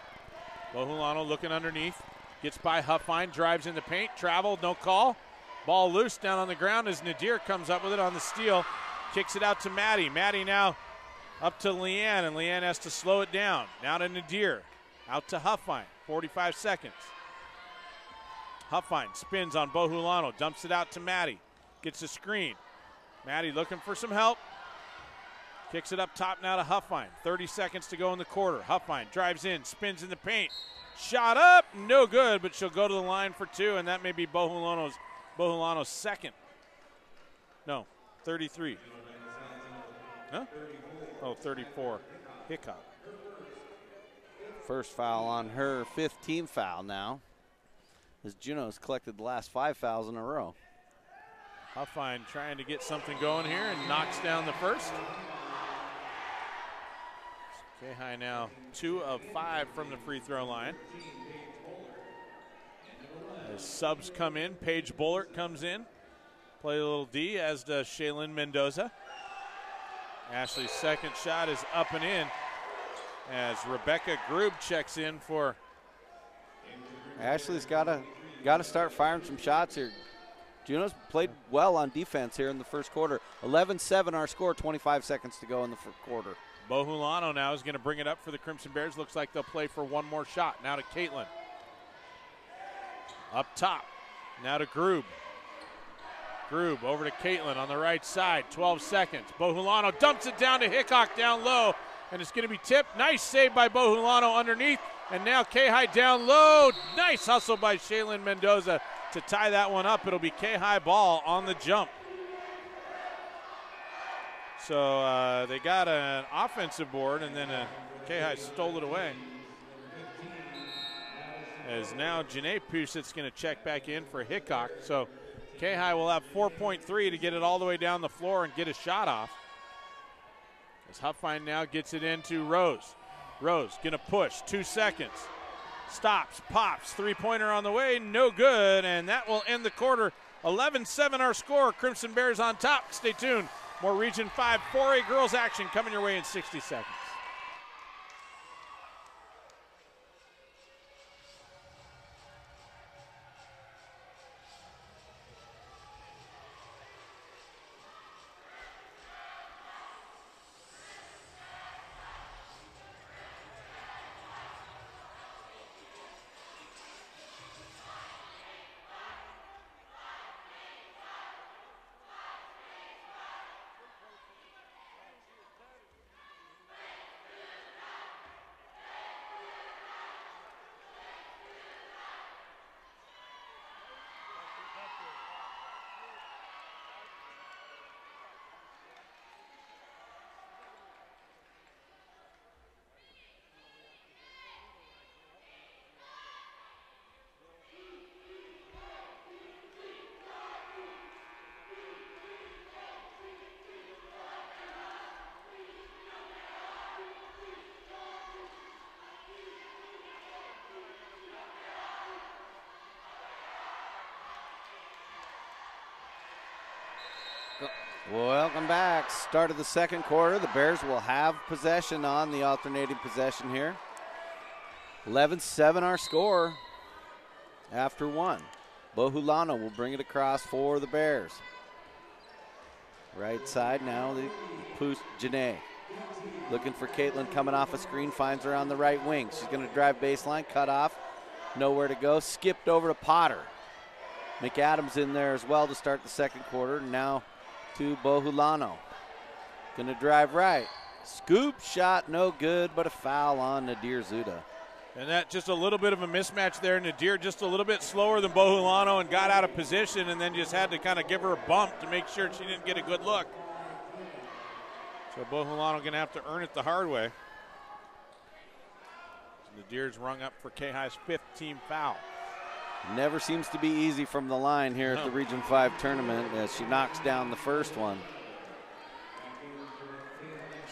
Bohulano looking underneath. Gets by Huffine. Drives in the paint. Traveled. No call. Ball loose down on the ground as Nadir comes up with it on the steal. Kicks it out to Maddie. Maddie now up to Leanne, and Leanne has to slow it down. Now to Nadir. Out to Huffine. 45 seconds. Huffine spins on Bohulano. Dumps it out to Maddie. Gets a screen. Maddie looking for some help. Kicks it up top now to Huffine. 30 seconds to go in the quarter. Huffine drives in, spins in the paint. Shot up, no good, but she'll go to the line for two, and that may be Bohulano's second. No, 33. Huh? Oh, 34. Hiccup. First foul on her, 5th team foul now, as Juneau's collected the last 5 fouls in a row. Huffine trying to get something going here and knocks down the first. Kayhi now 2 of 5 from the free throw line. As subs come in, Paige Bullard comes in. Play a little D, as does Shaylin Mendoza. Ashley's second shot is up and in as Rebecca Grube checks in for. Ashley's got to start firing some shots here. Juneau's played well on defense here in the first quarter. 11-7 our score, 25 seconds to go in the first quarter. Bohulano now is going to bring it up for the Crimson Bears. Looks like they'll play for one more shot. Now to Caitlin. Up top. Now to Grube. Grube over to Caitlin on the right side, 12 seconds. Bohulano dumps it down to Hickok down low, and it's going to be tipped. Nice save by Bohulano underneath, and now Kayhi down low. Nice hustle by Shaylin Mendoza to tie that one up. It'll be Kayhi ball on the jump. So they got an offensive board, and then Kayhi stole it away. As now Janae Pusit's going to check back in for Hickok. So Kayhi will have 4.3 to get it all the way down the floor and get a shot off. As Huffine now gets it into Rose. Rose going to push, 2 seconds. Stops, pops, three-pointer on the way, no good, and that will end the quarter. 11-7 our score. Crimson Bears on top. Stay tuned. More Region 5 4A girls action coming your way in 60 seconds. Welcome back. Start of the second quarter. The Bears will have possession on the alternating possession here. 11-7 our score after one. Bohulano will bring it across for the Bears. Right side now, the Janae. Looking for Caitlin coming off a screen, finds her on the right wing. She's going to drive baseline, cut off, nowhere to go. Skipped over to Potter. McAdams in there as well to start the second quarter. Now to Bohulano. Gonna drive right. Scoop shot, no good, but a foul on Nadir Zuda. And that just a little bit of a mismatch there. Nadir just a little bit slower than Bohulano and got out of position and then just had to kind of give her a bump to make sure she didn't get a good look. So Bohulano gonna have to earn it the hard way. Nadir's rung up for Kayhi's 5th team foul. Never seems to be easy from the line here at the Region 5 tournament as she knocks down the first one.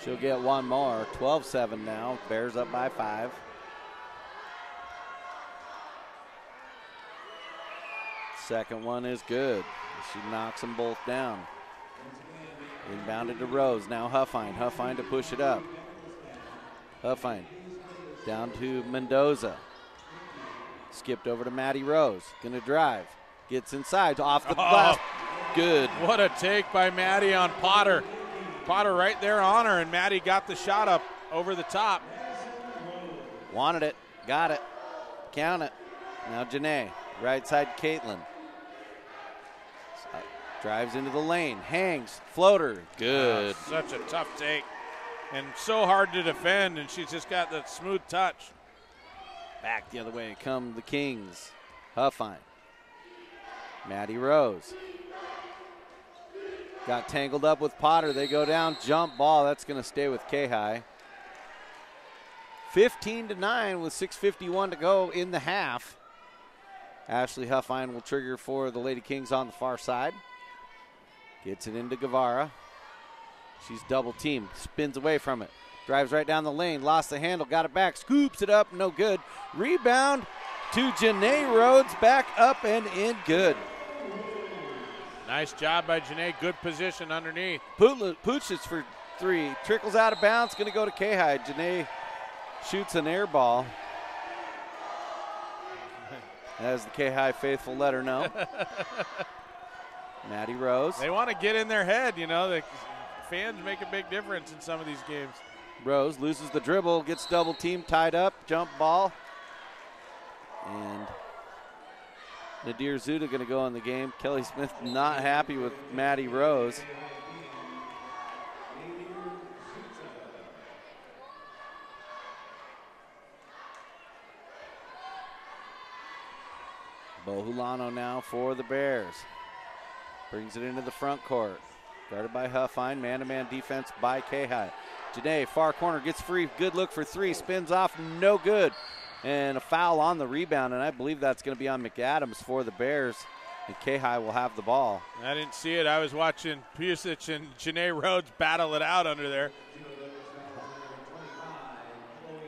She'll get one more. 12-7 now. Bears up by 5. Second one is good. She knocks them both down. Inbounded to Rose. Now Huffine. Huffine to push it up. Huffine down to Mendoza. Skipped over to Maddie Rose. Gonna drive. Gets inside. Off the glass. Good. What a take by Maddie on Potter. Potter right there on her, and Maddie got the shot up over the top. Wanted it. Got it. Count it. Now Janae. Right side Caitlin. Drives into the lane. Hangs. Floater. Good. Such a tough take. And so hard to defend, and she's just got that smooth touch. Back the other way come the Kings. Huffine. Maddie Rose. Got tangled up with Potter. They go down. Jump ball. That's going to stay with Kayhi. 15-9 with 6:51 to go in the half. Ashley Huffine will trigger for the Lady Kings on the far side. Gets it into Guevara. She's double teamed. Spins away from it. Drives right down the lane, lost the handle, got it back, scoops it up, no good. Rebound to Janae Rhodes, back up and in, good. Nice job by Janae, good position underneath. Puchis for 3, trickles out of bounds, gonna go to Kayhi. Janae shoots an air ball. As the Kayhi faithful let her know. Maddie Rose. They want to get in their head, you know, the fans make a big difference in some of these games. Rose loses the dribble, gets double teamed, tied up, jump ball. And Nadir Zuda going to go in the game. Kelly Smith not happy with Maddie Rose. Bohulano now for the Bears. Brings it into the front court. Guarded by Huffine. Man-to-man defense by Kayhi. Janae, far corner, gets free. Good look for three. Spins off. No good. And a foul on the rebound, and I believe that's going to be on McAdams for the Bears. And Kayhi will have the ball. I didn't see it. I was watching Pusic and Janae Rhodes battle it out under there.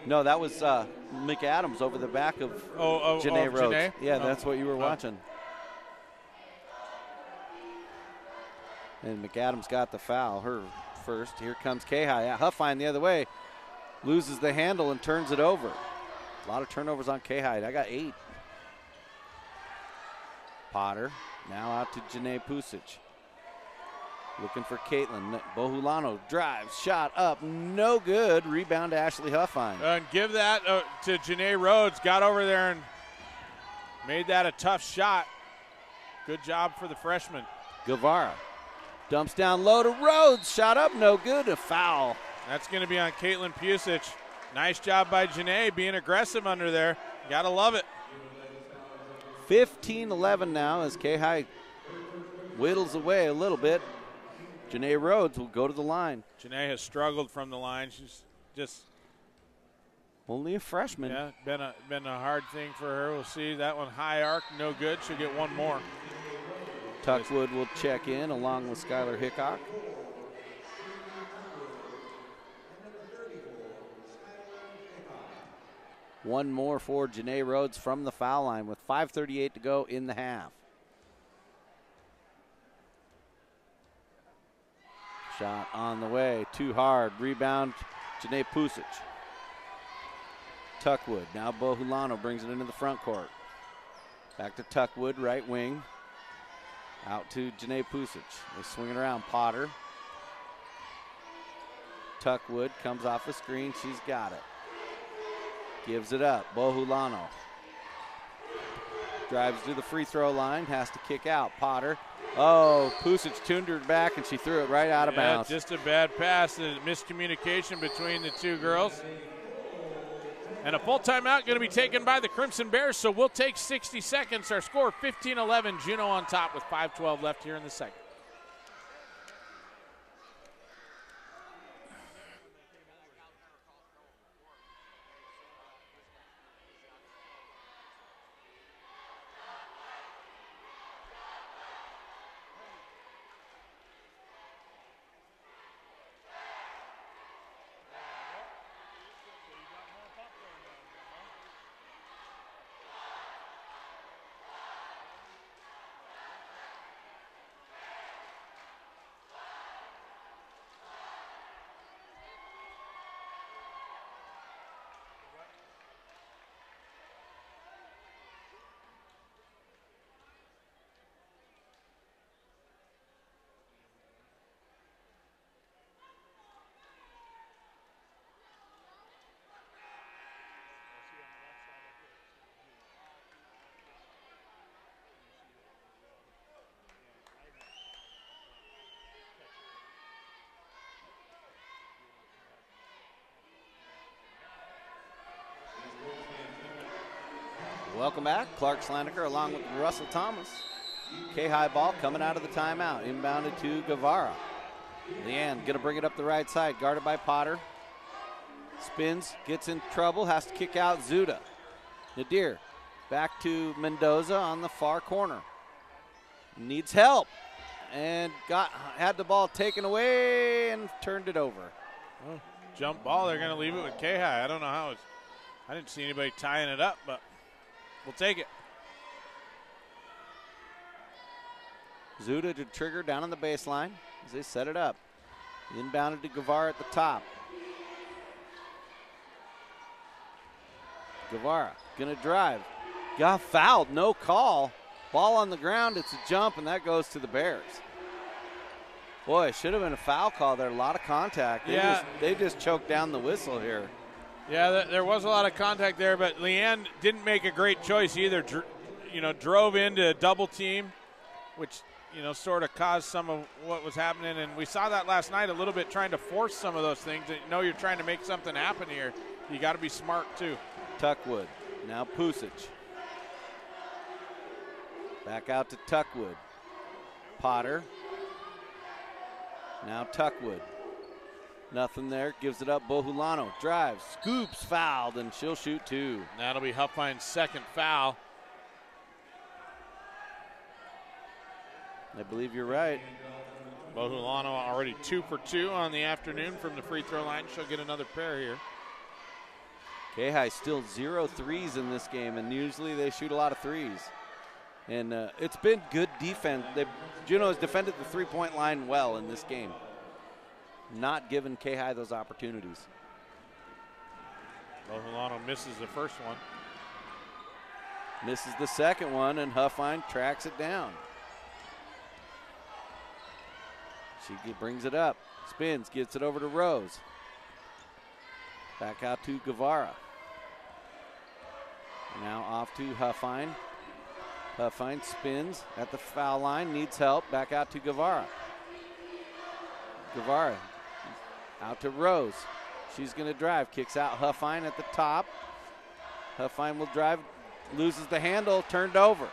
No, that was McAdams over the back of Janae Rhodes. Janae? Yeah, that's what you were watching. And McAdams got the foul, her first. Here comes Kayhi. Huffine the other way. Loses the handle and turns it over. A lot of turnovers on Kayhi. I got 8. Potter now out to Janae Pusic. Looking for Caitlin. Bohulano drives, shot up, no good. Rebound to Ashley Huffine. And give that to Janae Rhodes. Got over there and made that a tough shot. Good job for the freshman. Guevara dumps down low to Rhodes. Shot up, no good. A foul. That's going to be on Caitlin Pusic. Nice job by Janae being aggressive under there. Got to love it. 15-11 now as Kayhi whittles away a little bit. Janae Rhodes will go to the line. Janae has struggled from the line. She's just only a freshman. Yeah, been a hard thing for her. We'll see. That one high arc, no good. She'll get one more. Tuckwood will check in along with Skylar Hickok. One more for Janae Rhodes from the foul line with 5:38 to go in the half. Shot on the way, too hard. Rebound, Janae Pusic. Tuckwood, now Bohulano brings it into the front court. Back to Tuckwood, right wing. Out to Janae Pusic. They swing it around. Potter. Tuckwood comes off the screen. She's got it. Gives it up. Bohulano. Drives to the free throw line. Has to kick out. Potter. Oh, Pusic tuned her back and she threw it right out of bounds. Just a bad pass. A miscommunication between the two girls. And a full timeout going to be taken by the Crimson Bears, so we'll take 60 seconds. Our score 15-11. Juneau on top with 5:12 left here in the second. Welcome back. Clark Slaneker along with Russell Thomas. Kayhi ball coming out of the timeout. Inbounded to Guevara. Leanne going to bring it up the right side. Guarded by Potter. Spins, gets in trouble, has to kick out Zuda. Nadir back to Mendoza on the far corner. Needs help. And had the ball taken away and turned it over. Oh, jump ball. They're going to leave it with Kayhi. I don't know how I didn't see anybody tying it up, but we'll take it. Zuda to trigger down on the baseline as they set it up. Inbounded to Guevara at the top. Guevara gonna drive. Got fouled, no call. Ball on the ground, it's a jump, and that goes to the Bears. Boy, it should have been a foul call there. A lot of contact. They just choked down the whistle here. Yeah, there was a lot of contact there, but Leanne didn't make a great choice either. drove into a double team, which, sort of caused some of what was happening. And we saw that last night a little bit, trying to force some of those things. You're trying to make something happen here. You got to be smart too. Tuckwood, now Pusic. Back out to Tuckwood. Potter. Now Tuckwood. Nothing there, gives it up. Bohulano drives, scoops, fouled, and she'll shoot 2. That'll be Huffines' second foul. I believe you're right. Bohulano already 2 for 2 on the afternoon from the free throw line. She'll get another pair here. Kayhi still 0 threes in this game, and usually they shoot a lot of threes. And it's been good defense. Juneau has defended the three-point line well in this game. Not giving Kayhi those opportunities. Bohulano misses the first one. Misses the second one, and Huffine tracks it down. She brings it up, spins, gets it over to Rose. Back out to Guevara. Now off to Huffine. Huffine spins at the foul line, needs help. Back out to Guevara. Guevara out to Rose. She's going to drive, kicks out Huffine at the top. Huffine will drive, loses the handle, turned over.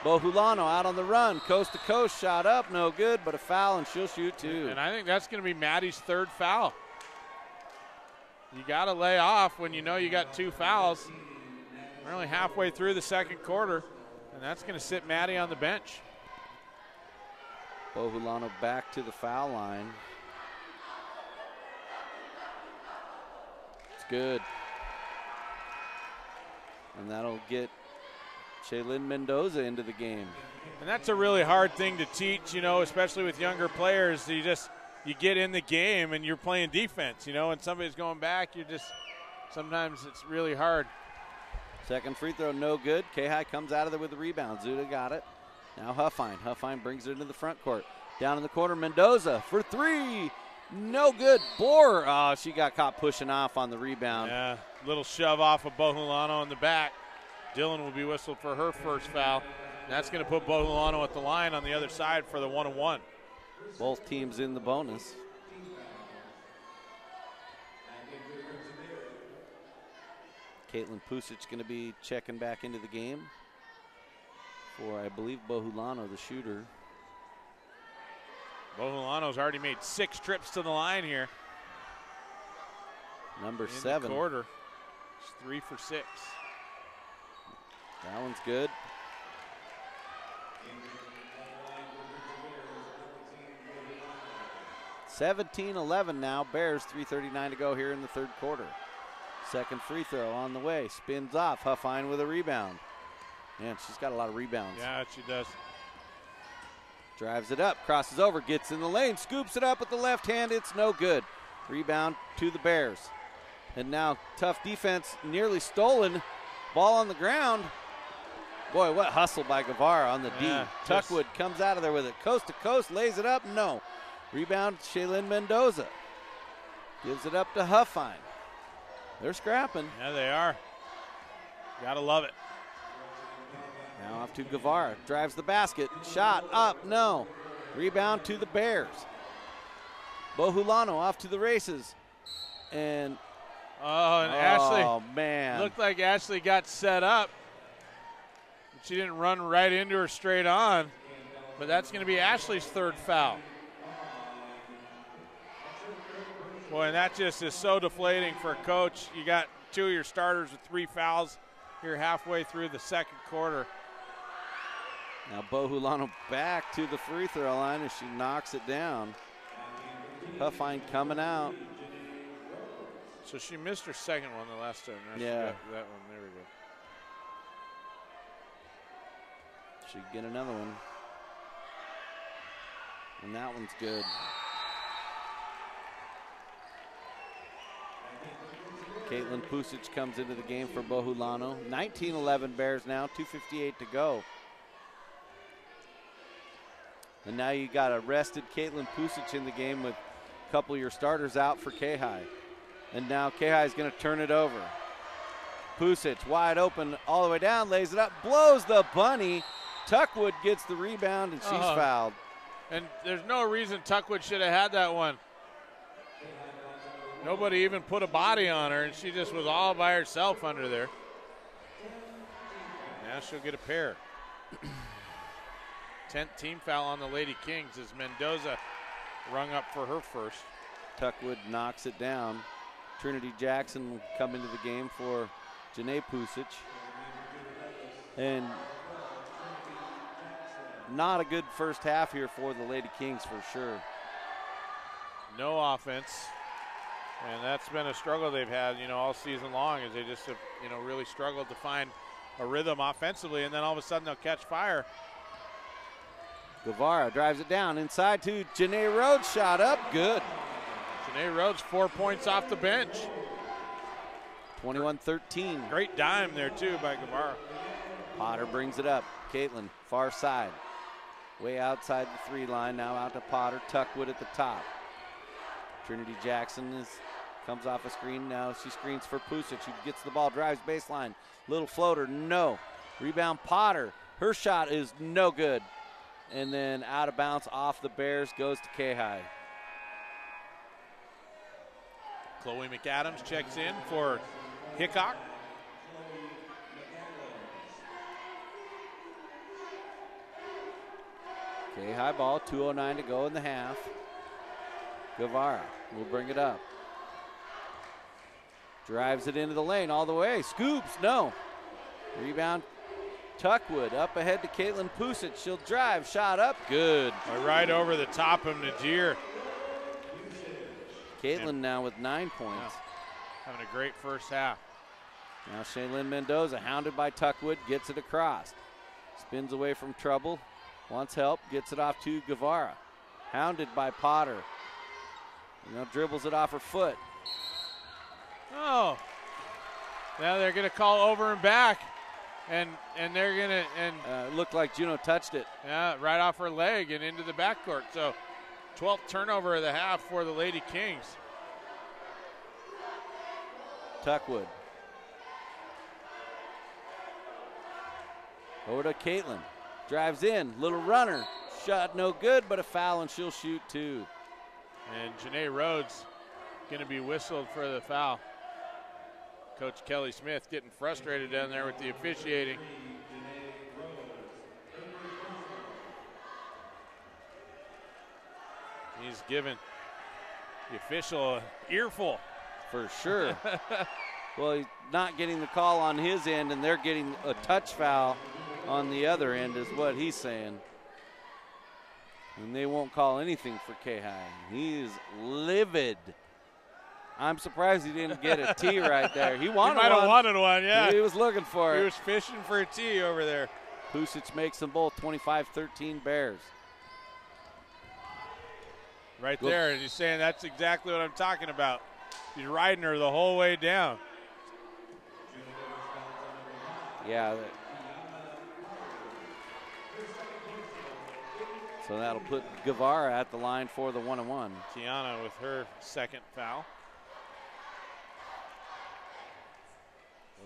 Bohulano out on the run, coast to coast, shot up, no good, but a foul, and she'll shoot 2. And I think that's going to be Maddie's third foul. You got to lay off when you know you got 2 fouls. We're only halfway through the second quarter, and that's going to sit Maddie on the bench. Bohulano back to the foul line. It's good. And that'll get Shaylin Mendoza into the game. And that's a really hard thing to teach, especially with younger players. You get in the game and you're playing defense, and somebody's going back. Sometimes it's really hard. Second free throw, no good. Kayhi comes out of there with the rebound. Zuda got it. Now Huffine. Huffine brings it into the front court. Down in the corner, Mendoza for 3. No good. Bohr. Oh, she got caught pushing off on the rebound. Yeah, little shove off of Bohulano in the back. Dillon will be whistled for her first foul. And that's going to put Bohulano at the line on the other side for the 1-1. Both teams in the bonus. Caitlin Pusic going to be checking back into the game for, I believe, Bohulano, the shooter. Bohulano's already made 6 trips to the line here. Number in 7. The quarter. It's 3 for 6. That one's good. (17-11) now. Bears, 3:39 to go here in the third quarter. Second free throw on the way. Spins off. Huffine with a rebound. Man, she's got a lot of rebounds. Yeah, she does. Drives it up, crosses over, gets in the lane, scoops it up with the left hand. It's no good. Rebound to the Bears. And now tough defense, nearly stolen. Ball on the ground. Boy, what hustle by Guevara on the D. Tuckwood comes out of there with it. Coast to coast, lays it up. No. Rebound, Shaylin Mendoza. Gives it up to Huffine. They're scrapping. Yeah, they are. Gotta love it. Now off to Guevara. Drives the basket. Shot up. No. Rebound to the Bears. Bohulano off to the races. And Ashley. Oh, man. Looked like Ashley got set up. She didn't run right into her straight on. But that's going to be Ashley's third foul. Boy, and that just is so deflating for a coach. You got 2 of your starters with 3 fouls here halfway through the second quarter. Now Bohulano back to the free throw line as she knocks it down. Huffine coming out. So she missed her second one the last time. Now yeah. She got that one. There we go. She can get another one. And that one's good. Caitlin Pusic comes into the game for Bohulano. 19-11 Bears now, 2:58 to go. And now you got a rested Caitlin Pusic in the game with a couple of your starters out for Kayhi. And now Kayhi is going to turn it over. Pusic wide open all the way down, lays it up, blows the bunny. Tuckwood gets the rebound, and she's fouled. And there's no reason Tuckwood should have had that one. Nobody even put a body on her, and she just was all by herself under there. Now she'll get a pair. 10th team foul on the Lady Kings as Mendoza rung up for her first. Tuckwood knocks it down. Trinity Jackson will come into the game for Janae Pusic. And not a good first half here for the Lady Kings for sure. No offense. And that's been a struggle they've had, all season long, as they just have, really struggled to find a rhythm offensively, and then all of a sudden they'll catch fire. Guevara drives it down inside to Janae Rhodes, shot up, good. Janae Rhodes, 4 points off the bench. 21-13. Great dime there too by Guevara. Potter brings it up. Caitlin, far side. Way outside the 3 line, now out to Potter. Tuckwood at the top. Trinity Jackson comes off a screen. Now she screens for Pusic. She gets the ball, drives baseline. Little floater, no. Rebound Potter. Her shot is no good. And then out of bounds off the Bears, goes to Kayhi. Chloe McAdams checks in for Hickok. Kayhi ball, 2:09 to go in the half. Guevara will bring it up. Drives it into the lane all the way. Scoops, no. Rebound, Tuckwood up ahead to Caitlin Pusic. She'll drive, shot up, good. Right over the top of Nadir. Caitlin now with 9 points. Yeah. Having a great first half. Now Shaylin Mendoza, hounded by Tuckwood, gets it across. Spins away from trouble, wants help, gets it off to Guevara. Hounded by Potter. Now dribbles it off her foot. Oh, now they're going to call over and back, and they're going to it looked like Juno touched it. Yeah, right off her leg and into the backcourt. So 12th turnover of the half for the Lady Kings. Tuckwood. Over to Caitlin. Drives in, little runner. Shot no good, but a foul, and she'll shoot 2. And Janae Rhodes going to be whistled for the foul. Coach Kelly Smith getting frustrated down there with the officiating. He's giving the official an earful. For sure. Well, he's not getting the call on his end, and they're getting a touch foul on the other end is what he's saying. And they won't call anything for Kayhi. He is livid. I'm surprised he didn't get a T right there. He wanted might have wanted one, yeah. He was looking for it. He was fishing for a T over there. Pusic makes them both 25-13 Bears. Right there, and he's saying that's exactly what I'm talking about. He's riding her the whole way down. Yeah. So that'll put Guevara at the line for the 1-on-1. Tiana with her second foul.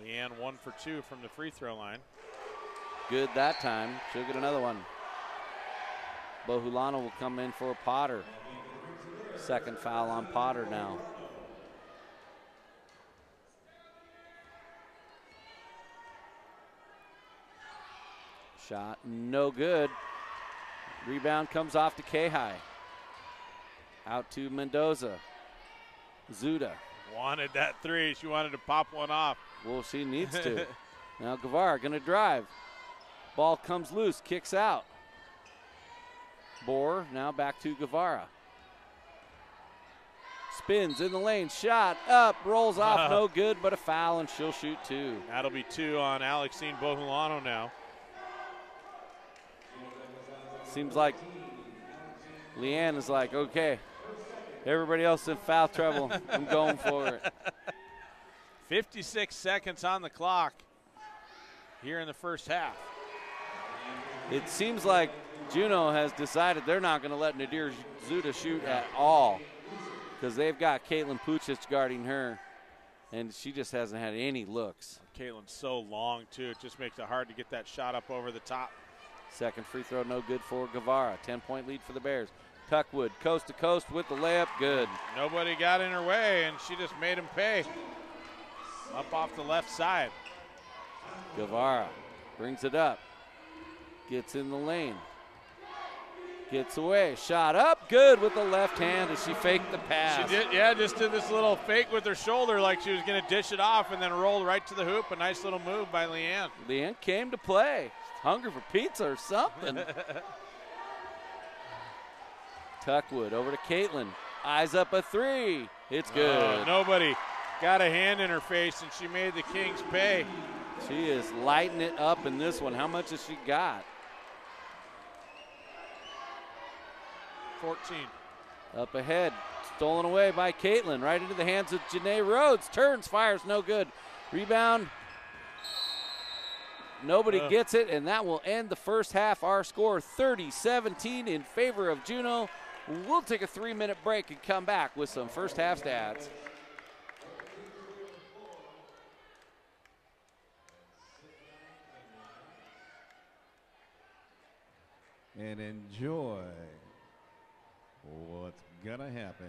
Leanne 1 for 2 from the free throw line. Good that time. She'll get another one. Bohulano will come in for Potter. Second foul on Potter now. Shot no good. Rebound comes off to Kayhi. Out to Mendoza. Zuda. Wanted that 3. She wanted to pop one off. Well, she needs to. Now Guevara gonna drive. Ball comes loose, kicks out. Bohr now back to Guevara. Spins in the lane, shot up, rolls off, no good, but a foul, and she'll shoot 2. That'll be 2 on Alexine Bohulano now. Seems like Leanne is like, okay, everybody else in foul trouble. I'm going for it. 56 seconds on the clock here in the first half. It seems like Juneau has decided they're not going to let Nadir Zuda shoot at all because they've got Caitlin Pusic guarding her, and she just hasn't had any looks. Caitlin's so long, too. It just makes it hard to get that shot up over the top. Second free throw, no good for Guevara. 10-point lead for the Bears. Tuckwood, coast to coast with the layup, good. Nobody got in her way, and she just made him pay. Up off the left side. Guevara brings it up. Gets in the lane. Gets away. Shot up. Good with the left hand as she faked the pass. She did, yeah, just did this little fake with her shoulder like she was going to dish it off and then rolled right to the hoop. A nice little move by Leanne. Leanne came to play. Hungry for pizza or something. Tuckwood over to Caitlin. Eyes up a three. It's good. Nobody got a hand in her face, and she made the Kings pay. She is lighting it up in this one. How much has she got? 14. Up ahead, stolen away by Caitlin, right into the hands of Janae Rhodes. Turns, fires, no good. Rebound. Nobody gets it, and that will end the first half. Our score 30-17 in favor of Juneau. We'll take a 3-minute break and come back with some first half stats. And enjoy what's gonna happen.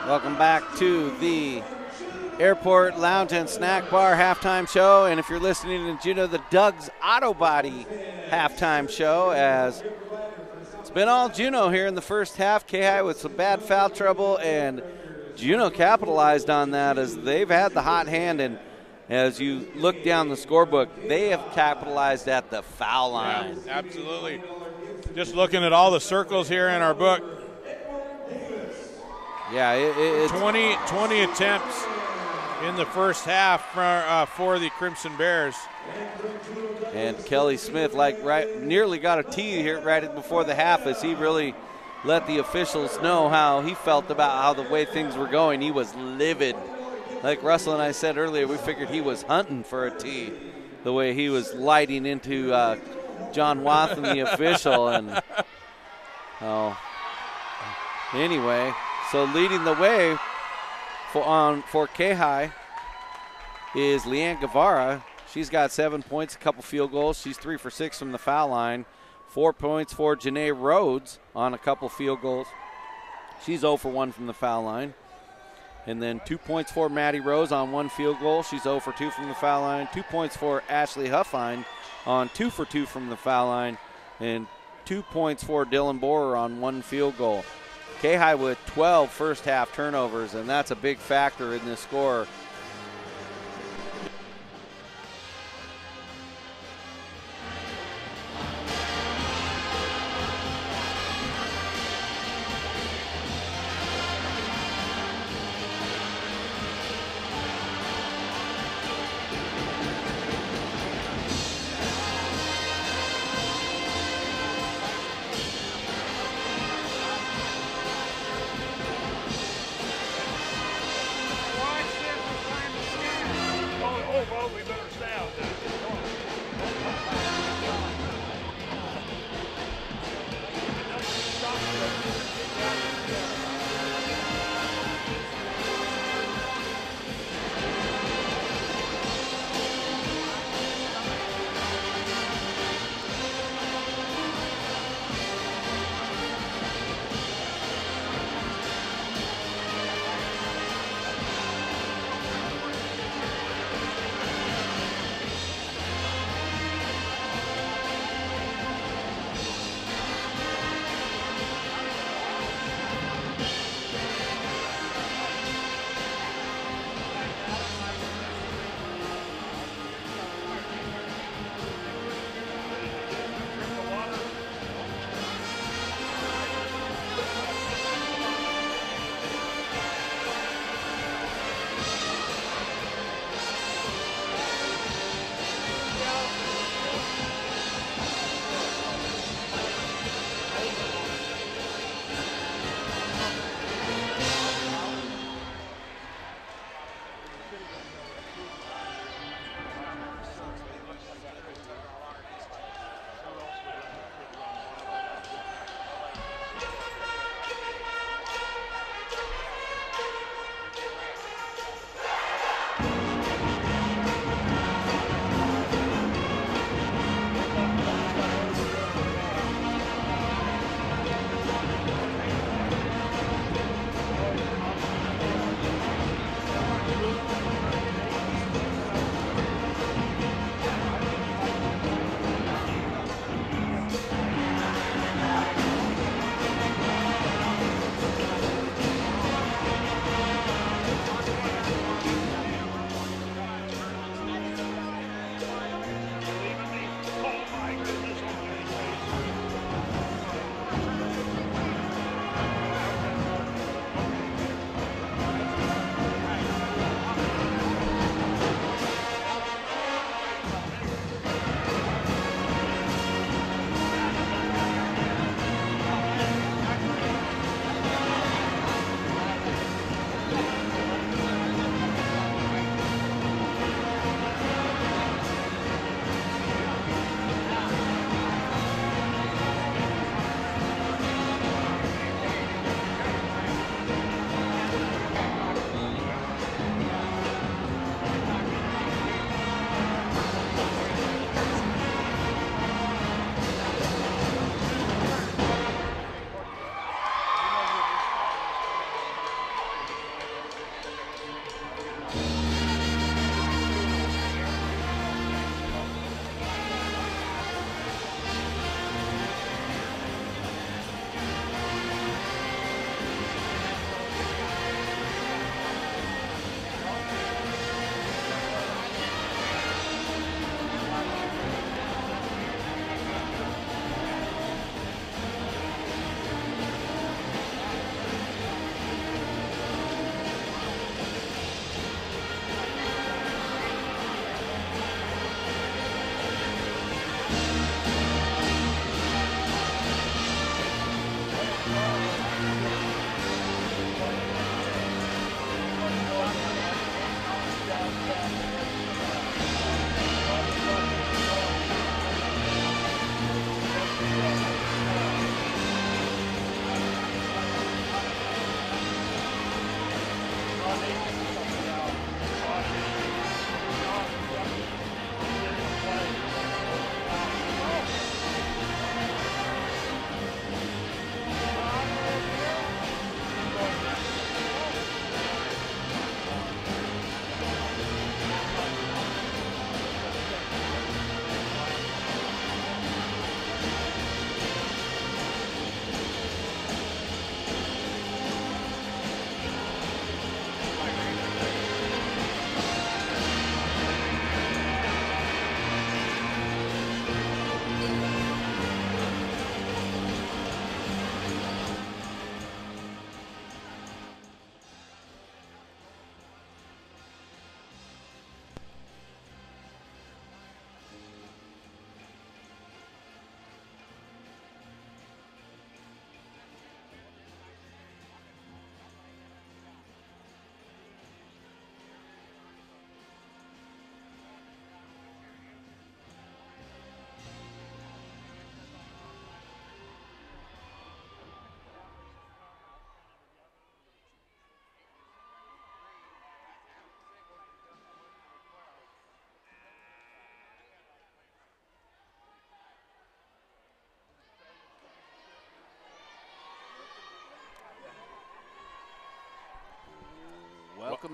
Welcome back to the Airport Lounge and Snack Bar halftime show. And if you're listening in Juneau, the Doug's Auto Body halftime show, as it's been all Juneau here in the first half. Kayhi with some bad foul trouble, and Juneau capitalized on that as they've had the hot hand. And as you look down the scorebook, they have capitalized at the foul line. Yeah, absolutely. Just looking at all the circles here in our book. Yeah, it's 20 attempts in the first half for the Crimson Bears. And Kelly Smith nearly got a tee here right before the half as he really let the officials know how he felt about how the way things were going. He was livid. Like Russell and I said earlier, we figured he was hunting for a tee the way he was lighting into John Wathen, the official. And anyway, so leading the way for Kayhi is Leanne Guevara. She's got 7 points, a couple field goals. She's 3 for 6 from the foul line. 4 points for Janae Rhodes on a couple field goals. She's 0 for 1 from the foul line. And then 2 points for Maddie Rose on 1 field goal. She's 0 for 2 from the foul line. 2 points for Ashley Huffine on 2 for 2 from the foul line. And 2 points for Dylan Borer on 1 field goal. Kayhi with 12 first half turnovers, and that's a big factor in this score.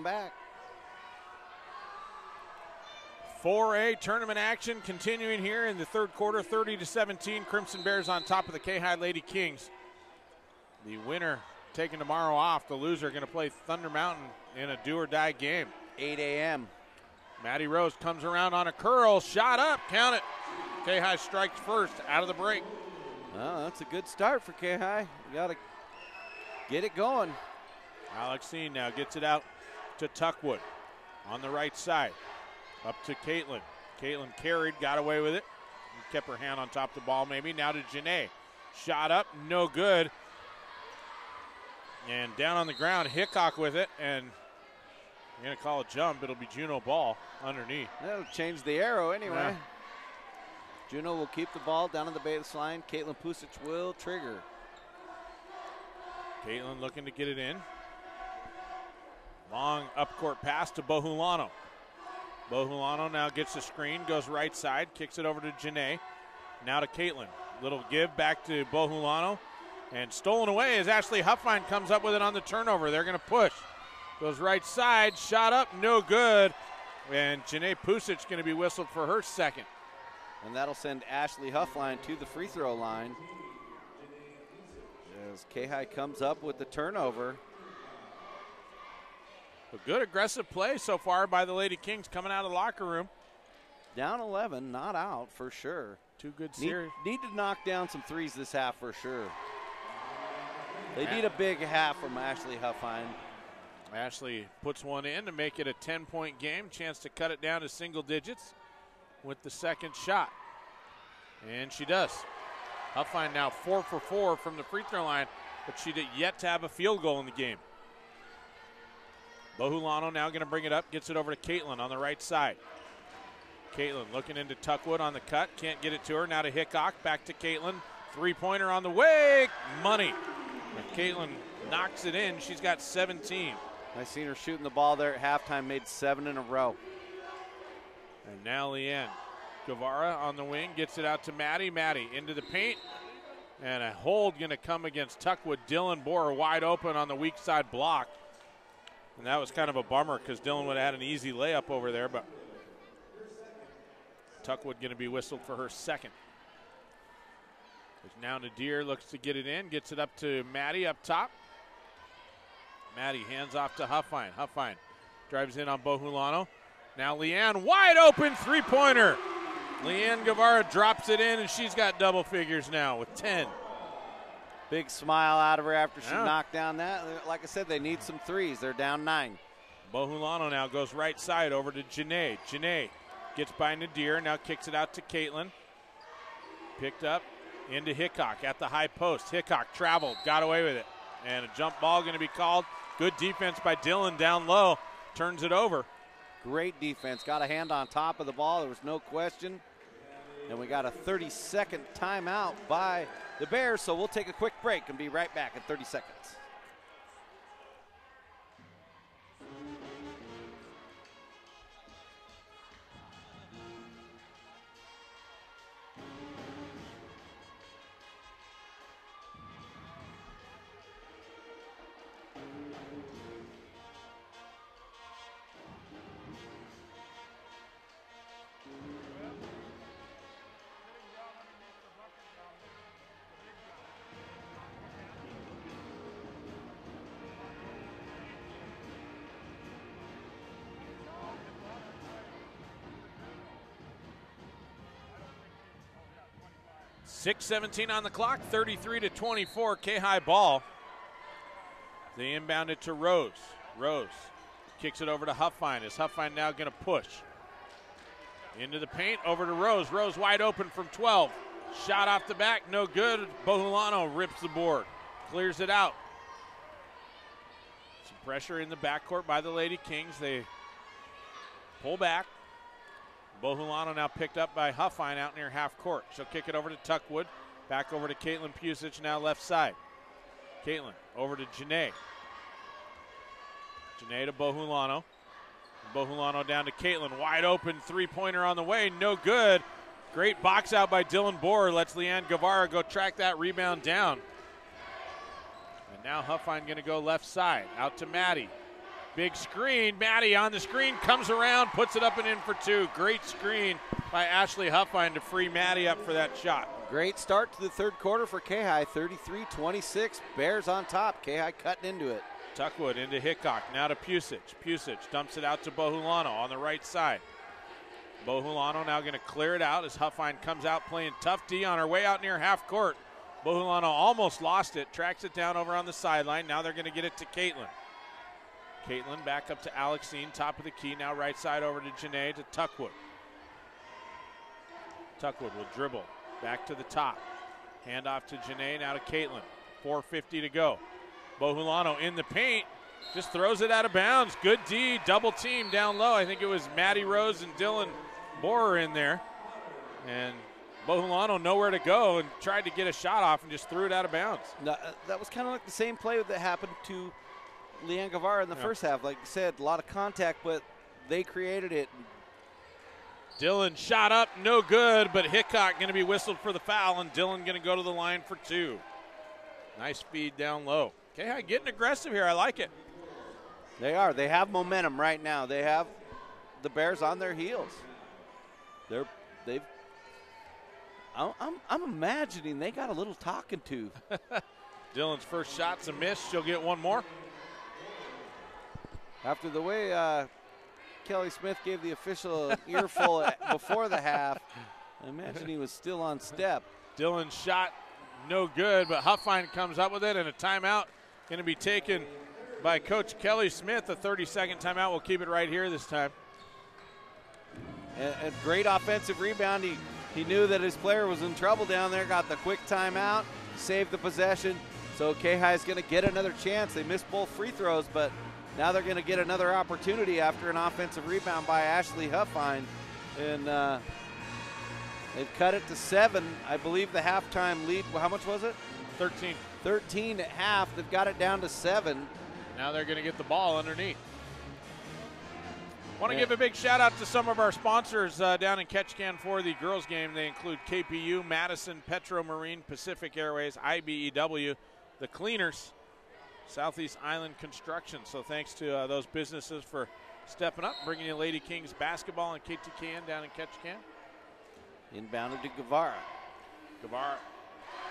fighting back. 4A tournament action continuing here in the third quarter, 30-17. Crimson Bears on top of the Kayhi Lady Kings. The winner taking tomorrow off. The loser going to play Thunder Mountain in a do-or-die game. 8 a.m. Maddie Rose comes around on a curl, shot up, count it. Kayhi strikes first out of the break. Well, that's a good start for Kayhi. You got to get it going. Alexine now gets it out to Tuckwood on the right side. Up to Caitlin. Caitlin carried, got away with it. Kept her hand on top of the ball maybe. Now to Janae. Shot up, no good. And down on the ground, Hickok with it. And you're going to call a jump. It'll be Juno ball underneath. That'll change the arrow anyway. Yeah. Juno will keep the ball down on the baseline. Caitlin Pusic will trigger. Caitlin looking to get it in. Long up-court pass to Bohulano. Bohulano now gets the screen, goes right side, kicks it over to Janae. Now to Caitlin. Little give back to Bohulano. And stolen away as Ashley Huffine comes up with it on the turnover. They're going to push. Goes right side, shot up, no good. And Janae Pusic going to be whistled for her second. And that'll send Ashley Huffline to the free throw line. As Kayhi comes up with the turnover. A good aggressive play so far by the Lady Kings coming out of the locker room. Down 11, not out for sure. Two good series. Need to knock down some threes this half for sure. They need a big half from Ashley Huffine. Ashley puts one in to make it a 10-point game. Chance to cut it down to single digits with the second shot. And she does. Huffine now 4 for 4 from the free throw line, but she did yet to have a field goal in the game. Bohulano now going to bring it up, gets it over to Caitlin on the right side. Caitlin looking into Tuckwood on the cut, can't get it to her. Now to Hickok, back to Caitlin. Three-pointer on the way, money. And Caitlin knocks it in, she's got 17. I seen her shooting the ball there at halftime, made 7 in a row. And now Leanne Guevara on the wing, gets it out to Maddie. Maddie into the paint. And a hold going to come against Tuckwood. Dylan Boer wide open on the weak side block. And that was kind of a bummer because Dylan would have had an easy layup over there, but Tuckwood going to be whistled for her second. Now Nadir looks to get it in, gets it up to Maddie up top. Maddie hands off to Huffine. Huffine drives in on Bohulano. Now Leanne wide open three-pointer. Leanne Guevara drops it in, and she's got double figures now with 10. Big smile out of her after she knocked down that. Like I said, they need some threes. They're down 9. Bohulano now goes right side over to Janae. Janae gets by Nadir, now kicks it out to Caitlin. Picked up into Hickok at the high post. Hickok traveled, got away with it. And a jump ball going to be called. Good defense by Dylan down low. Turns it over. Great defense. Got a hand on top of the ball. There was no question. And we got a 30-second timeout by the Bears, so we'll take a quick break and be right back in 30 seconds. .6:17 on the clock, 33-24, Kayhi ball. They inbound it to Rose. Rose kicks it over to Huffine. Is Huffine now going to push? Into the paint, over to Rose. Rose wide open from 12. Shot off the back, no good. Bohulano rips the board, clears it out. Some pressure in the backcourt by the Lady Kings. They pull back. Bohulano now picked up by Huffine out near half court. She'll kick it over to Tuckwood. Back over to Caitlin Pusic, now left side. Caitlin over to Janae. Janae to Bohulano. Bohulano down to Caitlin. Wide open three-pointer on the way, no good. Great box out by Dylan Boer. Lets Leanne Guevara go track that rebound down. And now Huffine going to go left side. Out to Maddie. Big screen. Maddie on the screen, comes around, puts it up and in for two. Great screen by Ashley Huffine to free Maddie up for that shot. Great start to the third quarter for Kayhi, 33-26. Bears on top. Kayhi cutting into it. Tuckwood into Hickok, now to Pusic. Pusic dumps it out to Bohulano on the right side. Bohulano now going to clear it out as Huffine comes out playing tough D on her way out near half court. Bohulano almost lost it, tracks it down over on the sideline. Now they're going to get it to Caitlin. Caitlin back up to Alexine, top of the key. Now right side over to Janae to Tuckwood. Tuckwood will dribble back to the top. Hand off to Janae, now to Caitlin. 4:50 to go. Bohulano in the paint, just throws it out of bounds. Good D, double team down low. I think it was Maddie Rose and Dylan Borer in there. And Bohulano nowhere to go and tried to get a shot off and just threw it out of bounds. No, that was kind of like the same play that happened to Leanne Guevara in the first half. Like you said, a lot of contact, but they created it. Dylan shot up, no good, but Hickok going to be whistled for the foul, and Dylan going to go to the line for two. Nice feed down low. Okay, getting aggressive here. I like it. They are. They have momentum right now. They have the Bears on their heels. I'm imagining they got a little talking to. Dylan's first shot's a miss. She'll get one more. After the way Kelly Smith gave the official an earful before the half, I imagine he was still on step. Dylan's shot no good, but Huffine comes up with it, and a timeout going to be taken by Coach Kelly Smith. A 30-second timeout. We'll keep it right here this time. And great offensive rebound. He knew that his player was in trouble down there, got the quick timeout, saved the possession. So Kayhi is going to get another chance. They missed both free throws, but now they're going to get another opportunity after an offensive rebound by Ashley Huffine. And they've cut it to 7. I believe the halftime lead, how much was it? 13. 13 at half. They've got it down to 7. Now they're going to get the ball underneath. Want to give a big shout out to some of our sponsors down in Ketchikan for the girls game. They include KPU, Madison, Petro Marine, Pacific Airways, IBEW, the Cleaners, Southeast Island Construction. So thanks to those businesses for stepping up, bringing you Lady Kings basketball and KTKN down in Ketchikan. Inbounded to Guevara. Guevara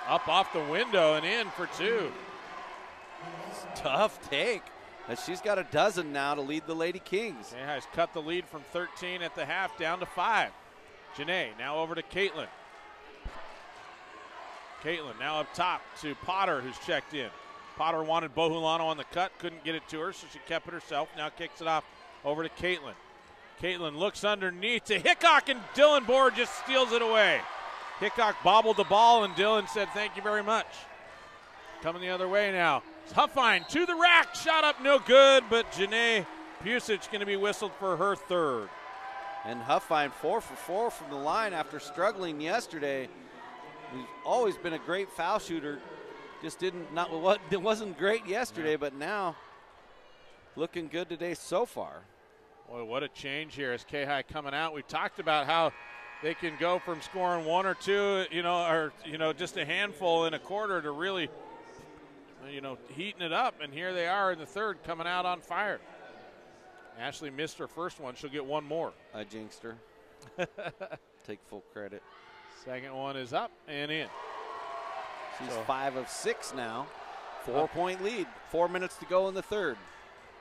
up off the window and in for two. Tough take. But she's got a dozen now to lead the Lady Kings. Janae has cut the lead from 13 at the half down to 5. Janae now over to Caitlin. Caitlin now up top to Potter, who's checked in. Potter wanted Bohulano on the cut, couldn't get it to her, so she kept it herself. Now kicks it off over to Caitlin. Caitlin looks underneath to Hickok, and Dylan Boer just steals it away. Hickok bobbled the ball, and Dylan said, "Thank you very much." Coming the other way now. Huffine to the rack, shot up no good, but Janae Pusic going to be whistled for her third. And Huffine 4 for 4 from the line after struggling yesterday. He's always been a great foul shooter. Just it wasn't great yesterday, but now looking good today so far. Boy, what a change here as Kayhi coming out. We talked about how they can go from scoring 1 or 2, or just a handful in a quarter to really heating it up, and here they are in the third coming out on fire. Ashley missed her first one. She'll get one more. I jinxed her. Take full credit. Second one is up and in. She's 5 of 6 now. 4-point lead. 4 minutes to go in the third.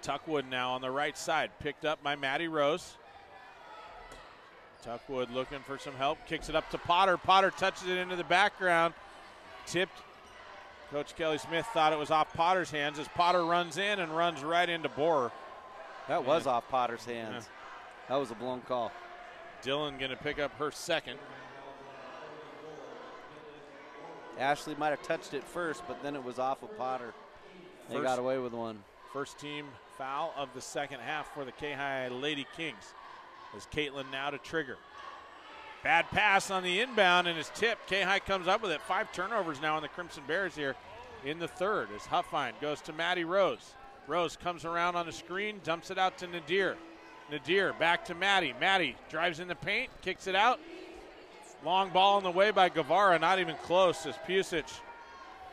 Tuckwood now on the right side, picked up by Maddie Rose. Tuckwood looking for some help, kicks it up to Potter. Potter touches it into the background, tipped. Coach Kelly Smith thought it was off Potter's hands as Potter runs in and runs right into Borer. That was off Potter's hands. That was a blown call. Dylan going to pick up her second. Ashley might have touched it first, but then it was off of Potter. They got away with one. First team foul of the second half for the Kayhi Lady Kings. As Caitlin now to trigger. Bad pass on the inbound and is tipped. Kayhi comes up with it. 5 turnovers now on the Crimson Bears here in the third as Huffine goes to Maddie Rose. Rose comes around on the screen, dumps it out to Nadir. Nadir back to Maddie. Maddie drives in the paint, kicks it out. Long ball on the way by Guevara, not even close as Pusic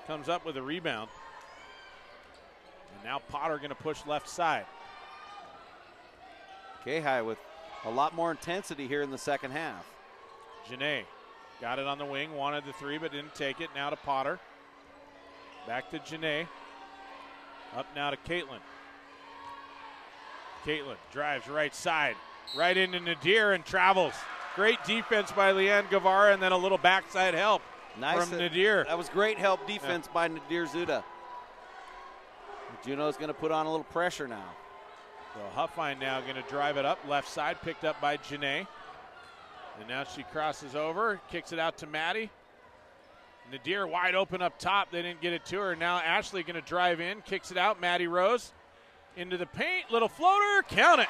comes up with a rebound. And now Potter going to push left side. Kayhi with a lot more intensity here in the second half. Janae got it on the wing, wanted the three but didn't take it. Now to Potter. Back to Janae. Up now to Caitlin. Caitlin drives right side, right into Nadir and travels. Great defense by Leanne Guevara and then a little backside help from Nadir. That was great help defense by Nadir Zuda. Juneau's going to put on a little pressure now. So Huffine now going to drive it up, left side, picked up by Janae. And now she crosses over, kicks it out to Maddie. Nadir wide open up top. They didn't get it to her. Now Ashley going to drive in, kicks it out. Maddie Rose into the paint. Little floater. Count it.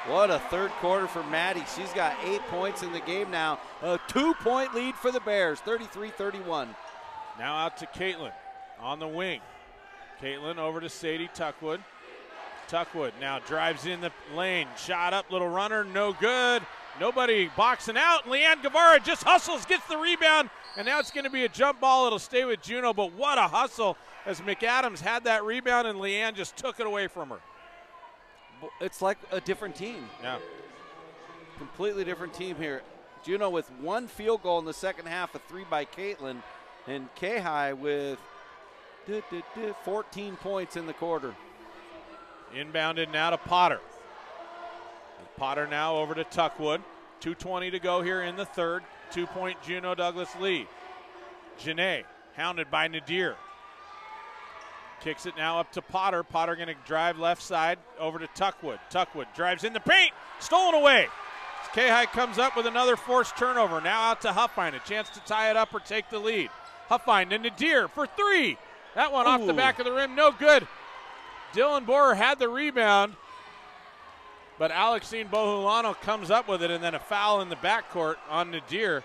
What a third quarter for Maddie. She's got 8 points in the game now. A 2-point lead for the Bears, 33-31. Now out to Caitlin on the wing. Caitlin over to Sadie Tuckwood. Tuckwood now drives in the lane. Shot up, little runner, no good. Nobody boxing out. Leanne Guevara just hustles, gets the rebound, and now it's going to be a jump ball. It'll stay with Juneau, but what a hustle as McAdams had that rebound and Leanne just took it away from her. It's like a different team. Yeah. Completely different team here. Juneau with one field goal in the second half, a three by Caitlin, and Kayhi with 14 points in the quarter. Inbounded now to Potter. Potter now over to Tuckwood. 2:20 to go here in the third. 2-point Juneau Douglas lead. Janae hounded by Nadir. Kicks it now up to Potter. Potter going to drive left side over to Tuckwood. Tuckwood drives in the paint. Stolen away. Kayhi comes up with another forced turnover. Now out to Huffine. A chance to tie it up or take the lead. Huffine to Nadir for three. That one off the back of the rim. No good. Dylan Borer had the rebound, but Alexine Bohulano comes up with it, and then a foul in the backcourt on Nadir.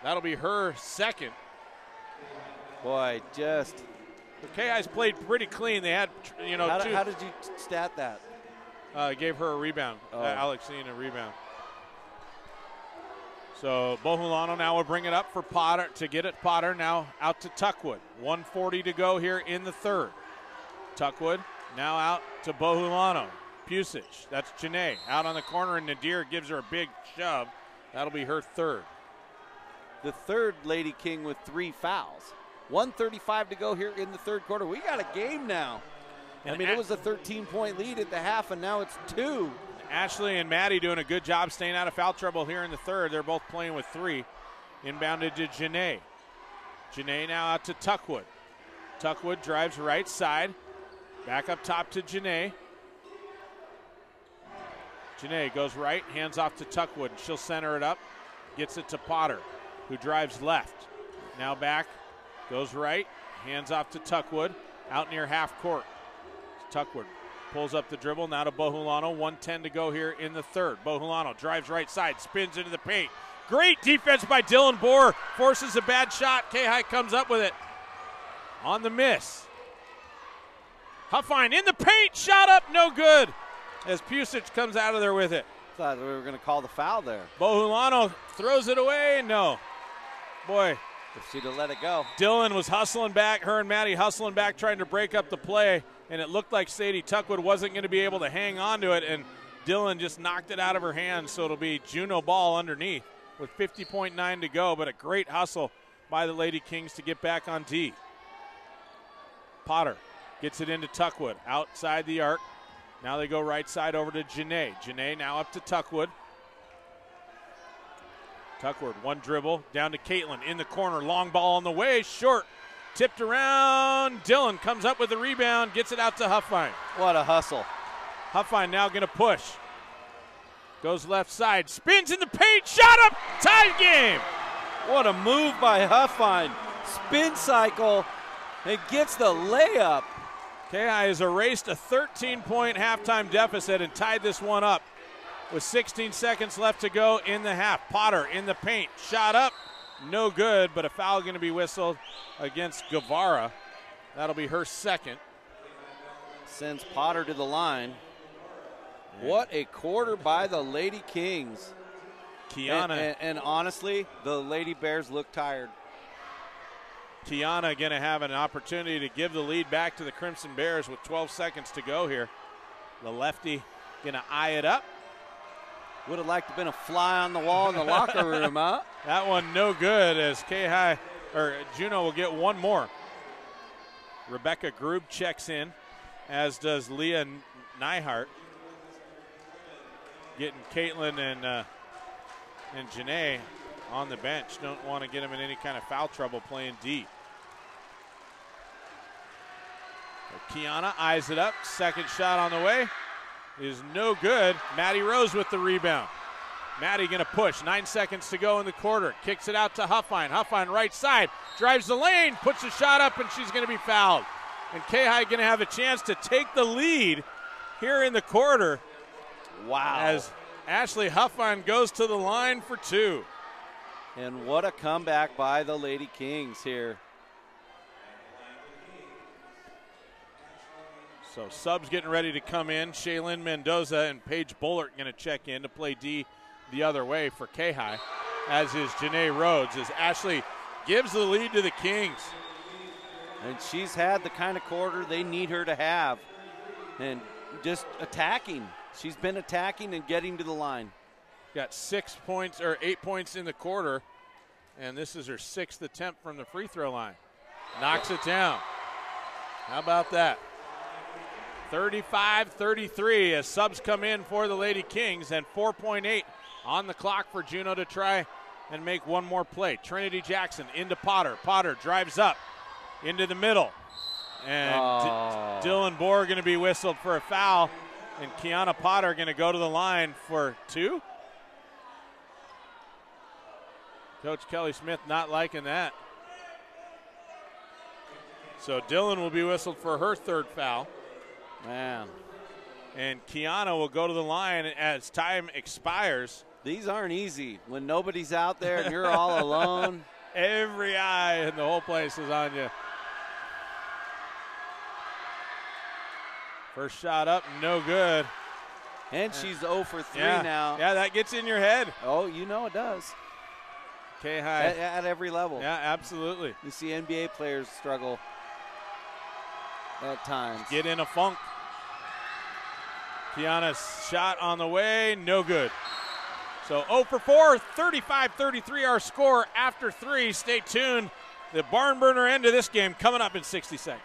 That'll be her second. Boy, just. The Kayhi's played pretty clean. They had, you know, how did you stat that? Gave her a rebound. Alexine a rebound. So Bohulano now will bring it up for Potter to get it. Potter now out to Tuckwood. 1:40 to go here in the third. Tuckwood now out to Bohulano. Pusic, that's Janae, out on the corner, and Nadir gives her a big shove. That'll be her third. The third Lady King with 3 fouls. 1:35 to go here in the third quarter. We got a game now. And I mean, it was a 13-point lead at the half, and now it's 2. Ashley and Maddie doing a good job staying out of foul trouble here in the third. They're both playing with 3. Inbounded to Janae. Janae now out to Tuckwood. Tuckwood drives right side. Back up top to Janae. Janae goes right, hands off to Tuckwood. She'll center it up, gets it to Potter, who drives left. Now back, goes right, hands off to Tuckwood, out near half court. Tuckwood pulls up the dribble, now to Bohulano. 1:10 to go here in the third. Bohulano drives right side, spins into the paint. Great defense by Dylan Borer, forces a bad shot. Kayhi comes up with it on the miss. Huffine in the paint, shot up, no good, as Pusic comes out of there with it. Thought we were going to call the foul there. Bohulano throws it away, no. Boy. If she'd have let it go. Dylan was hustling back, her and Maddie hustling back, trying to break up the play, and it looked like Sadie Tuckwood wasn't going to be able to hang on to it, and Dylan just knocked it out of her hands, so it'll be Juneau ball underneath with 50.9 to go, but a great hustle by the Lady Kings to get back on D. Potter gets it into Tuckwood, outside the arc. Now they go right side over to Janae. Janae now up to Tuckwood. Tuckwood, one dribble, down to Caitlin in the corner. Long ball on the way, short. Tipped around. Dylan comes up with the rebound, gets it out to Huffine. What a hustle. Huffine now going to push. Goes left side, spins in the paint, shot up, tie game. What a move by Huffine. Spin cycle, and gets the layup. Kayhi has erased a 13-point halftime deficit and tied this one up with 16 seconds left to go in the half. Potter in the paint, shot up, no good, but a foul going to be whistled against Guevara. That'll be her second. Sends Potter to the line. What a quarter by the Lady Kings. Kiana. And honestly, the Lady Bears look tired. Kiana going to have an opportunity to give the lead back to the Crimson Bears with 12 seconds to go here. The lefty going to eye it up. Would have liked to have been a fly on the wall in the locker room, huh? That one no good as Kayhi, or Juneau will get one more. Rebecca Grube checks in, as does Leah Neihart. Getting Caitlin and Janae on the bench. Don't want to get them in any kind of foul trouble playing D. So Kiana eyes it up. Second shot on the way is no good. Maddie Rose with the rebound. Maddie going to push. 9 seconds to go in the quarter. Kicks it out to Huffine. Huffine right side. Drives the lane. Puts a shot up, and she's going to be fouled. And Kayhi going to have a chance to take the lead here in the quarter. Wow. As Ashley Huffine goes to the line for two. And what a comeback by the Lady Kings here. So subs getting ready to come in. Shaylin Mendoza and Paige Bullard going to check in to play D the other way for Kayhi, as is Janae Rhodes, as Ashley gives the lead to the Kings. And she's had the kind of quarter they need her to have. And just attacking. She's been attacking and getting to the line. Got 6 points, or 8 points in the quarter, and this is her 6th attempt from the free throw line. Knocks it down. How about that? 35-33 as subs come in for the Lady Kings, and 4.8 on the clock for Juneau to try and make one more play. Trinity Jackson into Potter. Potter drives up into the middle. And Dylan Bohr going to be whistled for a foul. And Kiana Potter going to go to the line for two. Coach Kelly Smith not liking that. So Dylan will be whistled for her third foul. Man. And Kiana will go to the line as time expires. These aren't easy. When nobody's out there and you're all alone. Every eye in the whole place is on you. First shot up, no good. And she's 0 for 3 yeah, now. Yeah, that gets in your head. Oh, you know it does. Kayhi. At every level. Yeah, absolutely. You see NBA players struggle at times. Get in a funk. Kiana's shot on the way, no good. So 0 for 4, 35-33 our score after 3. Stay tuned. The barn burner end of this game coming up in 60 seconds.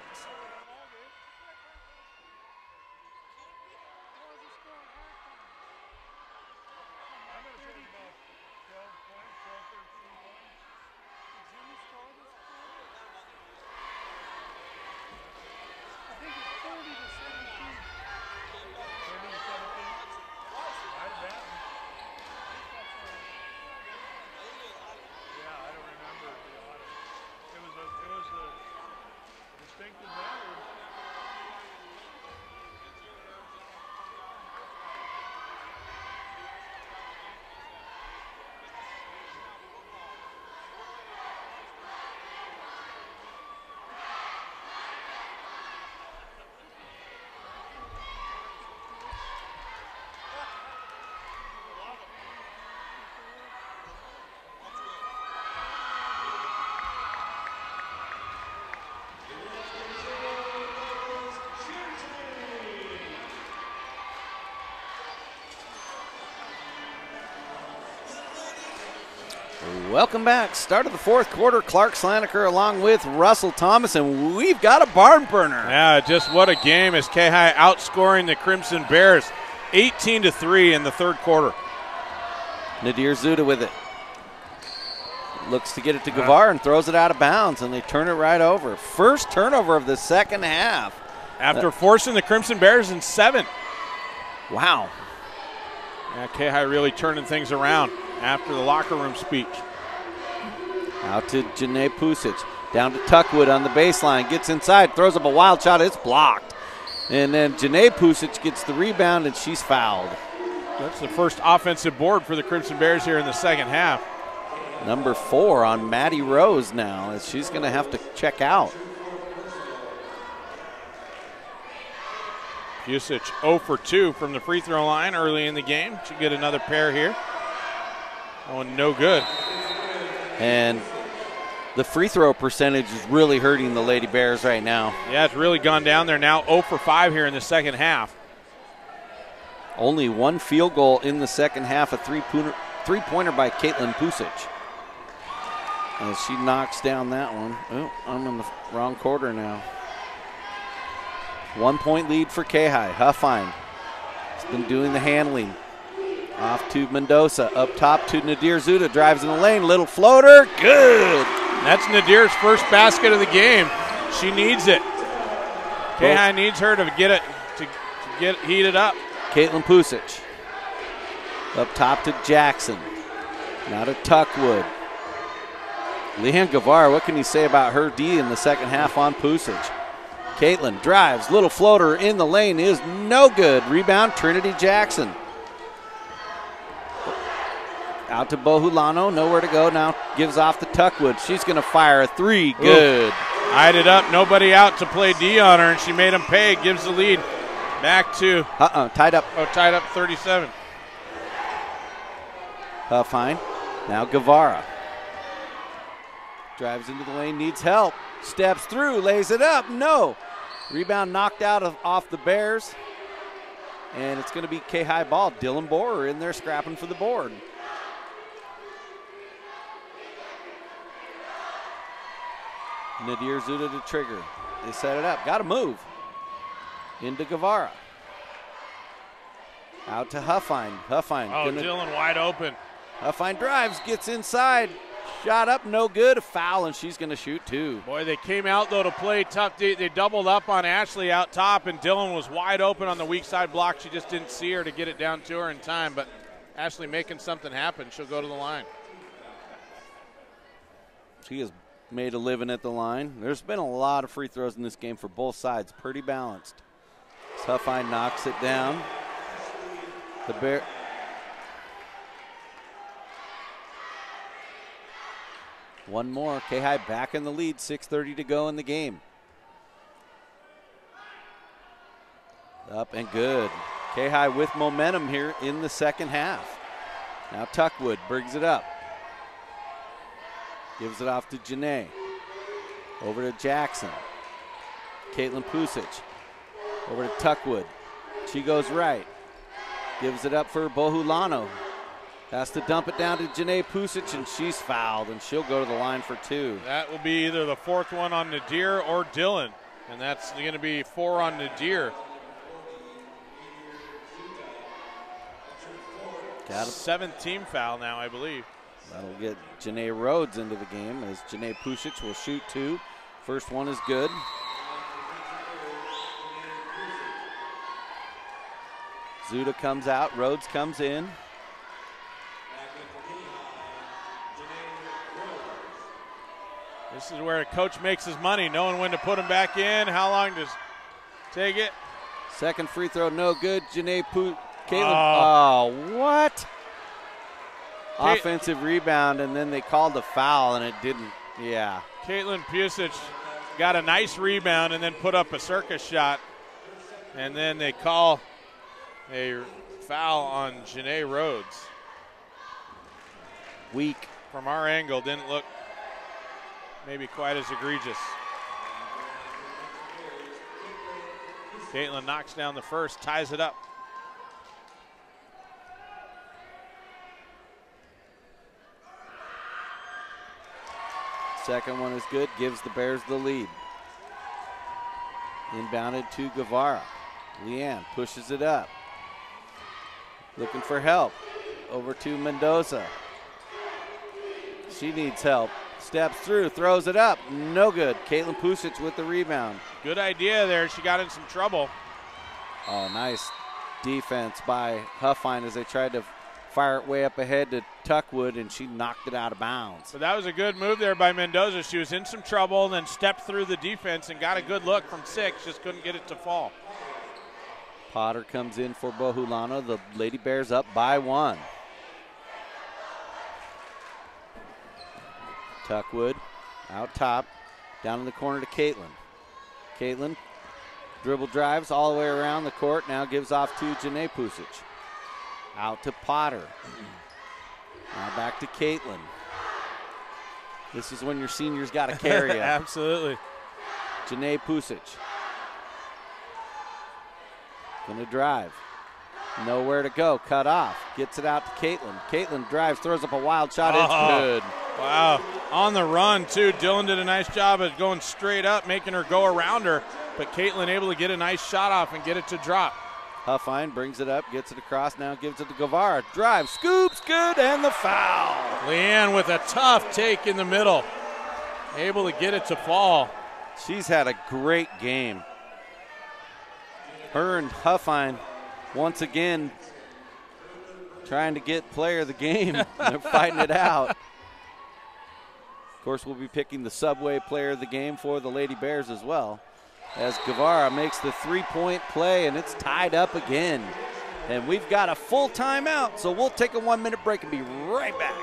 Welcome back. Start of the fourth quarter. Clark Slaneker along with Russell Thomas, and we've got a barn burner. Yeah, just what a game as Kayhi outscoring the Crimson Bears 18-3 in the third quarter. Nadir Zuda with it. Looks to get it to Gavar and throws it out of bounds, and they turn it right over. First turnover of the second half. After forcing the Crimson Bears in 7. Wow. Yeah, Kayhi really turning things around after the locker room speech. Out to Janae Pusic. Down to Tuckwood on the baseline. Gets inside. Throws up a wild shot. It's blocked. And then Janae Pusic gets the rebound, and she's fouled. That's the first offensive board for the Crimson Bears here in the second half. Number 4 on Maddie Rose now, as she's going to have to check out. Pusic 0 for 2 from the free throw line early in the game. Should get another pair here. Oh, no good. And the free throw percentage is really hurting the Lady Bears right now. Yeah, it's really gone down. They're now 0 for 5 here in the second half. Only one field goal in the second half, a three-pointer by Caitlin Pusic. As she knocks down that one. Oh, I'm in the wrong quarter now. 1 point lead for Kayhi. Huffine has been doing the handling. Off to Mendoza, up top to Nadir Zuda, drives in the lane, little floater, good. That's Nadir's first basket of the game. She needs it. Kayhi needs her to get it to get heated up. Caitlin Pusic, up top to Jackson, now to Tuckwood. Leanne Guevara, what can you say about her D in the second half on Pusic? Caitlin drives, little floater in the lane is no good. Rebound, Trinity Jackson. Out to Bohulano, nowhere to go, now gives off to Tuckwood. She's gonna fire a three, good. Eyed it up, nobody out to play D on her, and she made him pay, gives the lead back to. Tied up. Oh, tied up 37. Huffine, now Guevara. Drives into the lane, needs help. Steps through, lays it up, no. Rebound knocked out off the Bears. And it's gonna be Kayhi ball. Dylan Borer in there scrapping for the board. Nadir Zuda to trigger. They set it up. Got to move. Into Guevara. Out to Huffine. Huffine. Oh, Dylan wide open. Huffine drives, gets inside. Shot up, no good. A foul, and she's going to shoot two. Boy, they came out, though, to play tough. They doubled up on Ashley out top, and Dylan was wide open on the weak side block. She just didn't see her to get it down to her in time, but Ashley making something happen. She'll go to the line. She has made a living at the line. There's been a lot of free throws in this game for both sides. Pretty balanced. Huffine knocks it down. The Bear. One more. Kayhi back in the lead. 6:30 to go in the game. Up and good. Kayhi with momentum here in the second half. Now Tuckwood brings it up. Gives it off to Janae. Over to Jackson. Caitlin Pusic. Over to Tuckwood. She goes right. Gives it up for Bohulano. Has to dump it down to Janae Pusic, and she's fouled, and she'll go to the line for two. That will be either the fourth one on Nadir or Dylan, and that's going to be 4 on Nadir. Got it. 7th team foul now, I believe. That'll get Janae Rhodes into the game as Janae Pusic will shoot two. First one is good. Zuda comes out, Rhodes comes in. This is where a coach makes his money, knowing when to put him back in, how long to take it. Second free throw, no good. Janae Pusic. Caitlin, what? Offensive rebound, and then they called a foul, and it didn't. Yeah. Caitlin Pusic got a nice rebound and then put up a circus shot, and then they call a foul on Janae Rhodes. Weak. From our angle, didn't look maybe quite as egregious. Caitlin knocks down the first, ties it up. Second one is good, gives the Bears the lead. Inbounded to Guevara. Leanne pushes it up. Looking for help. Over to Mendoza. She needs help. Steps through, throws it up. No good. Caitlin Pusic with the rebound. Good idea there. She got in some trouble. Oh, nice defense by Huffine as they tried to fire it way up ahead to Tuckwood, and she knocked it out of bounds. So that was a good move there by Mendoza. She was in some trouble and then stepped through the defense and got a good look from 6. Just couldn't get it to fall. Potter comes in for Bohulano. The Lady Bears up by 1. Tuckwood out top, down in the corner to Caitlin. Caitlin dribble drives all the way around the court, now gives off to Janae Pusic. Out to Potter. Now back to Caitlin. This is when your seniors got to carry you. Absolutely. Janae Pusic. Gonna drive. Nowhere to go. Cut off. Gets it out to Caitlin. Caitlin drives, throws up a wild shot. It's good. Wow. On the run, too. Dylan did a nice job of going straight up, making her go around her. But Caitlin able to get a nice shot off and get it to drop. Huffine brings it up, gets it across, now gives it to Guevara. Drive, scoops, good, and the foul. Leanne with a tough take in the middle. Able to get it to fall. She's had a great game. Her and Huffine, once again, trying to get player of the game. They're fighting it out. Of course, we'll be picking the Subway player of the game for the Lady Bears as well, as Guevara makes the three-point play, and it's tied up again. And we've got a full timeout, so we'll take a 1-minute break and be right back.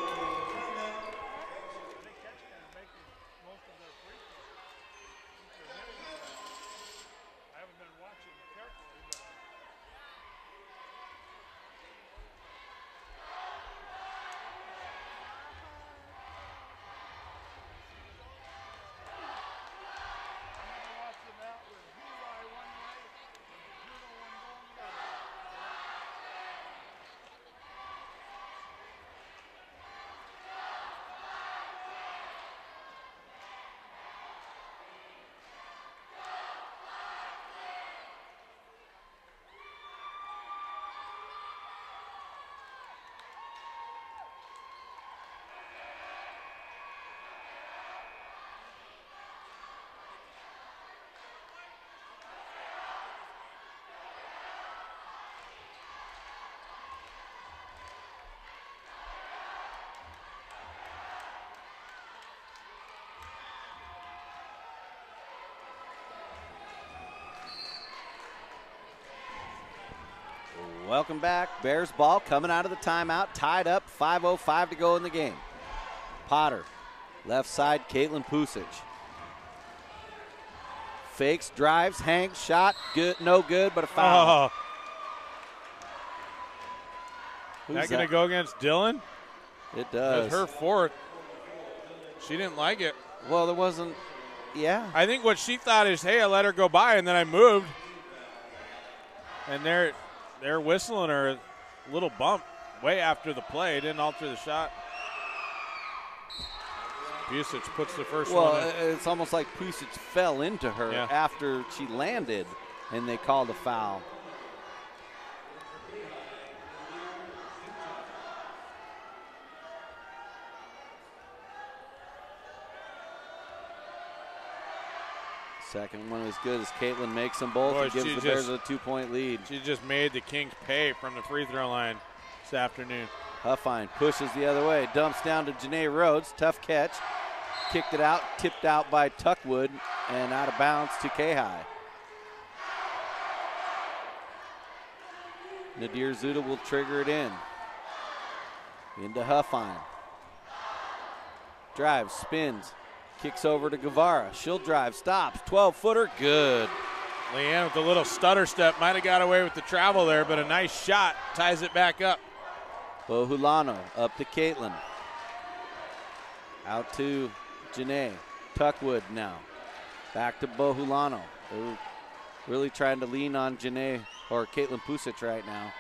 Welcome back. Bears ball coming out of the timeout, tied up, 5:05 to go in the game. Potter, left side, Caitlin Pusic. Fakes, drives, hangs, shot, good, no good, but a foul. That going to go against Dylan? It does. That's her fourth. She didn't like it. Well, there wasn't, yeah. I think what she thought is, hey, I let her go by, and then I moved. And they're whistling her a little bump way after the play. Didn't alter the shot. Pusic puts the first one in. Well, it's almost like Pusic fell into her after she landed, and they called a foul. Second one as good as Caitlin makes them both and gives the Bears a 2-point lead. She just made the Kings pay from the free throw line this afternoon. Huffine pushes the other way, dumps down to Janae Rhodes. Tough catch. Kicked it out, tipped out by Tuckwood, and out of bounds to Kayhi. Nadir Zuda will trigger it in. Into Huffine. Drives, spins. Kicks over to Guevara. She'll drive, stops. 12-footer, good. Leanne with a little stutter step. Might have got away with the travel there, but a nice shot. Ties it back up. Bohulano up to Caitlin. Out to Janae. Tuckwood now. Back to Bohulano. They're really trying to lean on Janae or Caitlin Pusic right now.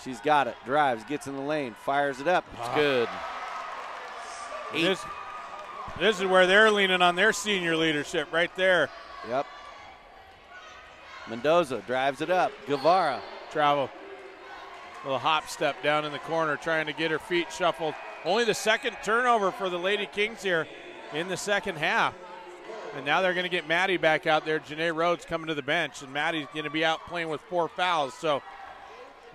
She's got it. Drives, gets in the lane, fires it up. It's good. This is where they're leaning on their senior leadership right there. Yep. Mendoza drives it up. Guevara. Travel. Little hop step down in the corner, trying to get her feet shuffled. Only the second turnover for the Lady Kings here in the second half. And now they're going to get Maddie back out there. Janae Rhodes coming to the bench, and Maddie's going to be out playing with 4 fouls. So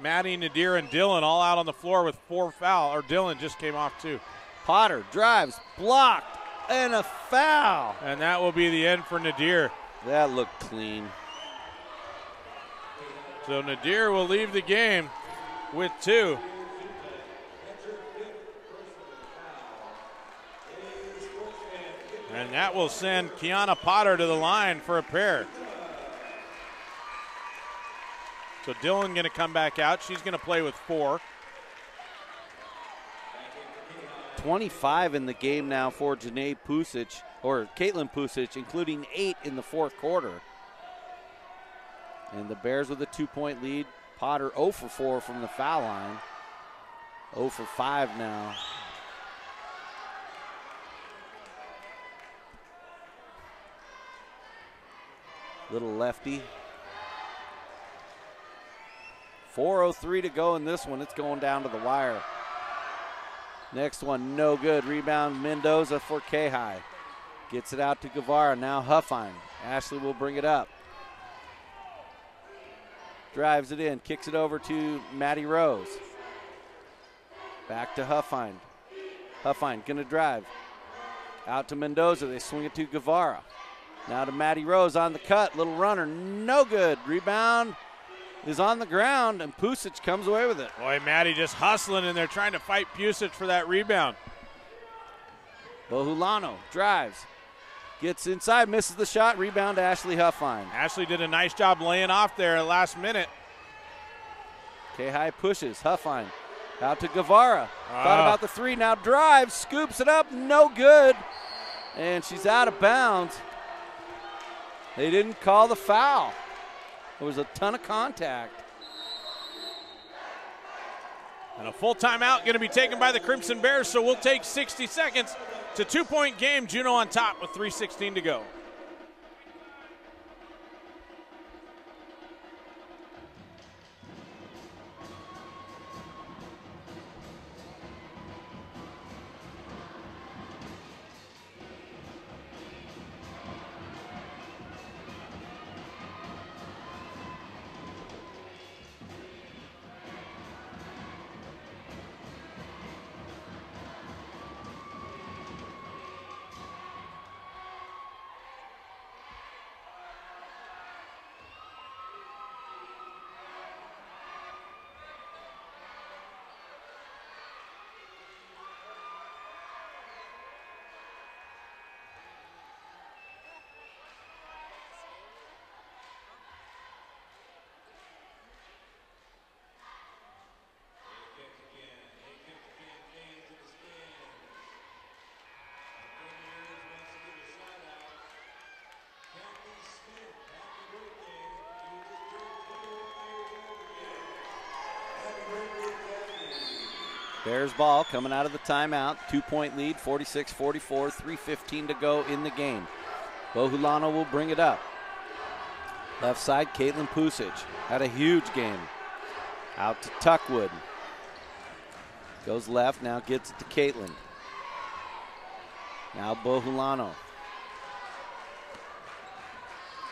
Maddie, Nadir, and Dylan all out on the floor with 4 fouls. Or Dylan just came off too. Potter drives, blocked, and a foul. And that will be the end for Nadir. That looked clean. So Nadir will leave the game with 2. And that will send Kiana Potter to the line for a pair. So Dylan going to come back out. She's going to play with 4. 25 in the game now for Janae Pusic, or Caitlin Pusic, including 8 in the fourth quarter. And the Bears with a 2-point lead. Potter 0 for 4 from the foul line. 0 for 5 now. Little lefty. 4:03 to go in this one. It's going down to the wire. Next one, no good. Rebound, Mendoza for Kayhi. Gets it out to Guevara. Now Huffine. Ashley will bring it up. Drives it in. Kicks it over to Maddie Rose. Back to Huffine. Huffine going to drive. Out to Mendoza. They swing it to Guevara. Now to Maddie Rose on the cut. Little runner. No good. Rebound is on the ground, and Pusic comes away with it. Boy, Maddie just hustling in there trying to fight Pusic for that rebound. Bohulano drives. Gets inside, misses the shot. Rebound to Ashley Huffine. Ashley did a nice job laying off there last minute. Kayhi pushes. Huffine out to Guevara. Thought about the three. Now drives. Scoops it up. No good. And she's out of bounds. They didn't call the foul. There was a ton of contact. And a full timeout going to be taken by the Crimson Bears, so we'll take 60 seconds. It's a 2-point game. Juneau on top with 3:16 to go. Bears ball coming out of the timeout. 2-point lead, 46-44, 3:15 to go in the game. Bohulano will bring it up. Left side, Caitlin Pusic had a huge game. Out to Tuckwood. Goes left, now gets it to Caitlin. Now Bohulano.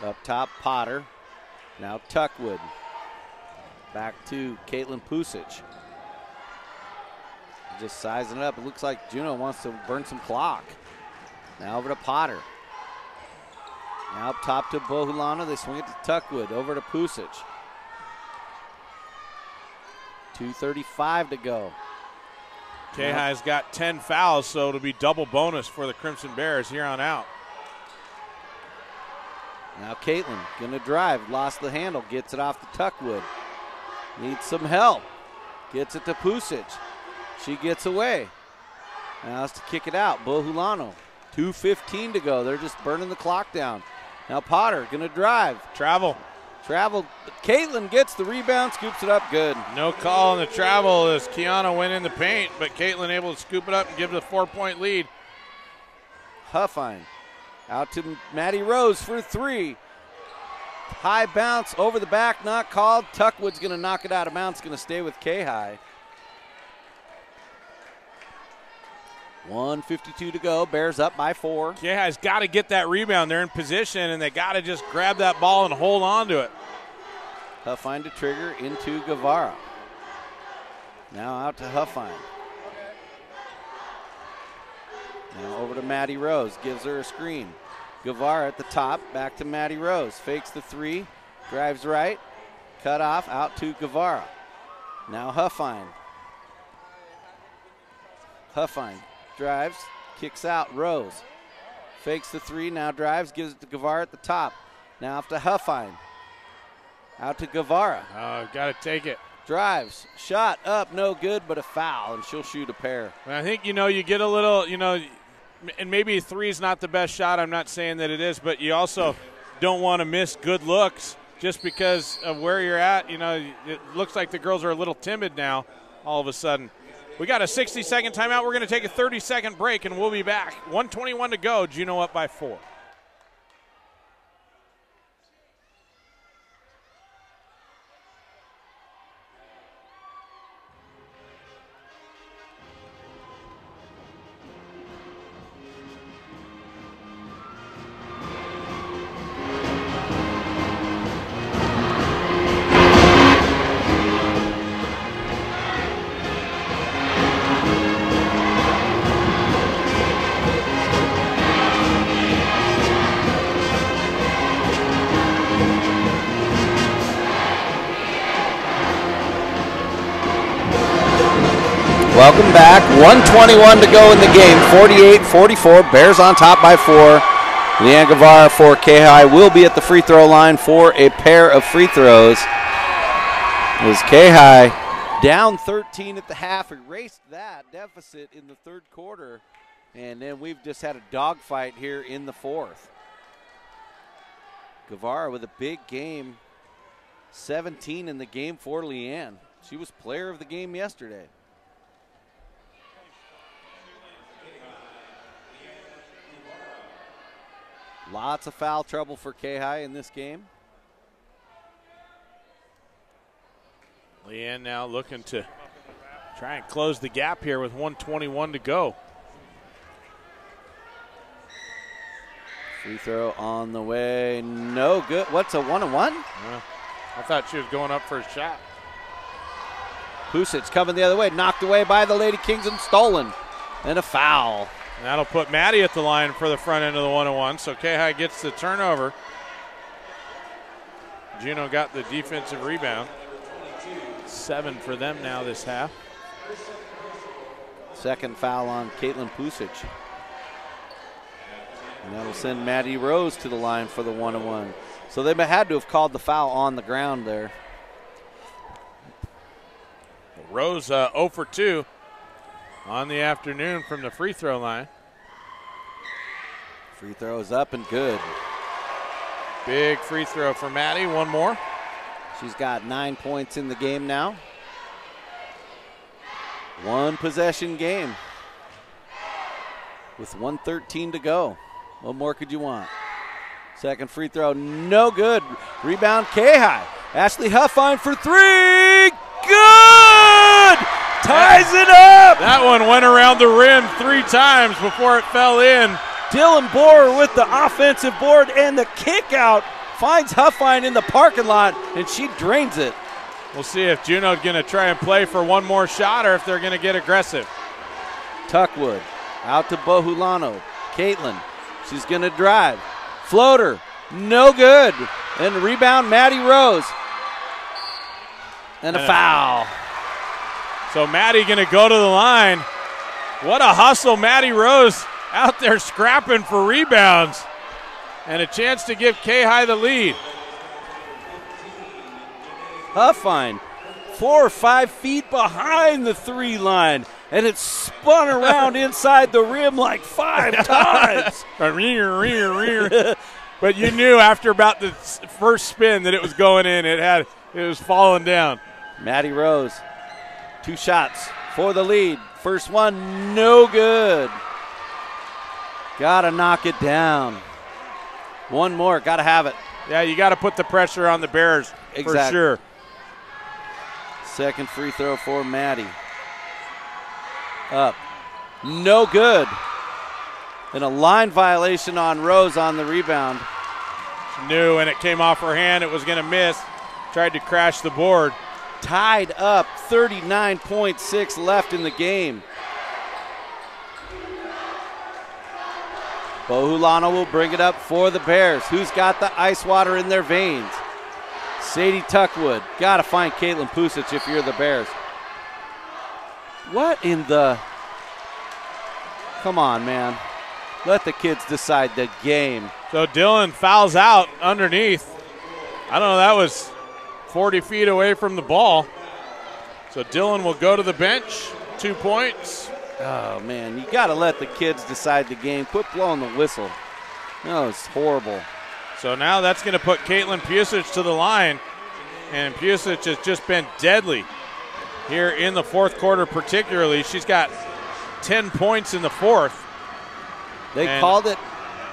Up top, Potter. Now Tuckwood. Back to Caitlin Pusic. Just sizing it up. It looks like Juneau wants to burn some clock. Now over to Potter. Now up top to Bohulano. They swing it to Tuckwood. Over to Pusic. 2:35 to go. Kayhi's got 10 fouls, so it'll be double bonus for the Crimson Bears here on out. Now Caitlin gonna drive. Lost the handle. Gets it off to Tuckwood. Needs some help. Gets it to Pusic. She gets away. Now it's to kick it out. Bohulano. 2:15 to go. They're just burning the clock down. Now Potter gonna drive. Travel. Caitlin gets the rebound, scoops it up good. No call on the travel as Kiana went in the paint, but Caitlin able to scoop it up and give it a 4-point lead. Huffine out to Maddie Rose for three. High bounce over the back, not called. Tuckwood's gonna knock it out of bounds, gonna stay with Kayhi. 1:52 to go. Bears up by 4. Kayhi's got to get that rebound. They're in position, and they got to just grab that ball and hold on to it. Huffine to trigger into Guevara. Now out to Huffine. Now over to Maddie Rose. Gives her a screen. Guevara at the top. Back to Maddie Rose. Fakes the three. Drives right. Cut off. Out to Guevara. Now Huffine. Huffine. Drives, kicks out, Rose. Fakes the three, now drives, gives it to Guevara at the top. Now off to Huffine. Out to Guevara. Oh, got to take it. Drives, shot up, no good, but a foul, and she'll shoot a pair. I think, you get a little, and maybe 3 is not the best shot. I'm not saying that it is, but you also don't want to miss good looks just because of where you're at. You know, it looks like the girls are a little timid now all of a sudden. We got a 60-second timeout. We're going to take a 30-second break, and we'll be back. 1:21 to go. Juneau up by 4. Welcome back. 1:21 to go in the game. 48-44. Bears on top by 4. Leanne Guevara for Kayhi will be at the free throw line for a pair of free throws. As Kayhi down 13 at the half, erased that deficit in the third quarter, and then we've just had a dogfight here in the fourth. Guevara with a big game, 17 in the game for Leanne. She was player of the game yesterday. Lots of foul trouble for Kayhi in this game. Leanne now looking to try and close the gap here with 1:21 to go. Free throw on the way. No good. What's a 1-on-1? I thought she was going up for a shot. Pusic coming the other way. Knocked away by the Lady Kings and stolen. And a foul. And that'll put Maddie at the line for the front end of the 1-on-1. So Kayhi gets the turnover. Juneau got the defensive rebound. 7 for them now this half. Second foul on Caitlin Pusic. And that'll send Maddie Rose to the line for the 1-on-1. So they had to have called the foul on the ground there. Rose 0 for 2 on the afternoon from the free throw line. Free throw is up and good. Big free throw for Maddie. One more. She's got 9 points in the game now. One possession game with 1:13 to go. What more could you want? Second free throw, no good. Rebound, Kayhi. Ashley Huffine for 3. Good! Ties it up! That one went around the rim 3 times before it fell in. Dylan Borer with the offensive board and the kick out. Finds Huffine in the parking lot, and she drains it. We'll see if Juneau's going to try and play for one more shot or if they're going to get aggressive. Tuckwood out to Bohulano. Caitlin, she's going to drive. Floater, no good. And rebound, Maddie Rose. And a foul. So Maddie going to go to the line. What a hustle, Maddie Rose out there scrapping for rebounds. And a chance to give Kayhi the lead. Huffine, 4 or 5 feet behind the 3 line. And it spun around inside the rim like 5 times. But you knew after about the first spin that it was going in. It was falling down. Maddie Rose, 2 shots for the lead. First one, no good. Gotta knock it down. One more, gotta have it. Yeah, you gotta put the pressure on the Bears for sure. Second free throw for Maddie. Up, no good. And a line violation on Rose on the rebound. She knew when it came off her hand it was gonna miss. Tried to crash the board. Tied up, 39.6 left in the game. Bohulano will bring it up for the Bears. Who's got the ice water in their veins? Sadie Tuckwood. Got to find Caitlin Pusic if you're the Bears. What in the... Come on, man. Let the kids decide the game. So Dylan fouls out underneath. I don't know, that was 40 feet away from the ball. So Dylan will go to the bench. 2 points. Oh, man, you got to let the kids decide the game. Quit blowing the whistle. No, it's horrible. So now that's going to put Caitlin Pusic to the line, and Pusic has just been deadly here in the fourth quarter particularly. She's got 10 points in the fourth. They called it.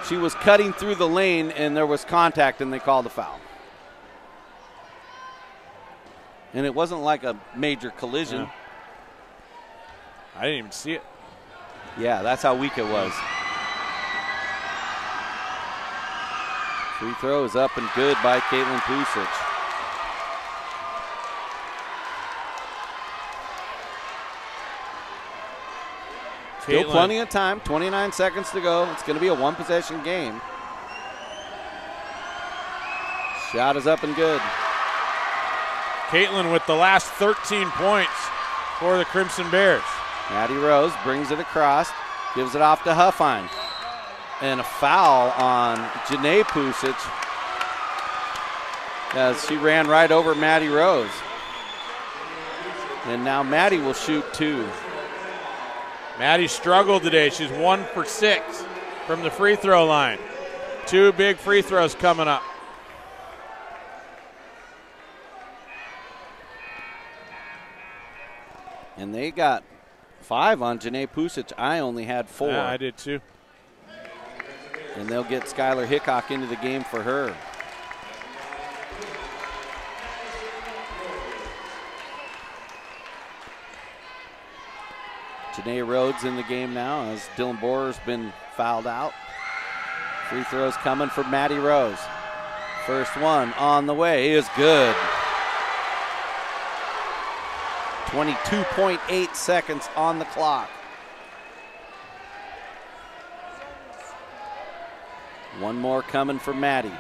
She was cutting through the lane, and there was contact, and they called a foul. And it wasn't like a major collision. Yeah. I didn't even see it. Yeah, that's how weak it was. Free throw is up and good by Caitlin Pusic. Still plenty of time, 29 seconds to go. It's going to be a one-possession game. Shot is up and good. Caitlin with the last 13 points for the Crimson Bears. Maddie Rose brings it across, gives it off to Huffine. And a foul on Janae Pusic as she ran right over Maddie Rose. And now Maddie will shoot two. Maddie struggled today. She's 1 for 6 from the free throw line. 2 big free throws coming up. And they got 5 on Janae Pusic. I only had 4. Yeah, I did too. And they'll get Skylar Hickok into the game for her. Janae Rhodes in the game now as Dylan Borer's been fouled out. Free throws coming for Maddie Rose. First one on the way is good. 22.8 seconds on the clock. One more coming for Maddie.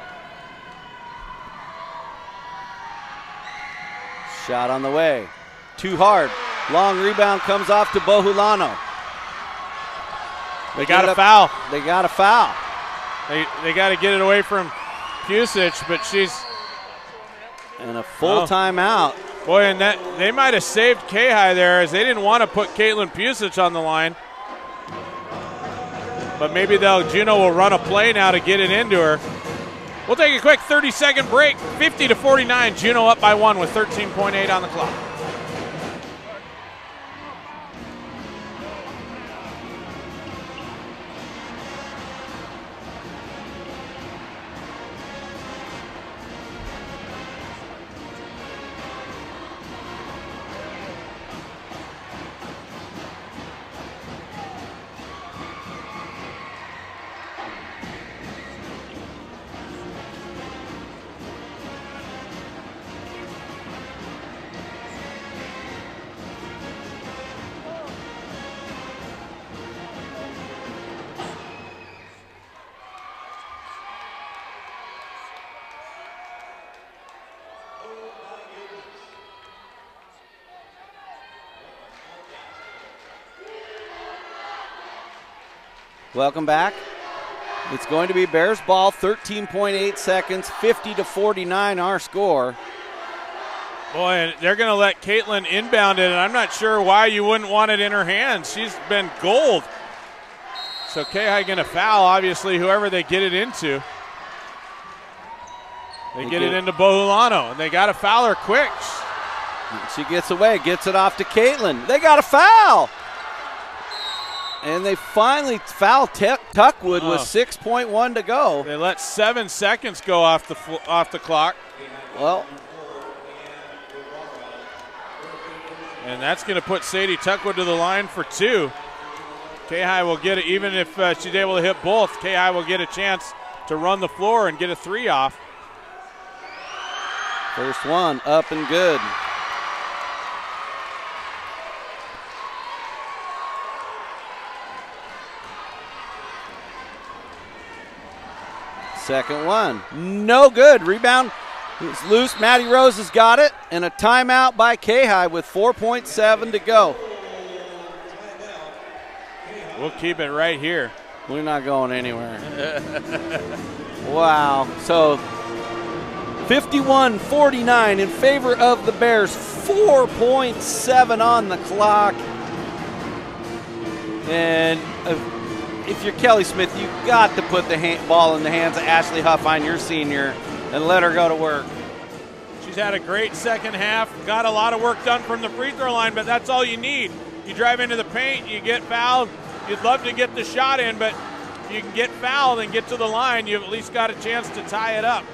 Shot on the way. Too hard. Long rebound comes off to Bohulano. They got a foul. They got a foul. They got to get it away from Pusic, but she's and a full timeout. Boy, and that they might have saved Kayhi there as they didn't want to put Caitlin Pusic on the line. But maybe Juneau will run a play now to get it into her. We'll take a quick 30-second break. 50-49, Juneau up by 1 with 13.8 on the clock. Welcome back. It's going to be Bears ball, 13.8 seconds, 50-49 our score. Boy, and they're going to let Caitlin inbound it, and I'm not sure why you wouldn't want it in her hands. She's been gold. So Kayhi going to foul, obviously, whoever they get it into. They get it into Bohulano, and they got to foul her quick. She gets away, gets it off to Caitlin. They got a foul. And they finally foul Tuckwood with 6.1 to go. They let 7 seconds go off the clock. Well, and that's going to put Sadie Tuckwood to the line for 2. Kayhi will get it, even if she's able to hit both. Kayhi will get a chance to run the floor and get a 3 off. First one up and good. Second one, no good. Rebound is loose. Maddie Rose has got it, and a timeout by Kayhi with 4.7 to go. We'll keep it right here. We're not going anywhere. Wow. So 51-49 in favor of the Bears. 4.7 on the clock. And if you're Kelly Smith, you got to put the ball in the hands of Ashley Huffine, your senior, and let her go to work. She's had a great second half, got a lot of work done from the free throw line, but that's all you need. You drive into the paint, you get fouled. You'd love to get the shot in, but if you can get fouled and get to the line, you've at least got a chance to tie it up.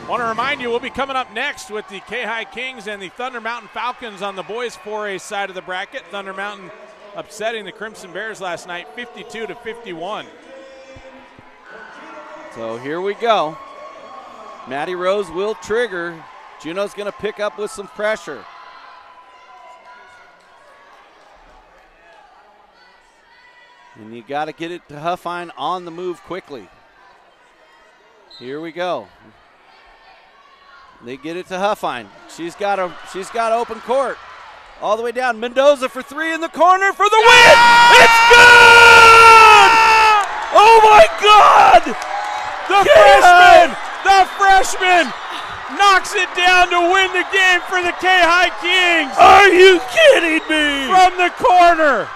Want to remind you, we'll be coming up next with the Kayhi Kings and the Thunder Mountain Falcons on the boys 4A side of the bracket. Thunder Mountain upsetting the Crimson Bears last night, 52-51. So here we go. Maddie Rose will trigger. Juneau's going to pick up with some pressure. And you got to get it to Huffine on the move quickly. Here we go. They get it to Huffine. She's got open court. All the way down. Mendoza for three in the corner for the win! It's good! Oh my God! The freshman knocks it down to win the game for the Kayhi Kings. Are you kidding me? From the corner.